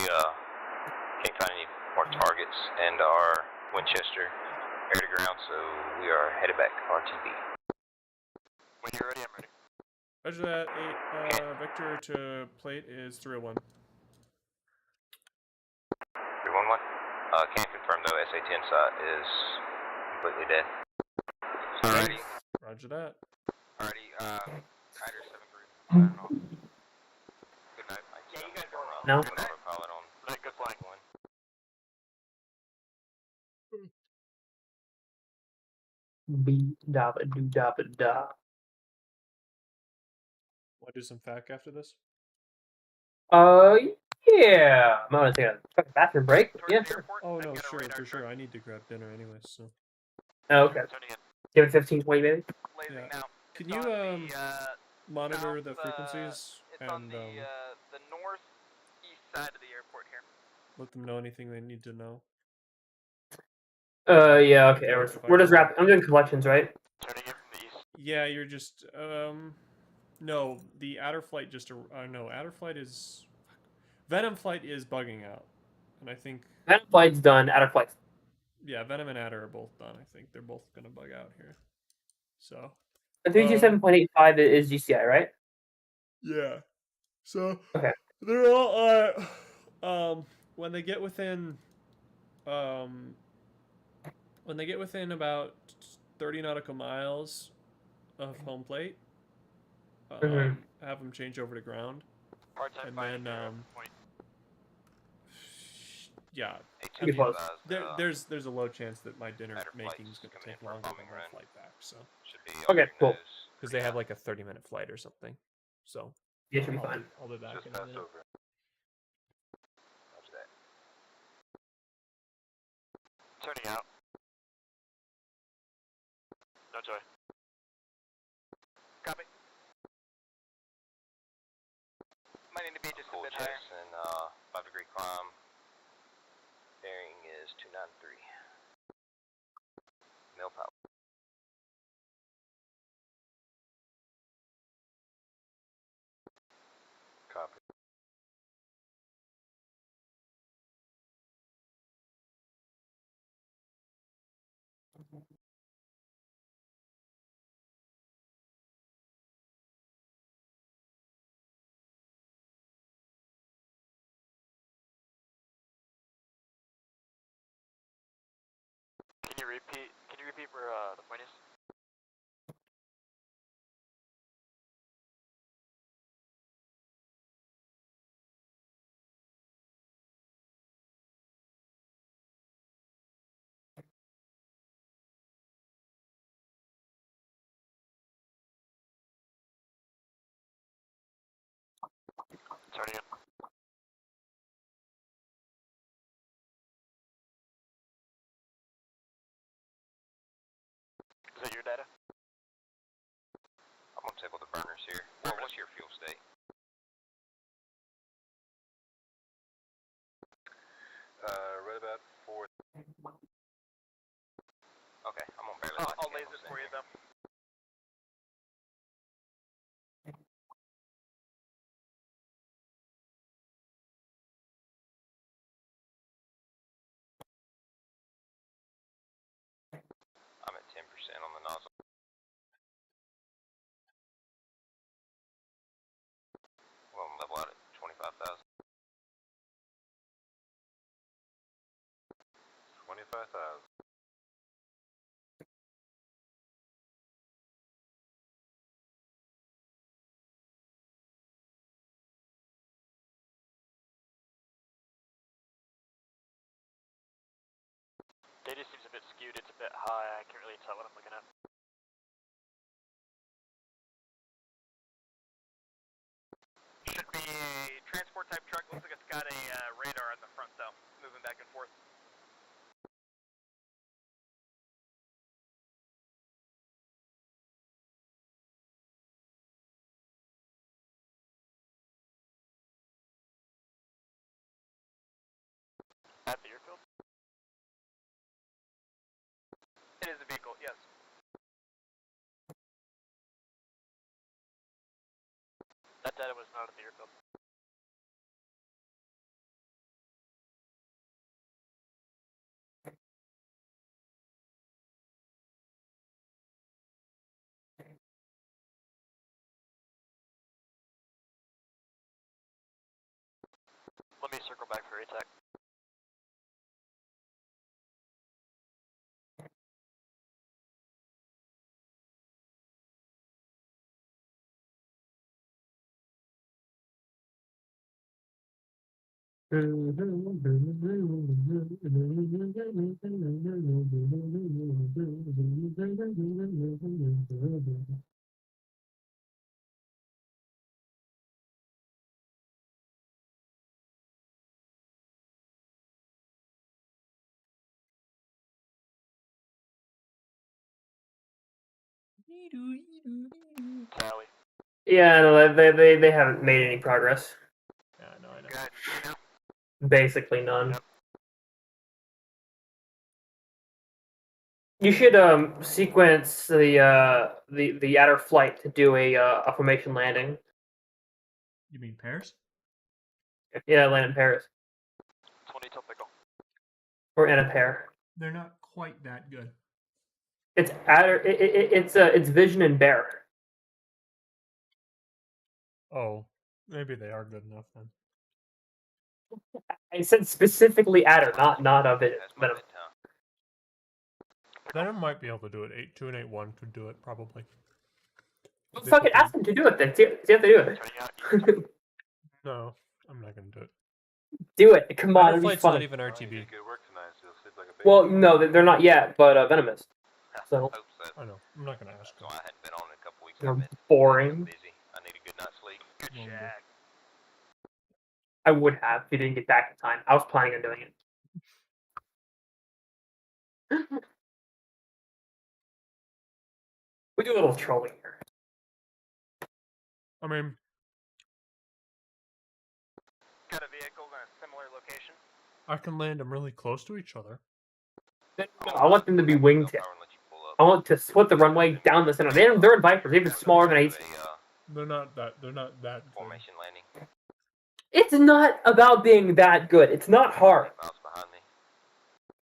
can't find any more targets, and our Winchester air to ground, so we are headed back RTB. When you're ready, I'm ready. Roger that. Vector to plate is 301. 311. Can't confirm though. SA-10 site is completely dead. Alrighty. Roger that. Alrighty. Ryder 73. Good night. Yeah, you guys go on. No. Good autopilot on. Good flying. One. Be da do da da. Want to do some FAQ after this? Yeah. I'm gonna take a bathroom break. Yeah. Oh no, sure, for sure. I need to grab dinner anyway, so. Oh, okay. Give it 15, 20 minutes. Yeah. Can you monitor the frequencies It's on the northeast side of the airport here. let them know anything they need to know? Yeah, okay. We're just wrapping. I'm doing collections, right? Yeah, you're just no, the outer flight just no, outer flight is Venom flight is bugging out. And I think Venom flight's done, outer flight. Yeah, Venom and Adder are both done. I think they're both gonna bug out here. So 327.85 is GCI, right? Yeah. So okay. They're all when they get within about 30 nautical miles of home plate, have them change over to ground, and then yeah, I mean, there's a low chance that my dinner making is gonna take longer than my flight back. So okay, cool. Because they have like a 30-minute flight or something. So yeah, should be fine. I'll be back in a minute. Turning out. No joy. Copy. Might need to be just a bit higher. And 5-degree climb. Bearing is 293. Mill power. Copy. Can you repeat where the point is? Turning in. Is that your data? I'm gonna table the burners here. Well, what's your fuel state? 5,000. Data seems a bit skewed, it's a bit high, I can't really tell what I'm looking at. Should be a transport type truck, looks like it's got a radar on the front though, moving back and forth. At the airfield? It is a vehicle, yes. That data was not at the airfield. Let me circle back for ATAC. Tally. Yeah, no, they haven't made any progress. Yeah, no, I know. Good. You know? Basically none. Yep. You should sequence the Adder flight to do a formation landing. You mean pairs? Yeah, land in pairs 20 topical. or in a pair. They're not quite that good. It's Adder. It's Vision and Bear. Oh, maybe they are good enough then. I said specifically Adder, not of it. Venom. Venom might be able to do it. 8.2 and 8.1 could do it probably. Well, fucking ask them to do it then. See if they do it. No, I'm not gonna do it. Do it. Come on, it'll be Flight's fun. not even RTB. Well, no, they're not yet, but Venom is. So. I know. I'm not gonna ask them. I hadn't been on in a couple weeks. They're boring. Busy. I need a good night's sleep. Good shag. I would have if you didn't get back in time. I was planning on doing it. We do a little trolling here. I mean, got a vehicle in a similar location. I can land them really close to each other. No, I want them to be wingtip. I want to split the runway down the center. They're in Vipers. They're even smaller than AC. They're not that good. Formation landing. It's not about being that good. It's not hard.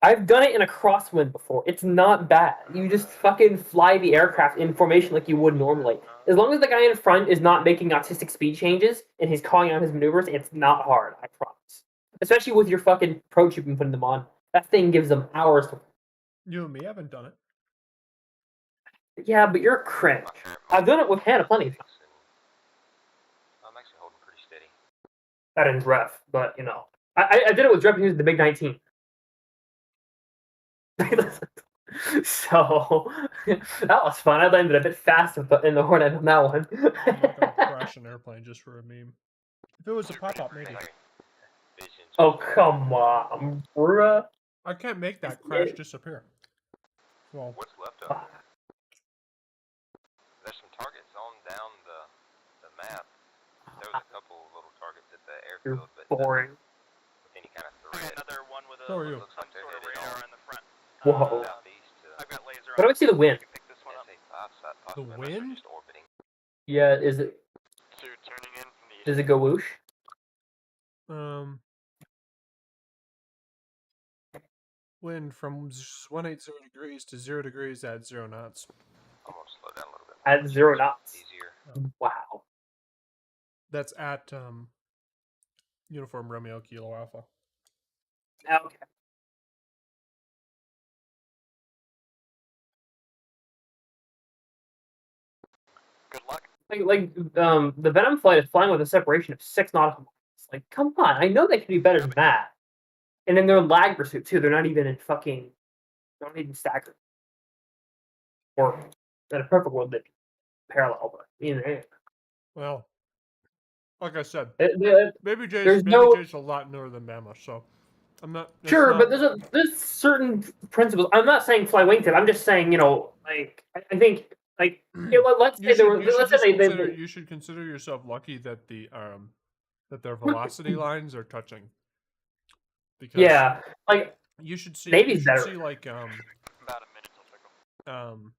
I've done it in a crosswind before. It's not bad. You just fucking fly the aircraft in formation like you would normally. As long as the guy in front is not making autistic speed changes and he's calling out his maneuvers, it's not hard, I promise. Especially with your fucking approach you've been putting them on. That thing gives them hours to... You and me haven't done it. Yeah, but you're a cringe. I've done it with Hannah plenty of times. I'm actually holding pretty steady. That ends ref, but, you know. I did it with Drepp using the Big 19. So, that was fun. I landed a bit fast in the Hornet on that one. I'm not gonna crash an airplane just for a meme. If it was a pop-up, maybe. Oh, come on, bruh. I can't make that crash disappear. Well, what's left of it? There's some targets on down the map. There was a couple of little targets at the airfield, but boring. With any kind of threat. Another one with So are you? some sort of radar in the front. Whoa. I've got laser. What do I see the wind? Pick this one up. The wind? Yeah, is it? So you're turning in from the... Does it go whoosh? Wind from 180 degrees to 0 degrees at 0 knots. I'm gonna slow down a little bit. At 0 knots. Easier. Wow. That's at Uniform Romeo Kilo Alpha. Okay. Good luck. The Venom flight is flying with a separation of 6 nautical miles. Like, come on, I know they can do better than that. And then they're in lag pursuit too. They're not even in fucking, they're not even staggered. Or in a perfect world, they parallel, but well, like I said, Baby there's J's a lot newer than Bama, so I'm not sure, but there's certain principles. I'm not saying fly wingtip. I'm just saying, like I think like let's say you should consider yourself lucky that their velocity lines are touching. Because like you should see Navy's better. See like about a minute till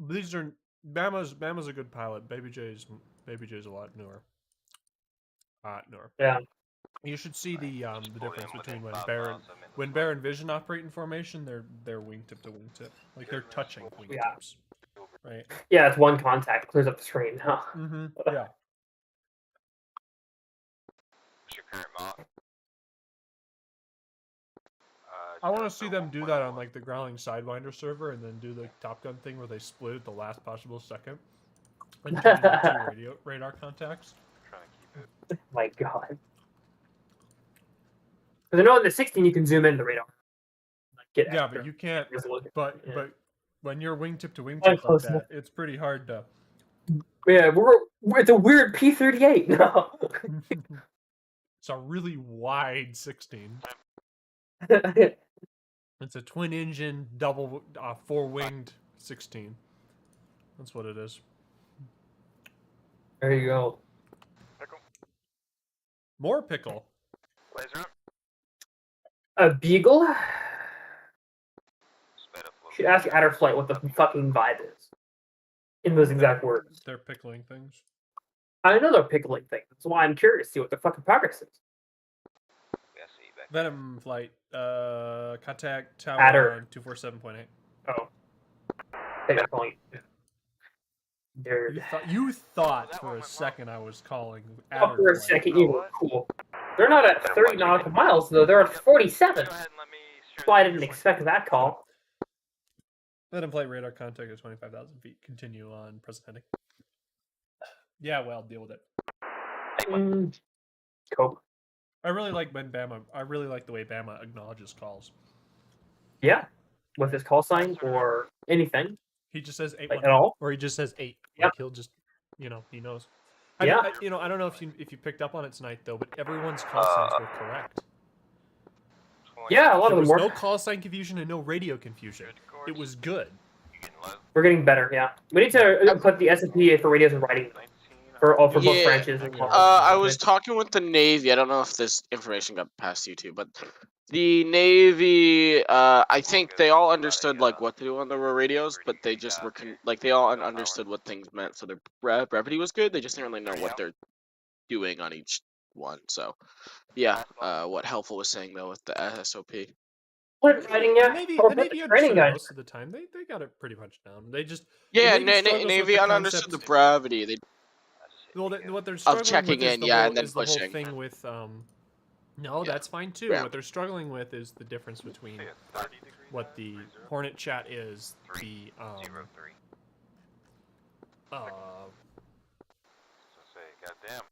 these are Bama's a good pilot. Baby J's a lot newer. Yeah. You should see the difference between when Bear and Vision operate in formation, they're wingtip to wingtip. Like they're touching wingtips. Right? Yeah, it's one contact, clears up the screen, huh? Mm-hmm. Yeah. What's your current Mach? I want to see them do that on like the Growling Sidewinder server, and then do the Top Gun thing where they split at the last possible second and change the 2 radar contacts. My God. Because I know in the 16 you can zoom in the radar. Yeah, but you can't. But when you're wingtip to wingtip like that, it's pretty hard to. Yeah, it's a weird P-38. No. It's a really wide 16. It's a twin-engine, double, 4-winged 16. That's what it is. There you go. Pickle. More pickle. Laser up. A beagle? Should ask Adderflight what the fucking vibe is. In those exact words. They're pickling things. I know they're pickling things. That's why I'm curious to see what the fucking progress is. Venom flight. Contact tower Adder. on 247.8. Oh. They got calling. You thought for a second I was calling Adder. For a second, you were cool. They're not at 30 nautical miles, though. They're at 47. That's why I didn't expect that call. Venom flight radar contact at 25,000 feet. Continue on present heading. Yeah, well, deal with it. Cope. I really like the way Bama acknowledges calls. Yeah, with his call sign or anything. He just says 8 at all, or he just says 8. Yeah, like he'll just, he knows. I don't know if you picked up on it tonight though, but everyone's call signs were correct. Yeah, a lot of them were. No call sign confusion and no radio confusion. It was good. We're getting better. Yeah, we need to put the S&P for radios and writing. For both branches. I was talking with the Navy. I don't know if this information got past you two, but the Navy, I think they all understood like what to do on the radios, but they just were they all understood what things meant. So their brevity was good. They just didn't really know what they're doing on each one. So, yeah, what Helpful was saying though with the SOP. What writing? Yeah, the Navy understood it most of the time. They got it pretty much down. They just Navy understood the brevity. They. Well, what they're struggling of checking with in, and then is pushing. The whole thing with that's fine too. Yeah. What they're struggling with is the difference between what the Hornet chat is, the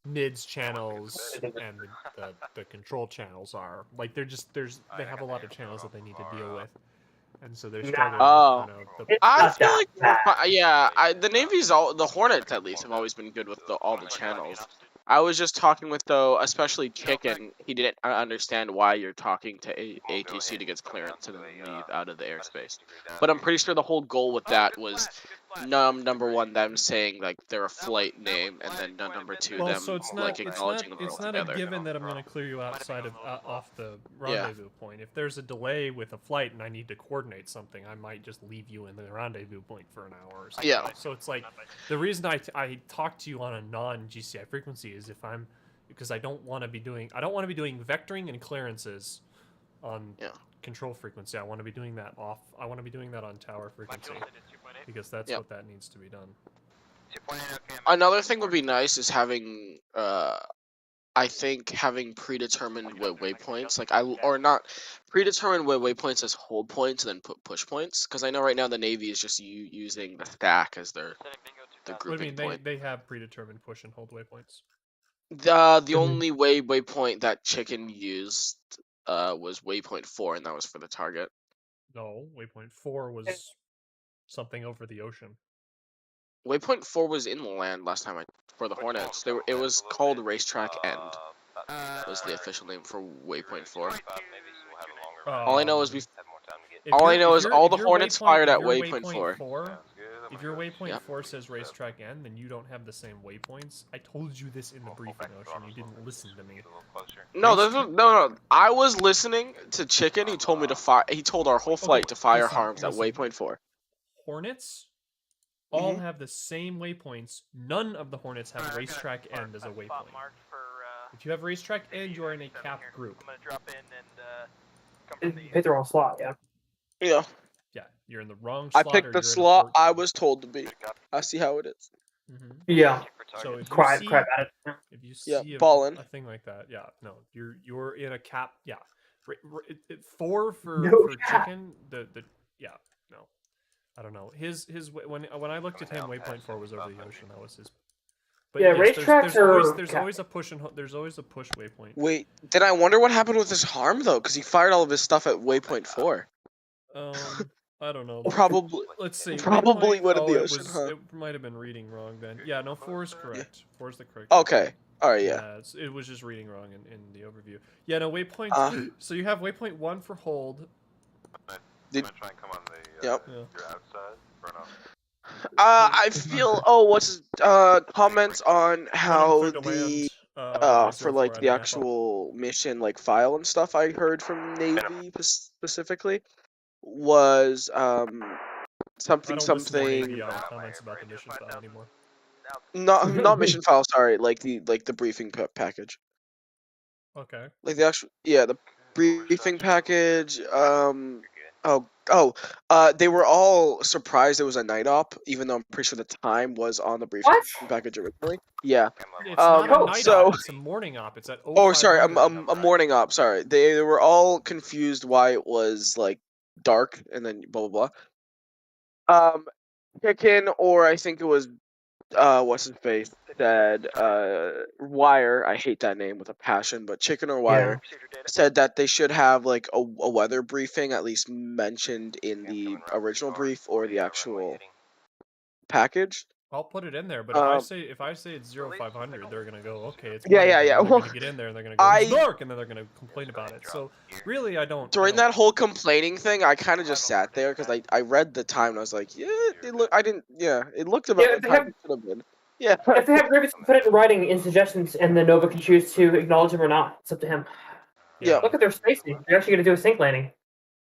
NIDS channels and the control channels are. Like they have a lot of channels that they need to deal with. And so they're struggling. I feel like the Navy's the Hornets at least have always been good with all the channels. I was just talking with especially Chicken. He didn't understand why you're talking to ATC to get clearance to leave out of the airspace. But I'm pretty sure the whole goal with that was number one, them saying like they're a flight name, and then number two, them acknowledging them. It's not a given that I'm going to clear you outside of off the rendezvous point. If there's a delay with a flight and I need to coordinate something, I might just leave you in the rendezvous point for an hour or something. Yeah. So it's like the reason I talk to you on a non-GCI frequency is because I don't want to be doing vectoring and clearances on control frequency. I want to be doing that on tower frequency because that's what that needs to be done. Another thing would be nice is having I think having predetermined waypoints, like or not predetermined waypoints as hold points and then put push points, because I know right now the Navy is just using the stack as their grouping What do you mean? point. They have predetermined push and hold waypoints. The only waypoint that Chicken used was waypoint 4, and that was for the target. No, waypoint 4 was something over the ocean. Waypoint 4 was inland last time for the Hornets. It was called Racetrack End. Was the official name for waypoint 4. All I know is all the Hornets fired at waypoint 4. If your waypoint 4 says Racetrack End, then you don't have the same waypoints. I told you this in the briefing, Ocean. You didn't listen to me. No. I was listening to Chicken. He told me to fire. He told our whole flight to fire harms at waypoint 4. Hornets all have the same waypoints. None of the Hornets have Racetrack End as a waypoint. If you have Racetrack End, you are in a capped group. I'm gonna drop in and You hit the wrong slot, yeah. Yeah. Yeah, you're in the wrong I slot. picked the slot I was told to be. I see how it is. Yeah. So if you Crap see, at it. if you see ballin'. a thing like that, yeah, no, you're in a cap. Yeah, 4 for Chicken. Yeah, no, I don't know. His when I looked at him, waypoint 4 was over the ocean. That was his. But yeah, yes, racetracks there's always a push and there's always a push waypoint. Wait, then I wonder what happened with his harm though, because he fired all of his stuff at waypoint 4. I don't know. Probably. Let's see. Probably went in the ocean, huh? It might have been reading wrong then. Yeah, no, 4 is correct. 4 is the correct. Okay. All right. Yeah. It was just reading wrong in the overview. Yeah, no waypoint. So you have waypoint 1 for hold. Did try and come on the Yep. your outside or no? I feel. what's comments on how the for like the actual mission like file and stuff I heard from Navy specifically was something. Comments about the mission file anymore. Not mission file. Sorry, like the briefing package. Okay. Like the actual the briefing package. They were all surprised it was a night op, even though I'm pretty sure the time was on the briefing package originally. Yeah. It's not a night op, it's a morning op. It's at 0500. Oh, sorry, a morning op. Sorry, they were all confused why it was like dark and then blah blah blah. Chicken, or I think it was what's his face said Wire. I hate that name with a passion, but Chicken or Wire said that they should have like a weather briefing at least mentioned in the original brief or the actual package. I'll put it in there, but if I say it's 0500, they're gonna go, okay, it's yeah. They're gonna get in there and they're gonna go, it's dark, and then they're gonna complain about it. So really, I don't. During that whole complaining thing, I kind of just sat there because I read the time and I was like, it looked about the time it should have been. Yeah. If they have grievances, put it in writing in suggestions, and then Nova can choose to acknowledge them or not. It's up to him. Yeah. Look at their spacing. They're actually gonna do a sync landing.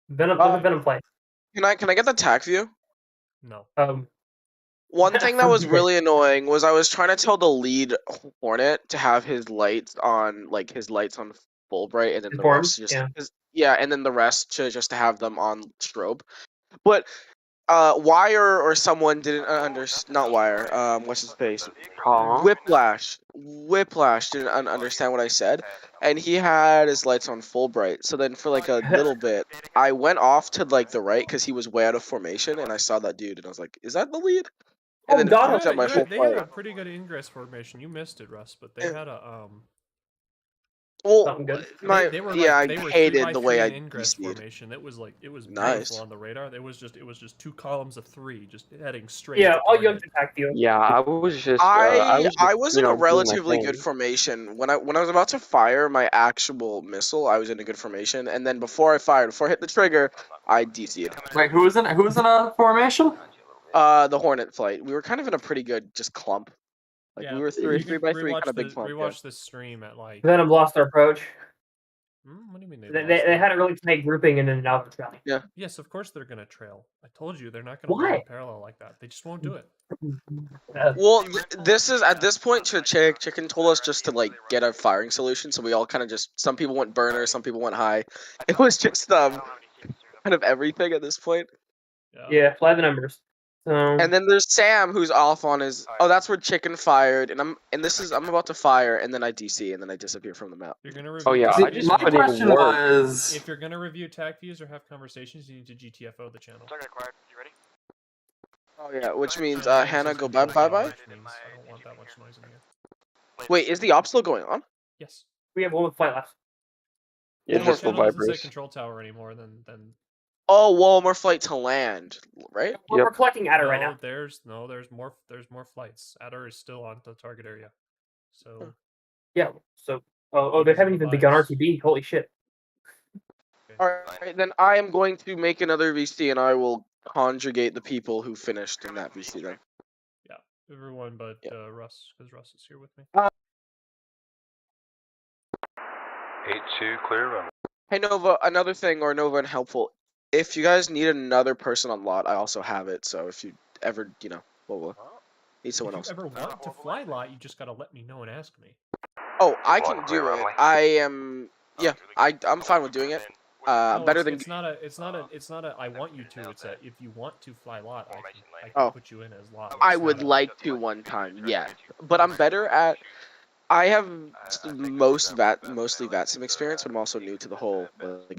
Venom play. Can I get the tac view? No. One thing that was really annoying was I was trying to tell the lead Hornet to have his lights on full bright, and then the rest and then the rest to have them on strobe. But Wire or someone didn't understand. Not Wire. What's his face? Whiplash didn't understand what I said, and he had his lights on full bright. So then for like a little bit, I went off to like the right because he was way out of formation, and I saw that dude, and I was like, "Is that the lead?" And then they had a pretty good ingress formation. You missed it, Russ, but they had a Well, they were I hated the way I ingress formation. It was nice beautiful on the radar. It was just 2 columns of 3, just heading straight. Yeah, all you have to attack you. Yeah, I was just. I was in a relatively good formation when I was about to fire my actual missile. I was in a good formation, and then before I hit the trigger, I DC'd. Wait, who was in a formation? The Hornet flight. We were kind of in a pretty good just clump. Like we were 3 by 3, kind of big clump. Rewatch this stream at like. Venom lost their approach. What do you mean they had a really tight grouping and then out the trail. Yeah. Yes, of course they're gonna trail. I told you they're not gonna fly parallel like that. They just won't do it. Well, this is at this point. Chicken told us just to like get a firing solution, so we all kind of just. Some people went burner, some people went high. It was just kind of everything at this point. Yeah, fly the numbers. So. And then there's Sam who's off on his. Oh, that's where Chicken fired, and I'm about to fire, and then I DC, and then I disappear from the map. You're gonna review. Oh yeah, tag I just views, couldn't even work. If you're gonna review tag views or have conversations, you need to GTFO the channel. Target acquired. You ready? Oh yeah, which means And Hannah, says go control bye tower, bye. which means I don't want that much noise in here. Wait, is the op still going on? Yes. We have one flight left. Yeah, If just the for channel doesn't say vibrators. control tower anymore, then Oh, one more flight to land, right? We're collecting Adder right now. There's more flights. Adder is still on the target area. So yeah. So they haven't even begun RTB. Holy shit. All right, then I am going to make another VC, and I will conjugate the people who finished in that VC then. Yeah, everyone but Russ, because Russ is here with me. 8-2 clear run. Hey Nova, another thing, or Nova and helpful. If you guys need another person on lot, I also have it. So if you ever, need someone else. If you ever want to fly lot, you just gotta let me know and ask me. Oh, I can do it. I am. Yeah, I'm fine with doing it. Better than. It's not a. I want you to. It's a. If you want to fly lot, I can put you in as lot. I would like to one time, yeah, but I'm better at. I have mostly VATSIM experience, but I'm also new to the whole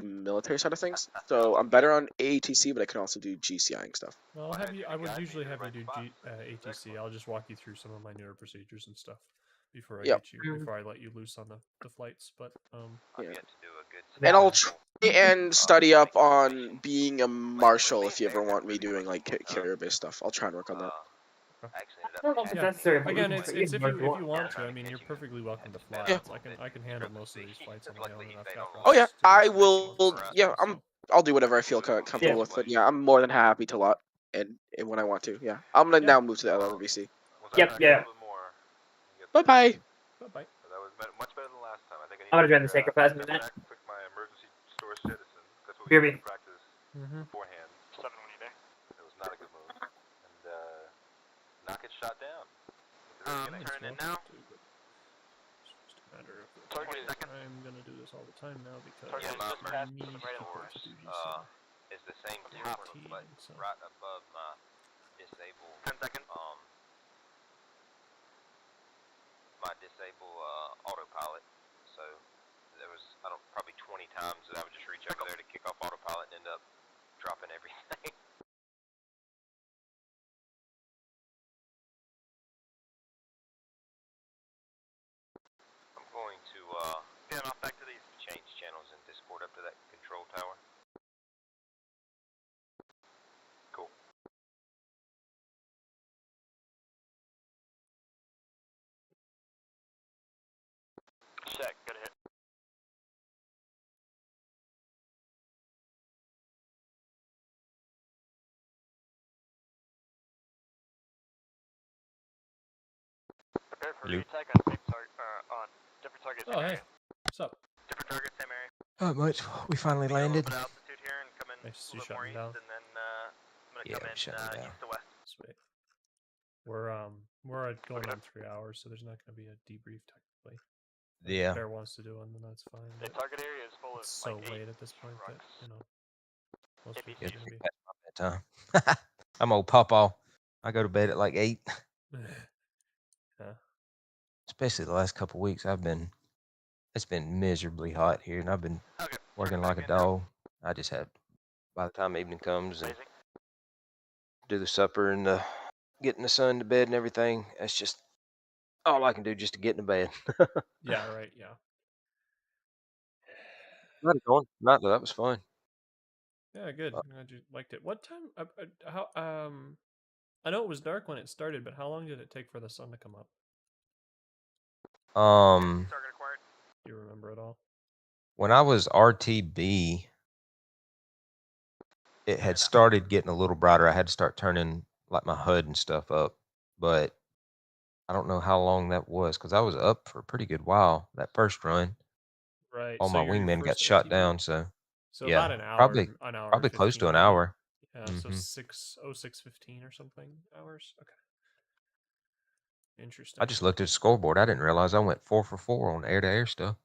military side of things. So I'm better on AATC, but I can also do GCIing stuff. Well, I would usually have you do ATC. I'll just walk you through some of my newer procedures and stuff before I before I let you loose on the flights. But and I'll try and study up on being a marshal if you ever want me doing carrier-based stuff. I'll try and work on that. I don't know if it's necessary. Again, it's if you want to. I mean, you're perfectly welcome to fly. Yeah. I can handle most of these flights on my own, and I've got. Oh yeah, I will. Yeah, I'll do whatever I feel comfortable with. But yeah, I'm more than happy to lot and when I want to. Yeah, I'm gonna now move to the other VC. Yep. Yeah. Bye bye. Bye bye. That was much better than last time. I think I'm gonna join the sacrifice in a minute. Pick my emergency store citizen. That's what Hear we me. practice beforehand. 7 when you day. It was not a good move. And not get shot down. Turning in now. It's just a matter of I'm gonna do this all the time now because I need people to do GCI. It's the same tower, but right above my disabled. 10 seconds. My disabled autopilot. So there was probably 20 times that I would just reach over there to kick off autopilot and end up dropping everything. I'm going to get off back to these change channels in Discord up to that control tower. Cool. Check. Good hit. Prepare for retake on same target. On different targets. Oh hey, what's up? Different target, same area. Not much. We finally landed. Altitude here and come in Nice to a little shut more me east, down. and then I'm gonna come in east to west. Sweet. We're going on 3 hours, so there's not gonna be a debrief technically. Yeah. If Bear wants to do one, then that's fine. The target area is full of so late at this point that most people are gonna be. Bedtime. I'm old Pawpaw. I go to bed at like 8. Yeah. Especially the last couple weeks, it's been miserably hot here, and I've been working like a dog. I just have, by the time evening comes and do the supper and getting the son to bed and everything, that's just all I can do just to get in bed. Yeah, right, yeah. Not that was fun. Yeah, good. I'm glad you liked it. What time? I know it was dark when it started, but how long did it take for the sun to come up? Do you remember at all? When I was RTB, it had started getting a little brighter. I had to start turning like my HUD and stuff up, but I don't know how long that was because I was up for a pretty good while that first run. Right. All my wingmen got shot down, so yeah, about an hour. probably close to an hour. Yeah, so 6:15 or something hours. Okay. Interesting. I just looked at the scoreboard. I didn't realize I went 4 for 4 on air-to-air stuff.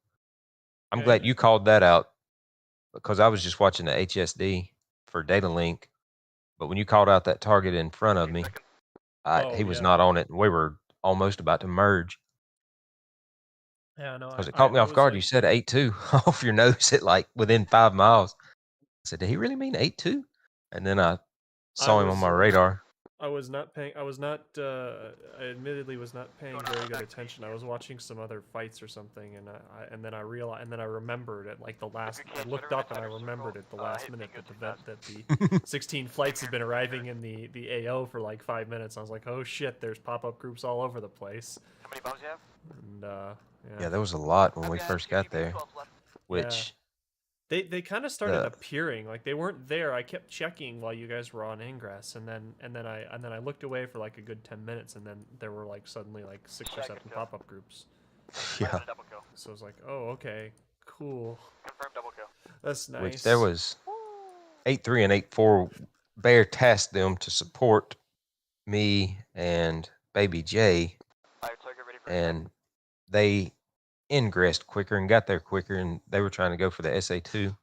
I'm Yeah, glad you called that out because I was just watching the HSD for data link, But when you called out that target in front of me, he was not on it, and we were almost about to merge. Yeah, no, Because it caught me off guard. Like, you said 8-2 off your nose at like within 5 miles. I said, did he really mean 8-2? And then I saw him on my radar. I was not paying. I admittedly was not paying very good attention. I was watching some other fights or something, and then I realized, and then I remembered at like the last. I looked up and I remembered at the last minute that the 16 flights had been arriving in the AO for like 5 minutes. I was like, oh shit, there's pop-up groups all over the place. How many bombs you have? And yeah, there was a lot when we first got there, which. They kind of started appearing, like they weren't there. I kept checking while you guys were on ingress, and then I looked away for like a good 10 minutes, and then there were like suddenly like 6 or 7 pop-up groups. Yeah. So I was like, oh, okay, cool. Confirm double kill. That's nice. Which there was 8-3 and 8-4. Bear tasked them to support me and Baby J, and they ingressed quicker and got there quicker, and they were trying to go for the SA2,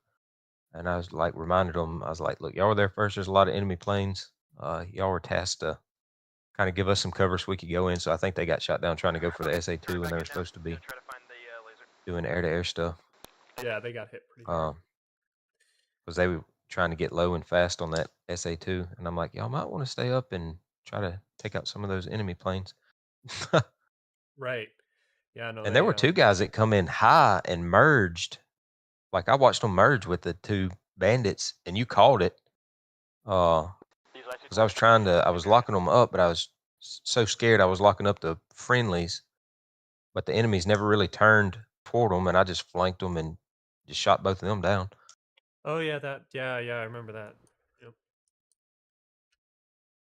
and I was like reminded them, I was like, look, y'all were there first, there's a lot of enemy planes, y'all were tasked to kind of give us some cover so we could go in. So I think they got shot down trying to go for the SA2 when they were supposed to be doing air-to-air stuff. Yeah, they got hit pretty hard. Because they were trying to get low and fast on that SA2, and I'm like, y'all might want to stay up and try to take out some of those enemy planes. Right. Yeah, no. And there were 2 guys that come in high and merged. Like I watched them merge with the 2 bandits, and you called it. Because I was locking them up, but I was so scared I was locking up the friendlies, but the enemies never really turned toward them, and I just flanked them and just shot both of them down. Oh yeah, I remember that. Yep.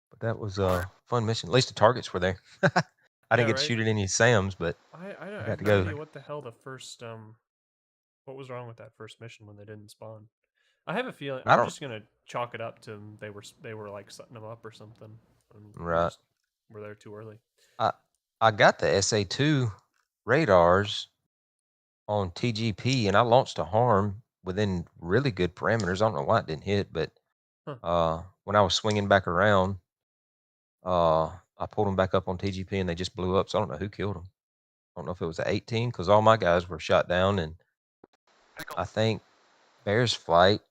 But that was a fun mission. At least the targets were there. I didn't get to shoot at any SAMs, but I got to no go. idea what the hell the first what was wrong with that first mission when they didn't spawn. I have a feeling I'm just gonna chalk it up to they were like setting them up or something. Right. We're there too early. I got the SA2 radars on TGP, and I launched a harm within really good parameters. I don't know why it didn't hit, but when I was swinging back around, I pulled them back up on TGP, and they just blew up. So I don't know who killed them. I don't know if it was an 18, because all my guys were shot down, and I think Bear's flight,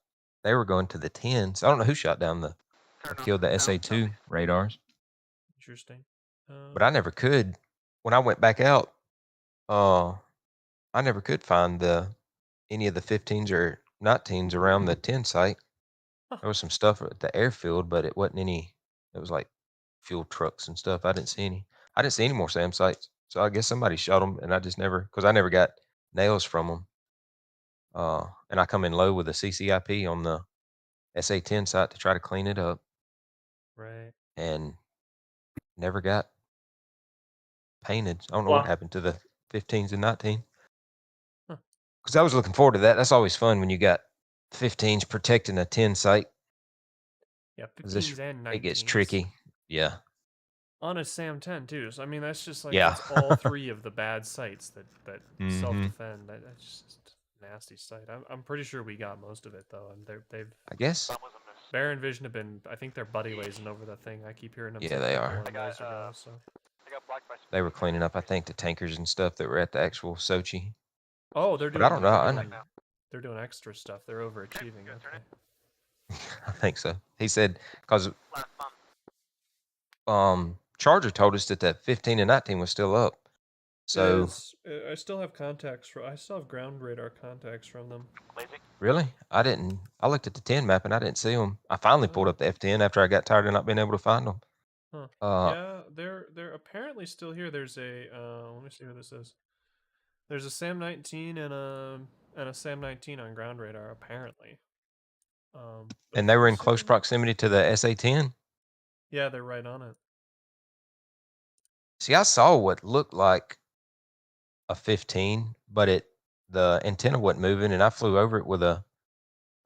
they were going to the 10. So I don't know who shot down or killed the SA2 radars. Interesting. But I never could. When I went back out, I never could find any of the 15s or 19s around the 10 site. There was some stuff at the airfield, but it wasn't any. It was like fuel trucks and stuff. I didn't see any. I didn't see any more SAM sites. So I guess somebody shot them, and I just never, because I never got nails from them. And I come in low with a CCIP on the SA10 site to try to clean it up. Right. And never got painted. I don't know what happened to the 15s and 19. Because I was looking forward to that. That's always fun when you got 15s protecting a 10 site. Yeah, 15s and 19s. It gets tricky. Yeah. On a SAM 10 too. So I mean, that's just like that's all 3 of the bad sites that self-defend. That's just a nasty site. I'm pretty sure we got most of it though, and they've. I guess. Bear and Vision have been. I think they're buddy lazing over the thing. I keep hearing them. Yeah, they are. They were cleaning up, I think, the tankers and stuff that were at the actual Sochi. Oh, they're doing. But I don't know. They're doing extra stuff. They're overachieving. Okay. I think so. He said because Charger told us that the 15 and 19 was still up. So I still have contacts. I still have ground radar contacts from them. Really? I didn't. I looked at the 10 map and I didn't see them. I finally pulled up the F10 after I got tired of not being able to find them. Huh. Yeah, they're apparently still here. There's a let me see what this is. There's a SAM 19 and a SAM 19 on ground radar apparently. And they were in close proximity to the SA10? Yeah, they're right on it. See, I saw what looked like a 15, but the antenna wasn't moving, and I flew over it with a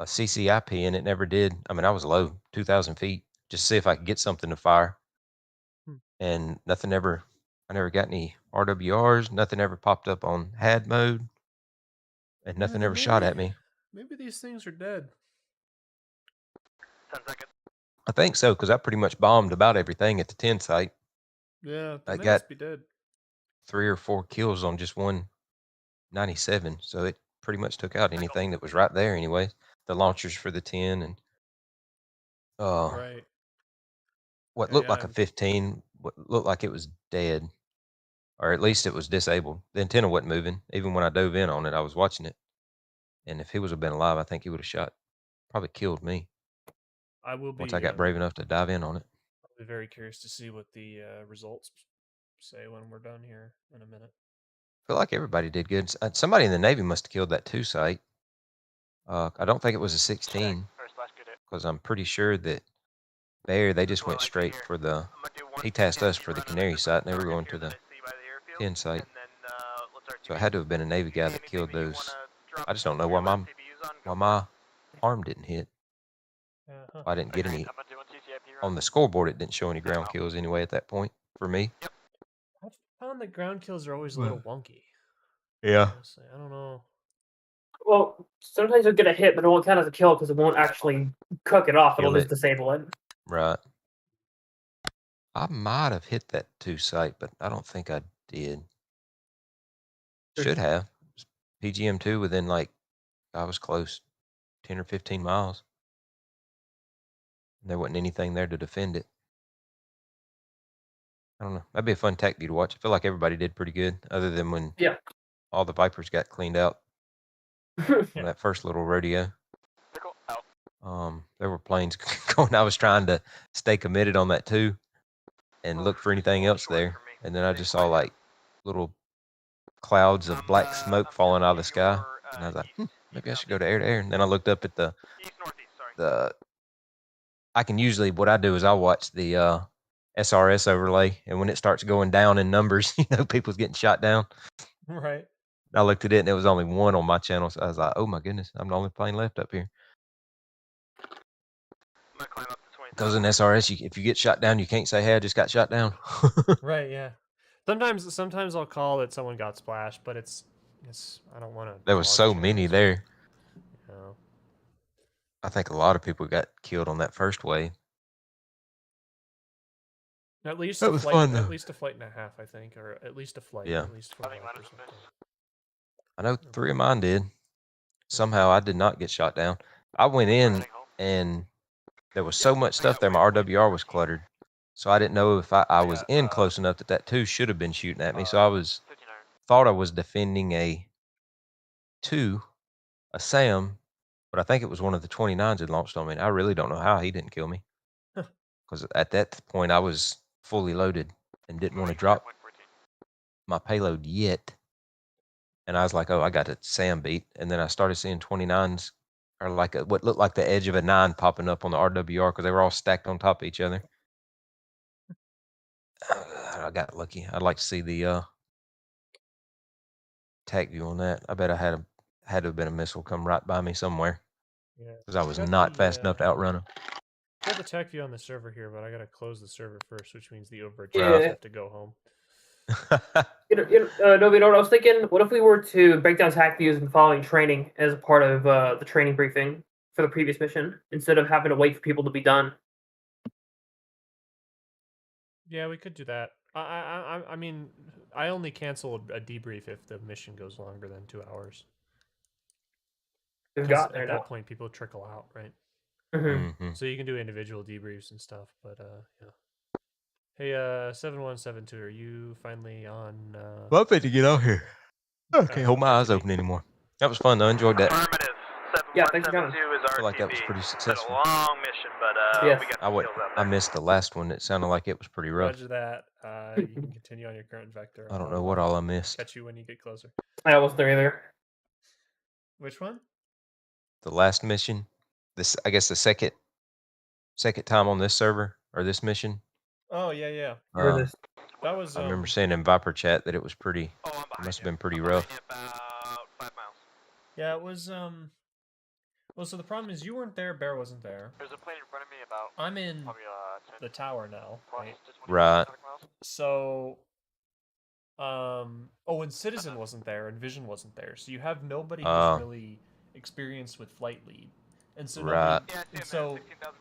CCIP, and it never did. I mean, I was low, 2,000 feet, just to see if I could get something to fire. And nothing ever, I never got any RWRs, nothing ever popped up on HAD mode, and nothing ever shot at me. Maybe these things are dead. 10 seconds. I think so, because I pretty much bombed about everything at the 10 site. Yeah, I they got must be dead. 3 or 4 kills on just one 97, so it pretty much took out anything that was right there anyway. The launchers for the 10 and Right. what Yeah, looked yeah, like a 15, what looked like it was dead, or at least it was disabled. The antenna wasn't moving. Even when I dove in on it, I was watching it, and if he would have been alive, I think he would have shot, probably killed me. I will be. Once I got brave enough to dive in on it. I'll be very curious to see what the results say when we're done here in a minute. I feel like everybody did good. Somebody in the Navy must have killed that 2 site. I don't think it was a 16, because I'm pretty sure that Bear, they just went straight for the, he tasked us for the Canary site, and they were going to the 10 site. So it had to have been a Navy guy that killed those. I just don't know why my arm didn't hit. I didn't get any. On the scoreboard, it didn't show any ground kills anyway at that point for me. I found that ground kills are always a little wonky. Yeah. Honestly, I don't know. Well, sometimes you'll get a hit, but it won't count as a kill because it won't actually cook it off. It'll just disable it. Right. I might have hit that 2 site, but I don't think I did. Should have. PGM2 within, like, I was close, 10 or 15 miles. There wasn't anything there to defend it. I don't know. That'd be a fun tech view to watch. I feel like everybody did pretty good, other than when all the Vipers got cleaned out on that first little rodeo. There were planes going. I was trying to stay committed on that too and look for anything else there. And then I just saw like little clouds of black smoke falling out of the sky. And I was like, maybe I should go to air. And then I looked up at the I can usually, what I do is I watch the SRS overlay. And when it starts going down in numbers, people's getting shot down. Right. I looked at it and there was only 1 on my channel. So I was like, oh my goodness, I'm the only plane left up here. Because in SRS, if you get shot down, you can't say, hey, I just got shot down. Right, yeah. Sometimes I'll call that someone got splashed, but it's I don't want to. There was so many there. No. I think a lot of people got killed on that first wave. At least that was fun, though. At least a flight and a half, I think, or at least a flight. Yeah. At least for I know 3 of mine did. Somehow I did not get shot down. I went in and there was so much stuff there. My RWR was cluttered. So I didn't know if I was in close enough that 2 should have been shooting at me. So I thought I was defending a 2, a SAM, but I think it was one of the 29s that launched on me. I really don't know how he didn't kill me. Because at that point I was fully loaded and didn't want to drop my payload yet. And I was like, oh, I got a SAM beat. And then I started seeing 29s, or like what looked like the edge of a 9 popping up on the RWR because they were all stacked on top of each other. I got lucky. I'd like to see the tac view on that. I bet I had to have been a missile come right by me somewhere. Yeah. Because I was not fast enough to outrun him. I got the tech view on the server here, but I gotta close the server first, which means the overachievers have to go home. No, what I was thinking? What if we were to break down hack views and following training as a part of the training briefing for the previous mission, instead of having to wait for people to be done? Yeah, we could do that. I mean, I only cancel a debrief if the mission goes longer than 2 hours. At that point, people trickle out, right? Mm-hmm. So you can do individual debriefs and stuff, but yeah. Hey, 7172, are you finally on? Well, I'm to get out here. I can't hold my eyes open anymore. That was fun though. I enjoyed that. Yeah, thanks for coming. I feel like that was pretty successful. It's a long mission, but yes. we got kills out I missed the last one. It sounded like it was pretty rough. Roger that. You can continue on your current vector. I don't know what all I missed. Catch you when you get closer. I wasn't there either. Which one? The last mission. This, I guess, the second time on this server or this mission. Oh yeah. That was. I remember saying in Viper chat that it was pretty. It must have been pretty rough. Yeah, it was. Well, so the problem is you weren't there. Bear wasn't there. There's a plane in front of me about. I'm in probably, the tower now. Right. So. Oh, and Citizen wasn't there, and Vision wasn't there. So you have nobody who's really experienced with flight lead. And so Right.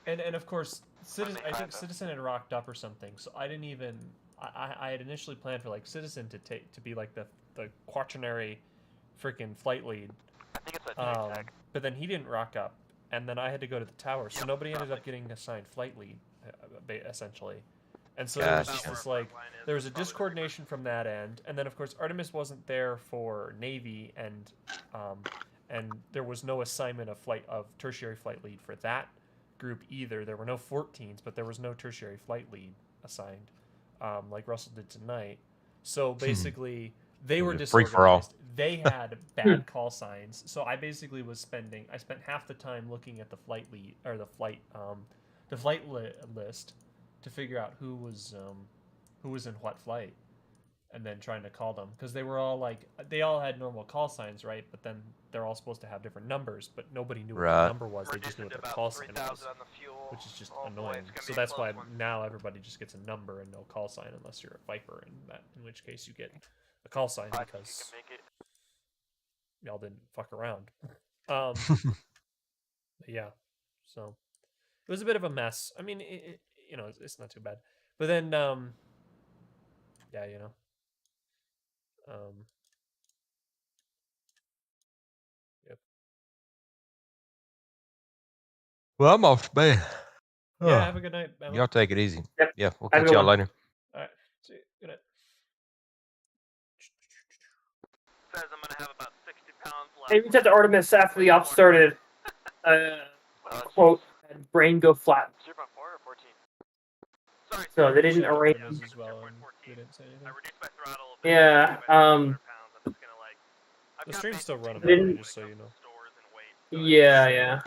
and of course, I think Citizen had rocked up or something. So I didn't even. I had initially planned for like Citizen to be like the quaternary, freaking flight lead. I think it's a tag. But then he didn't rock up, and then I had to go to the tower. So nobody ended up getting assigned flight lead, essentially. And so there was just this like there was a discoordination from that end, and then of course Artemis wasn't there for Navy, and there was no assignment of tertiary flight lead for that group either. There were no 14s, but there was no tertiary flight lead assigned, like Russell did tonight. So basically, they were disorganized. They had bad call signs. So I basically I spent half the time looking at the flight lead or the flight list to figure out who was in what flight, and then trying to call them, because they all had normal call signs, right? But then they're all supposed to have different numbers, but nobody knew what the number was. They just knew what their call sign was, which is just annoying. So that's why now everybody just gets a number and no call sign unless you're a Viper, in which case you get a call sign because y'all didn't fuck around. Yeah, so it was a bit of a mess. I mean, it's not too bad. But then, yeah, yep. Well, I'm off to bed. Yeah, have a good night, Emma. Y'all take it easy. Yep. Yeah, we'll Have a catch good y'all one. later. All right. See you. Good night. Says I'm gonna have about 60 pounds left. I reached out to Artemis after the op started. Quote, had brain go flat. 0.4 or 14? Sorry, So they didn't arrange. As well, and they didn't say anything. I reduced my throttle. Yeah. The stream's still running, by the way, just so you know. Yeah, yeah.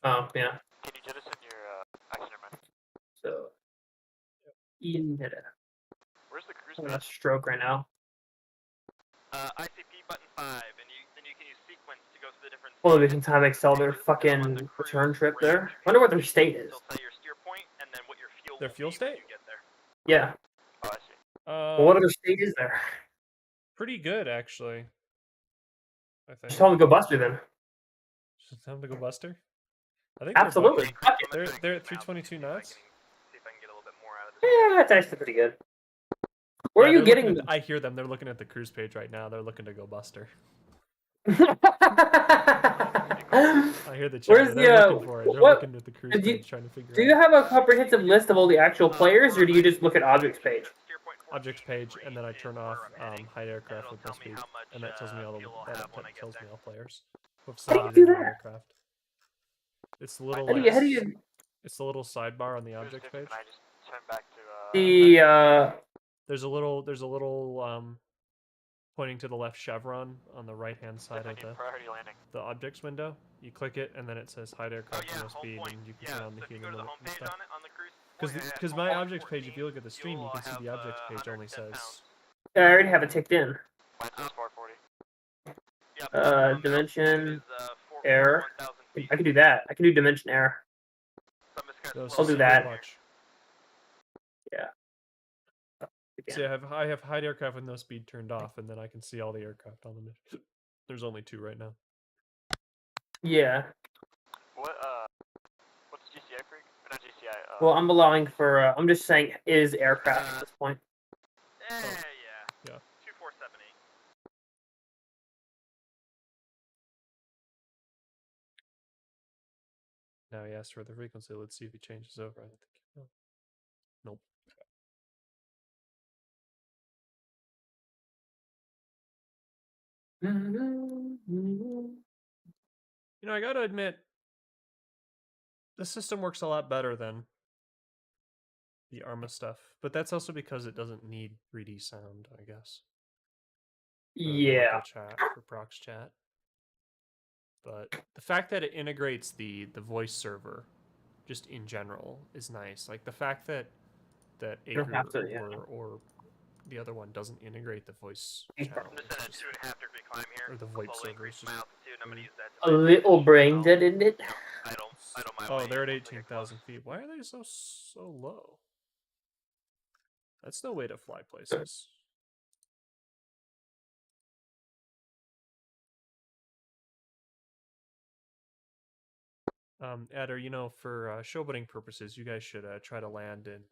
Oh, yeah. Can you jettison your accident man? So, Ian did it. Where's the cruise? I'm gonna stroke right now. ICP button 5, and then you can use sequence to go through the different. Well, they can time excel their fucking return trip there. Wonder what their state is. They'll say your steer point and then what your fuel. Their fuel state? You get there. Yeah. Oh, I see. Well, what other state is there? Pretty good, actually. I think. Just tell them to go Buster then. Just tell them to go Buster. I think absolutely. They're at 322 knots. See if I can get a little bit more out of this. Yeah, that's actually pretty good. Where are you getting? I hear them. They're looking at the cruise page right now. They're looking to go Buster. I hear the chat. Where's They're looking for it. They're looking at the cruise page trying to figure out. Do you have a comprehensive list of all the actual players, or do you just look at objects page? Objects page, and then I turn off hide aircraft with no speed, and that tells me all tells me all players. How do you do that? Aircraft. It's the little it's the little sidebar on the objects page. Can I just turn back to There's a little pointing to the left chevron on the right hand side of the objects window. You click it, and then it says hide aircraft with no speed, and you can turn on the human limit and stuff. Because my objects page, if you look at the stream, you can see the objects page only says. I already have it ticked in. Mine says 440. Dimension error. I can do that. I can do dimension error. I'll do that. Yeah. See, I have hide aircraft with no speed turned off, and then I can see all the aircraft on the mission. There's only 2 right now. Yeah. What's GCI freak? Or not GCI. Well, I'm allowing for. I'm just saying is aircraft at this point. Yeah. 2478. Now he asked for the frequency. Let's see if he changes over. I don't think. Nope. I gotta admit, the system works a lot better than the ARMA stuff, but that's also because it doesn't need 3D sound, I guess. Yeah. For prox chat. But the fact that it integrates the voice server, just in general, is nice. Like the fact that or the other one doesn't integrate the voice channel. I'm just at a 2.5 degree climb here. Or the VoIP server. I'm gonna use that a little brain dead, isn't it? Oh, they're at 18,000 feet. Why are they so low? That's no way to fly places. Ed, you know, for showboating purposes, you guys should try to land in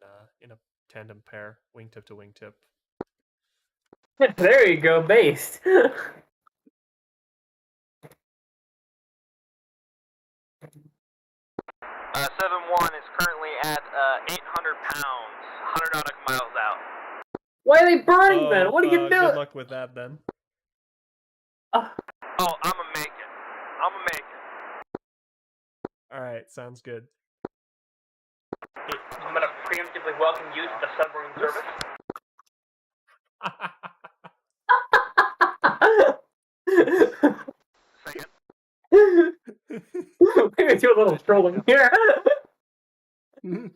a tandem pair, wingtip to wingtip. There you go, based. 7-1 is currently at 800 pounds, 100 nautical miles out. Why are they burning, man? What are you doing? Good luck with that, then. Oh, I'ma make it. I'ma make it. Alright, sounds good. I'm gonna preemptively welcome you to the submarine service. Second. We're gonna do a little trolling here. I'm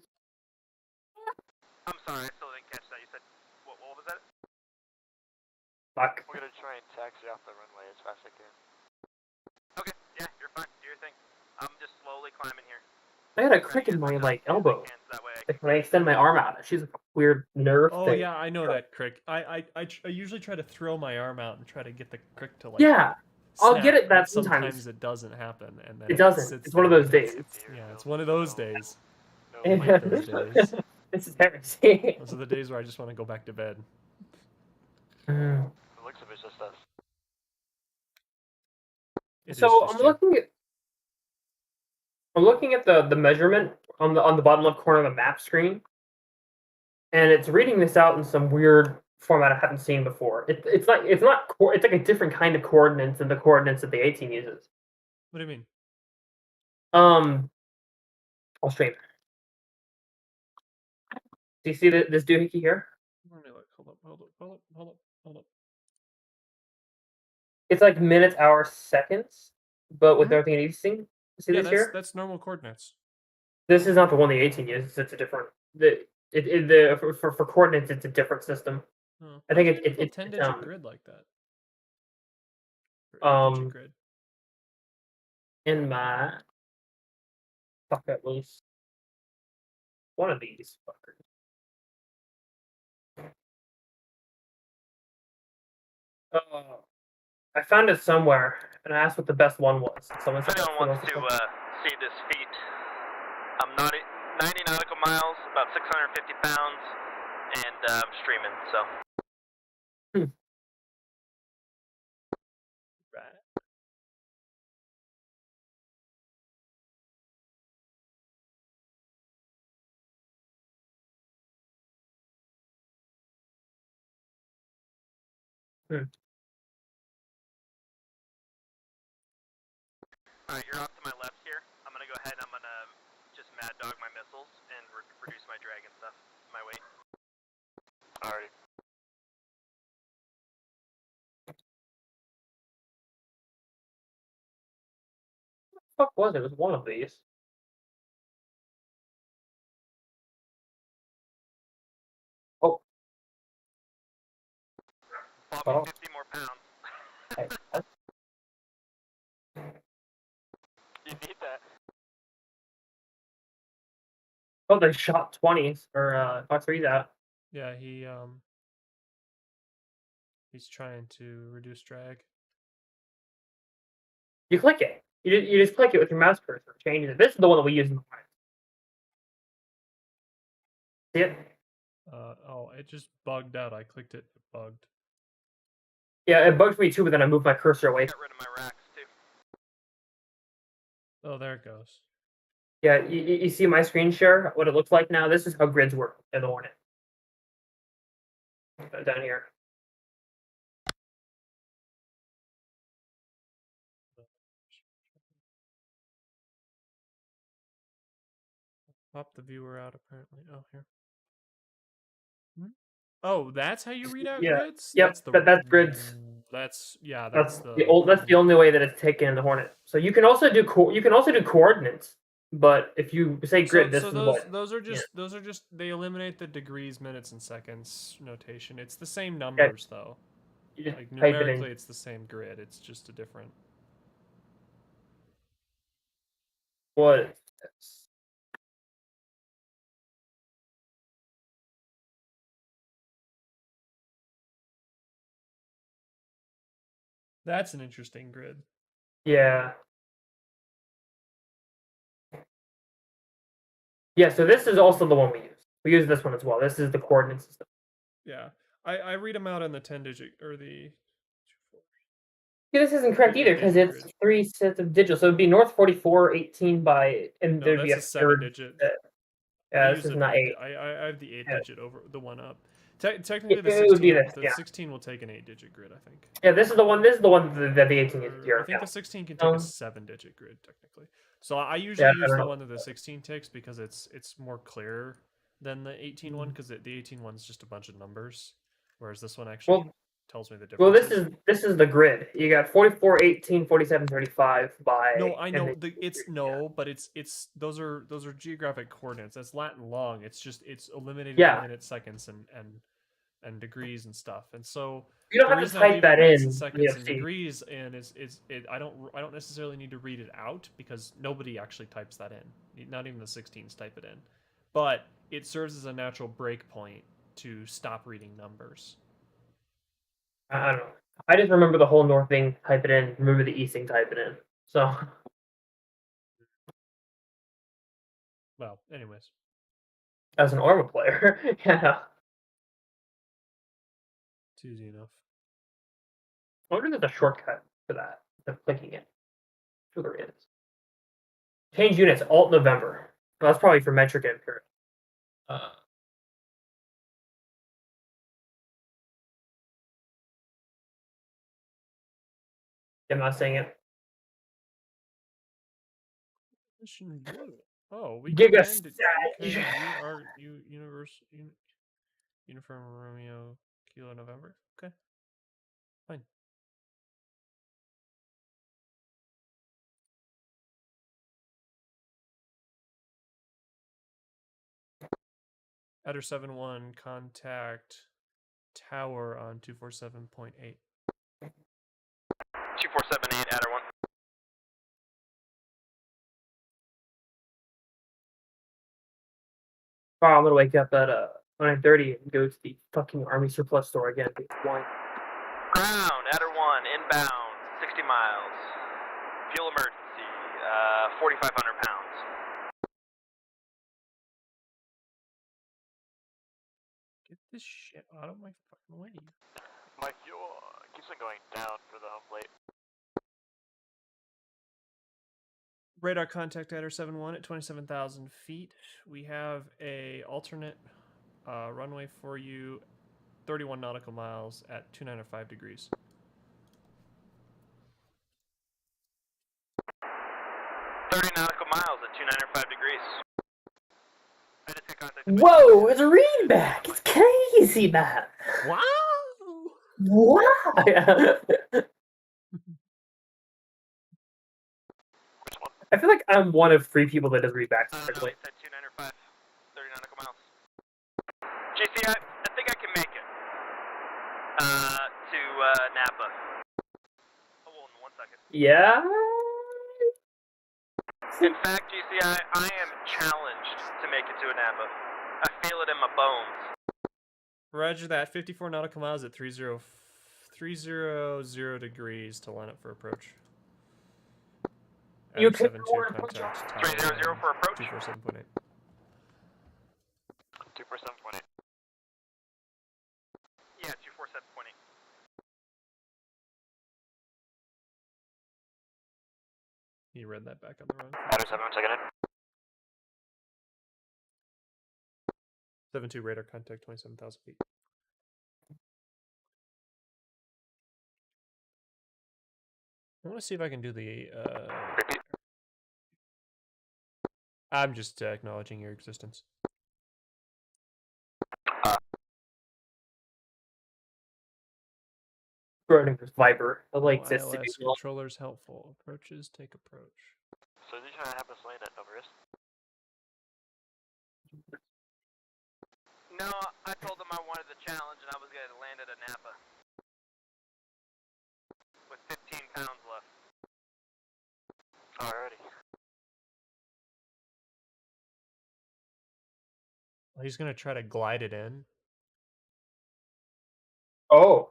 sorry, I still didn't catch that. You said, what was that? Fuck. We're gonna try and taxi off the runway as fast as I can. Okay, yeah, you're fine. Do your thing. I'm just slowly climbing here. I got a crick in my elbow. Like when I extend my arm out, she's a weird nerve thing. Oh yeah, I know that crick. I usually try to throw my arm out and try to get the crick to like. Yeah, I'll snap, get it that but sometimes it doesn't happen, and then it doesn't. It's one of those days. It's one of those days. No, like those days. This is heresy. Those are the days where I just want to go back to bed. The looks of it's just us. So I'm looking at the measurement on the bottom left corner of the map screen, and it's reading this out in some weird format I haven't seen before. It's like a different kind of coordinates than the coordinates that the 18 uses. What do you mean? I'll stream. Do you see this doohickey here? Hold up. It's like minutes, hours, seconds, but with everything it using. See this here? That's normal coordinates. This is not the one the 18 uses. It's a different. For coordinates, it's a different system. Oh, I think it's a 10-digit grid like that. Or 8-digit grid. In my bucket list, one of these fuckers. I found it somewhere, and I asked what the best one was. Someone said If anyone wants to see this feat, I'm 90 nautical miles, about 650 pounds, and I'm streaming, so. Right. Alright, you're off to my left here. I'm gonna go ahead and I'm gonna just mad dog my missiles and reduce my drag and stuff, my weight. Alright. What the fuck was it? It was one of these. Oh. Bought me 50 more pounds. You need that. Oh, they shot 20s or Fox 3's out. Yeah, he's trying to reduce drag. You click it. You just click it with your mouse cursor. Changes it. This is the one that we use in the morning. See it? It just bugged out. I clicked it. It bugged. Yeah, it bugged me too, but then I moved my cursor away. Got rid of my racks too. Oh, there it goes. Yeah, you see my screen share? What it looks like now? This is how grids work in the Hornet. Down here. Pop the viewer out, apparently. Oh, here. Oh, that's how you read out grids? Yep, that's grids. That's That's the only way that it's taken in the Hornet. So you can also do coordinates, but if you say grid, this is what. Those are just they eliminate the degrees, minutes, and seconds notation. It's the same numbers though. You just like type it in. numerically, it's the same grid. It's just a different. What is this? That's an interesting grid. Yeah. Yeah, so this is also the one we use. We use this one as well. This is the coordinate system. Yeah, I read them out in the 10-digit or the. Yeah, this isn't correct either because it's 3 sets of digits. So it'd be north 44, 18 by, and there'd be a 7-digit. Yeah, this is not 8. I have the 8-digit over the one up. Technically, the 16 would be this, the 16 will take an 8-digit grid, I think. Yeah, this is the one. This is the one that the 18 is 0. I think the 16 can take a 7-digit grid technically. So I usually use the one that the 16 takes because it's more clear than the 18 one because the 18 one's just a bunch of numbers, whereas this one actually tells me the difference. Well, this is the grid. You got 44, 18, 47, 35 by. No, I know but it's those are geographic coordinates. That's Latin long. It's just it's eliminating minutes, seconds, and degrees and stuff. And so you don't have to type that in seconds and degrees, and I don't necessarily need to read it out because nobody actually types that in. Not even the 16s type it in, but it serves as a natural break point to stop reading numbers. I don't know. I just remember the whole north thing, type it in. Remember the east thing, type it in. So. Well, anyways. As an Orma player, yeah. It's easy enough. I wonder if there's a shortcut for that. Of clicking it. I'm sure there is. Change units, Alt November. Well, that's probably for metric and period. I'm not saying it. Oh, we Giga can Uniform Romeo Kilo November. Okay, fine. Adder 7-1 contact tower on 247.8. 2478 Adder 1. Oh, I'm gonna wake up at 9:30 and go to the fucking Army surplus store again. Ground, Adder 1, inbound, 60 miles. Fuel emergency, 4,500 pounds. Get this shit out of my fucking way. Mike, you keeps on going down for the home plate. Radar contact Adder 7-1 at 27,000 feet. We have a alternate runway for you, 31 nautical miles at 295 degrees. Nautical miles at 295 degrees. Whoa, it's a read back. It's crazy, man. Wow. Wow. I feel like I'm one of 3 people that does readbacks perfectly. No, 295, 30 nautical miles. GCI, I think I can make it. To Napa. Hold on 1 second. Yeah? In fact, GCI, I am challenged to make it to Napa. I feel it in my bones. Roger that. 54 nautical miles at 300 degrees to line up for approach. You pick 7-2 contact. 300 for approach. 247.8. 247.8. Yeah, 247.8. You read that back on the wrong. Adder 7, taking it. 7-2 radar contact, 27,000 feet. I want to see if I can do the. I'm just acknowledging your existence. Schrodinger's Viper. The late exists to be controllers helpful. Approaches, take approach. So did you try to have us land at Nova Wrist? No, I told them I wanted the challenge and I was going to land at a Napa. With 15 pounds left. Alrighty. Well, he's going to try to glide it in. Oh.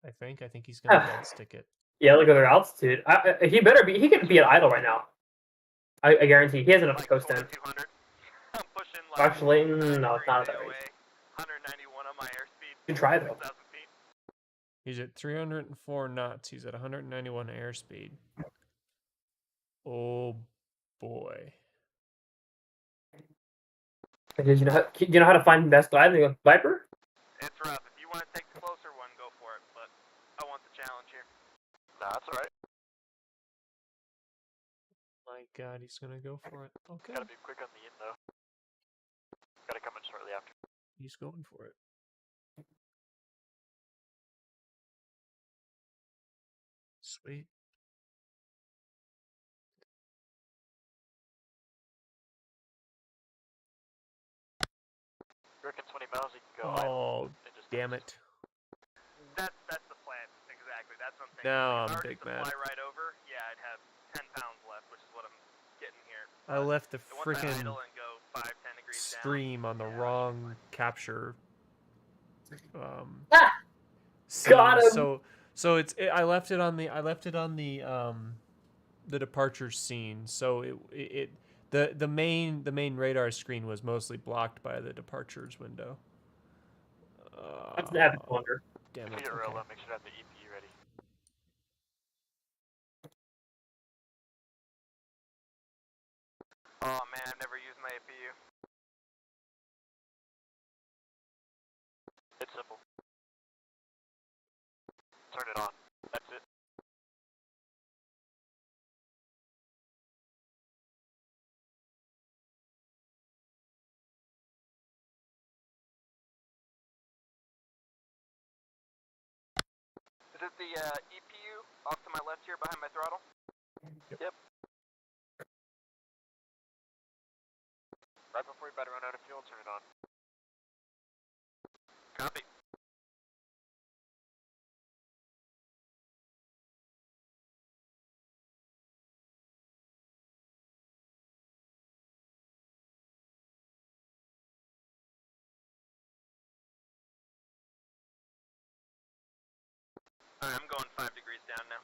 I think he's going to dead stick it. Yeah, look at their altitude. He better be. He could be at idle right now. I guarantee he has enough to coast in. I'm Modulating? No, it's not at that rate. 191 on my airspeed. You can try though. He's at 304 knots. He's at 191 airspeed. Oh boy. Do you know how to find the best glide? You go Viper? It's rough. If you want to take the closer one, go for it. But I want the challenge here. Nah, that's alright. My God, he's gonna go for it. Okay. Gotta be quick on the in though. Gotta come in shortly after. He's going for it. Sweet. You reckon 20 miles you can go Oh, damn it. That's the plan. Exactly. That's what I'm thinking. Now If I I'm were big just to mad. fly right over, yeah, I'd have 10 pounds left, which is what I'm getting here. I left the Once I freaking idle and go 5, 10 degrees stream on the wrong capture. Got him. So I left it on the departure scene. So the main radar screen was mostly blocked by the departures window. That's an epic wonder. Damn If it. you get real Okay. low, make sure to have the EP ready. Oh man, I've never used my APU. It's simple. Turn it on. That's it. Is it the EPU off to my left here behind my throttle? Yep. Right before you're about to run out of fuel, turn it on. Copy. Alright, I'm going 5 degrees down now.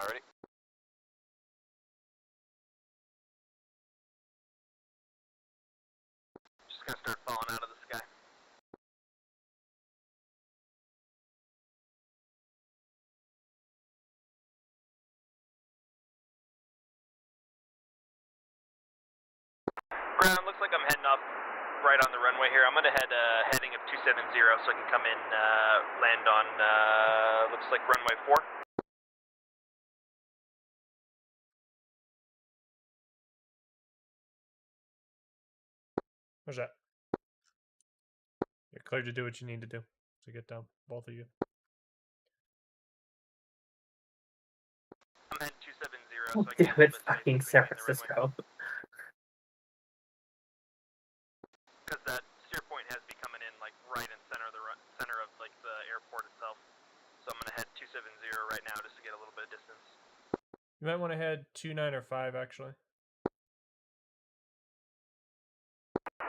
Alrighty. Just gonna start falling out of the sky. Ground, looks like I'm heading off right on the runway here. I'm gonna head heading of 270 so I can come in, land on, looks like runway 4. What's that? You're clear to do what you need to do to get down, both of you. I'm heading 270 Oh, so I can damn, it's fucking San Francisco. because that steer point has me coming in like right in center of the like the airport itself. So I'm gonna head 270 right now just to get a little bit of distance. You might want to head 29 or 5 actually.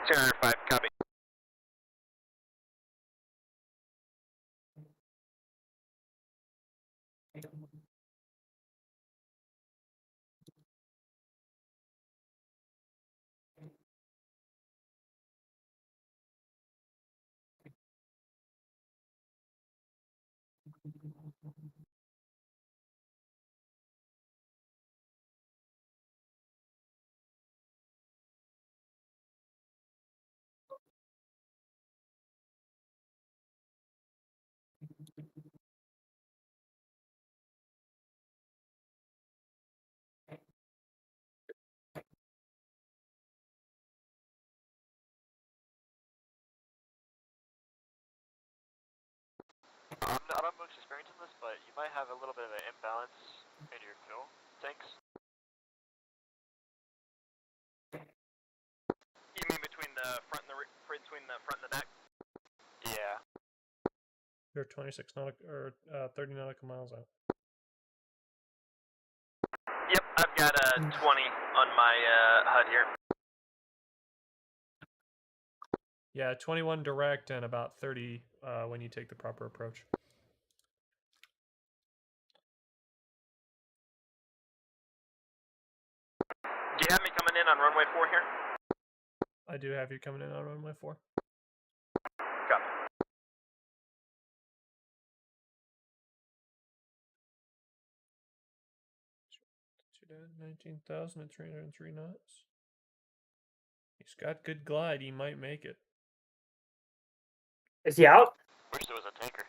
205, copy. I'm not much experience in this, but you might have a little bit of an imbalance in your fuel tanks. You mean between the front and the back? Yeah. You're 26 nautical or 30 nautical miles out. Yep, I've got 20 on my HUD here. Yeah, 21 direct and about 30 when you take the proper approach. Do you have me coming in on runway 4 here? I do have you coming in on runway 4. Copy. Too bad, 19,303 knots. He's got good glide. He might make it. Is he out? Wish there was a tanker.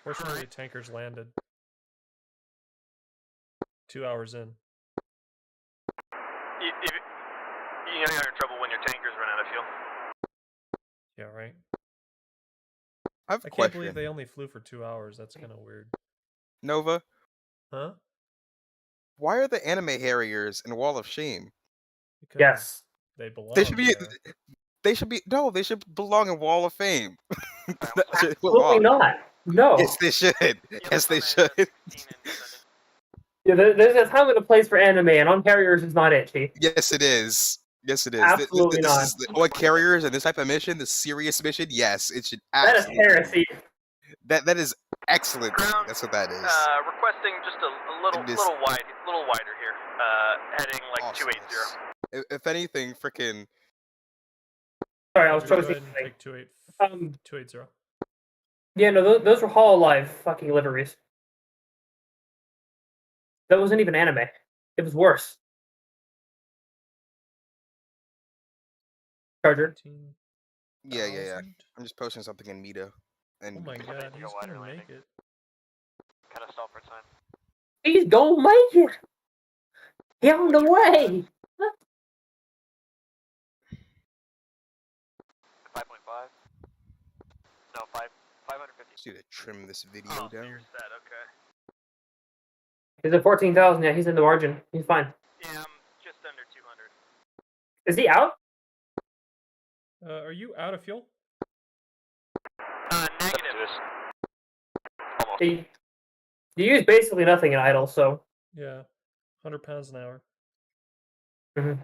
Fortunately, the tanker's landed. 2 hours in. You know you're in trouble when your tankers run out of fuel. Yeah, right. I have a I question. can't believe they only flew for 2 hours. That's kind of weird. Nova? Huh? Why are the anime Harriers in Wall of Shame? Because yes. They belong They should be. there. They should be. No, they should belong in Wall of Fame. Absolutely not. No. Yes, they should. Yes, they should. Yeah, there's a time and a place for anime, and on Carriers is not it, Chief. Yes, it is. Yes, it is. Absolutely this not. Is on carriers and this type of mission, the serious mission. Yes, it should. That is heresy. That is excellent. That's what that is. Requesting just a little wider here. Heading like 280. If anything, freaking. Sorry, I was trying to Go see. ahead and take 280. Yeah, no, those were Hololive fucking liveries. That wasn't even anime. It was worse. Charger. Yeah. I'm just posting something in Meta. And Oh my god, he's gonna make it. Kind of stall for time. He's gonna make it. He on the way. 5.5. No, 550. Just need to trim this video down. So you're set, okay. He's at 14,000. Yeah, he's in the margin. He's fine. Yeah, I'm just under 200. Is he out? Are you out of fuel? Negative. You use basically nothing in idle, so. Yeah, 100 pounds an hour. Mm-hmm.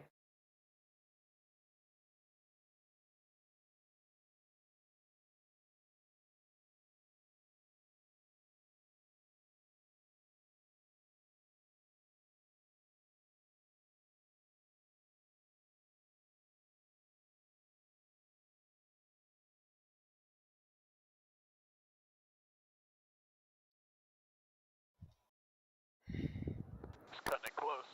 It's cutting it close.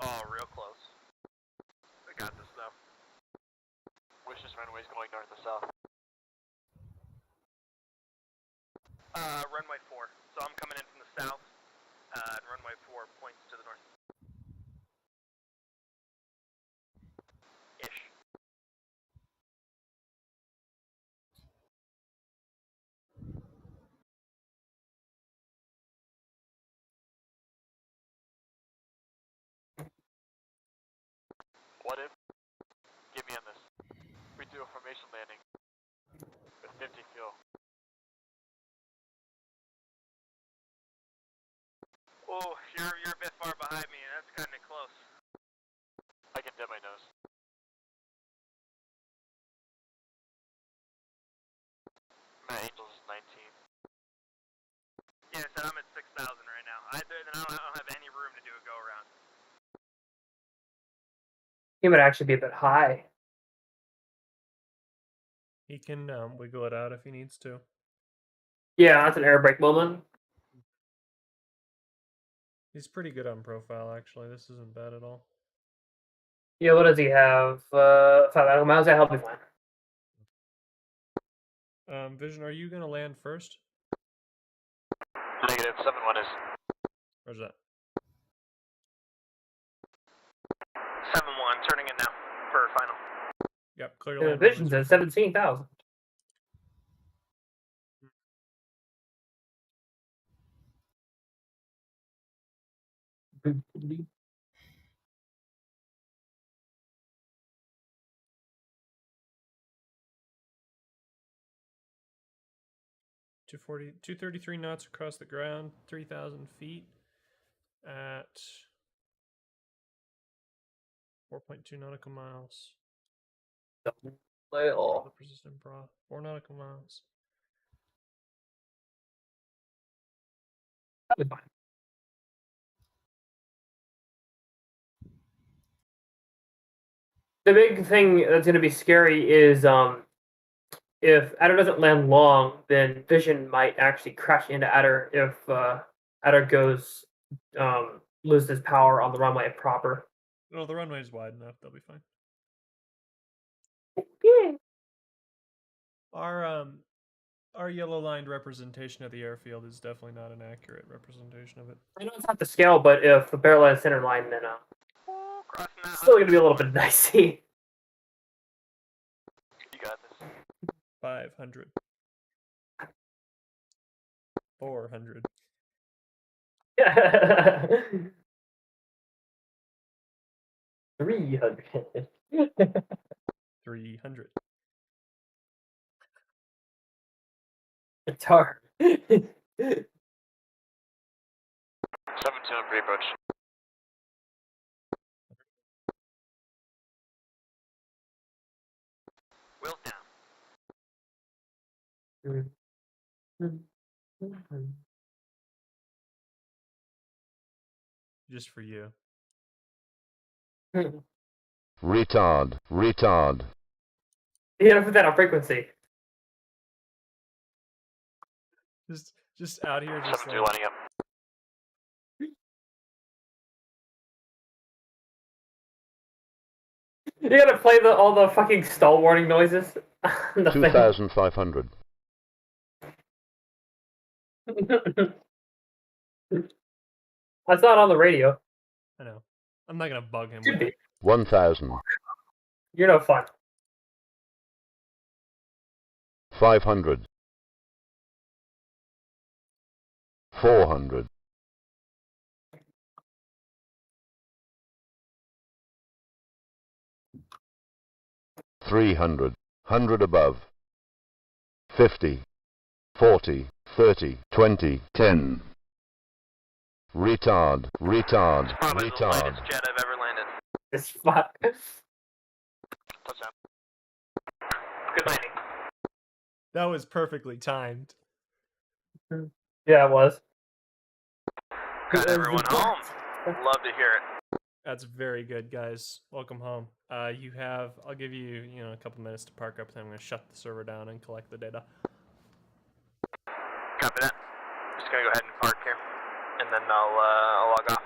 Oh, real close. I got this though. Wish this runway's going north to south. Runway 4. So I'm coming in from the south, and runway 4 points to the north. Ish. What if? Get me on this. We do a formation landing with 50 fuel. Oh, you're a bit far behind me. That's kind of close. I can dip my nose. My Angels is 19. Yeah, so I'm at 6,000 right now. I don't have any room to do a go around. He might actually be a bit high. He can wiggle it out if he needs to. Yeah, that's an air brake moment. He's pretty good on profile, actually. This isn't bad at all. Yeah, what does he have? 5 miles. That help me fine. Vision, are you gonna land first? Negative. 7-1 is. Where's that? 7-1, turning in now for final. Yep, clear The land. Vision's at 17,000. $240, 233 knots across the ground, 3,000 feet at 4.2 nautical miles. Well, Persistent bra, 4 nautical miles. that'll be fine. The big thing that's going to be scary is if Adder doesn't land long, then Vision might actually crash into Adder if Adder goes loses power on the runway proper. No, the runway is wide enough. They'll be fine. Yeah. Our yellow lined representation of the airfield is definitely not an accurate representation of it. I know it's not the scale, but if the barrel lands center line, then it's still going to be a little bit dicey. You got this. 500. 400. 300. 300. It's hard. 17 on pre-approach. Wheels down. Just for you. Retard. You gotta put that on frequency. Just out here, just like, lining up. You gotta play all the fucking stall warning noises. 2,500. I saw it on the radio. I know. I'm not gonna bug him with it. 1,000. You're no fun. 500. 400. 300. 100 above. 50. 40. 30. 20. 10. Retard. Probably the latest jet I've ever landed. It's fuck. Touchdown. Good landing. That was perfectly timed. Yeah, it was. Got everyone home. Love to hear it. That's very good, guys. Welcome home. I'll give you, a couple minutes to park up, then I'm going to shut the server down and collect the data. Copy that. Just gonna go ahead and park here, and then I'll log off.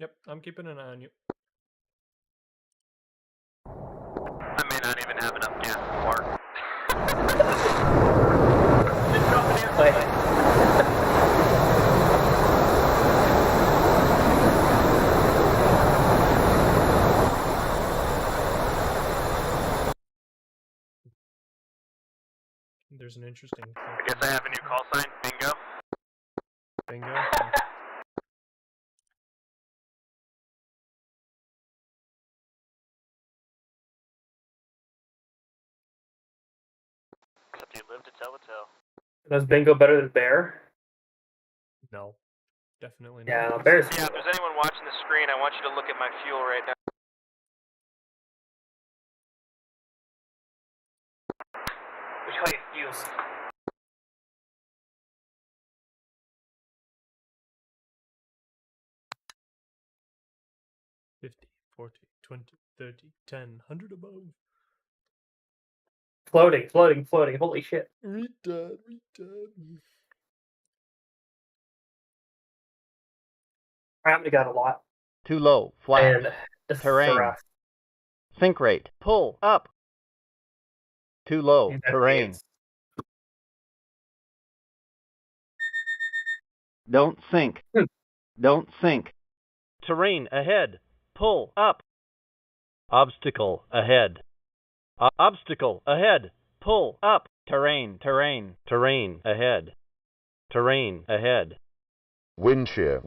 Yep, I'm keeping an eye on you. I may not even have enough gas to park. Just drop an airplane. 'Cause there's an interesting thing. I guess I have a new call sign. Bingo. Bingo. Except you live to tell the tale. Was Bingo better than Bear? No. Definitely not. Yeah, no, Bear's Yeah, if there's anyone watching the screen, I want you to look at my fuel right now. Which way is fuel? $50, $40, $20, $30, $10, $100 above. Floating. Holy shit. Retard. I'm gonna got a lot. Too low. Flat. And Terrain. Sink rate. Pull up. Too low. Terrain. Don't sink. Don't sink. Terrain ahead. Pull up. Obstacle ahead. Obstacle ahead. Pull up. Terrain ahead. Terrain ahead. Wind shear.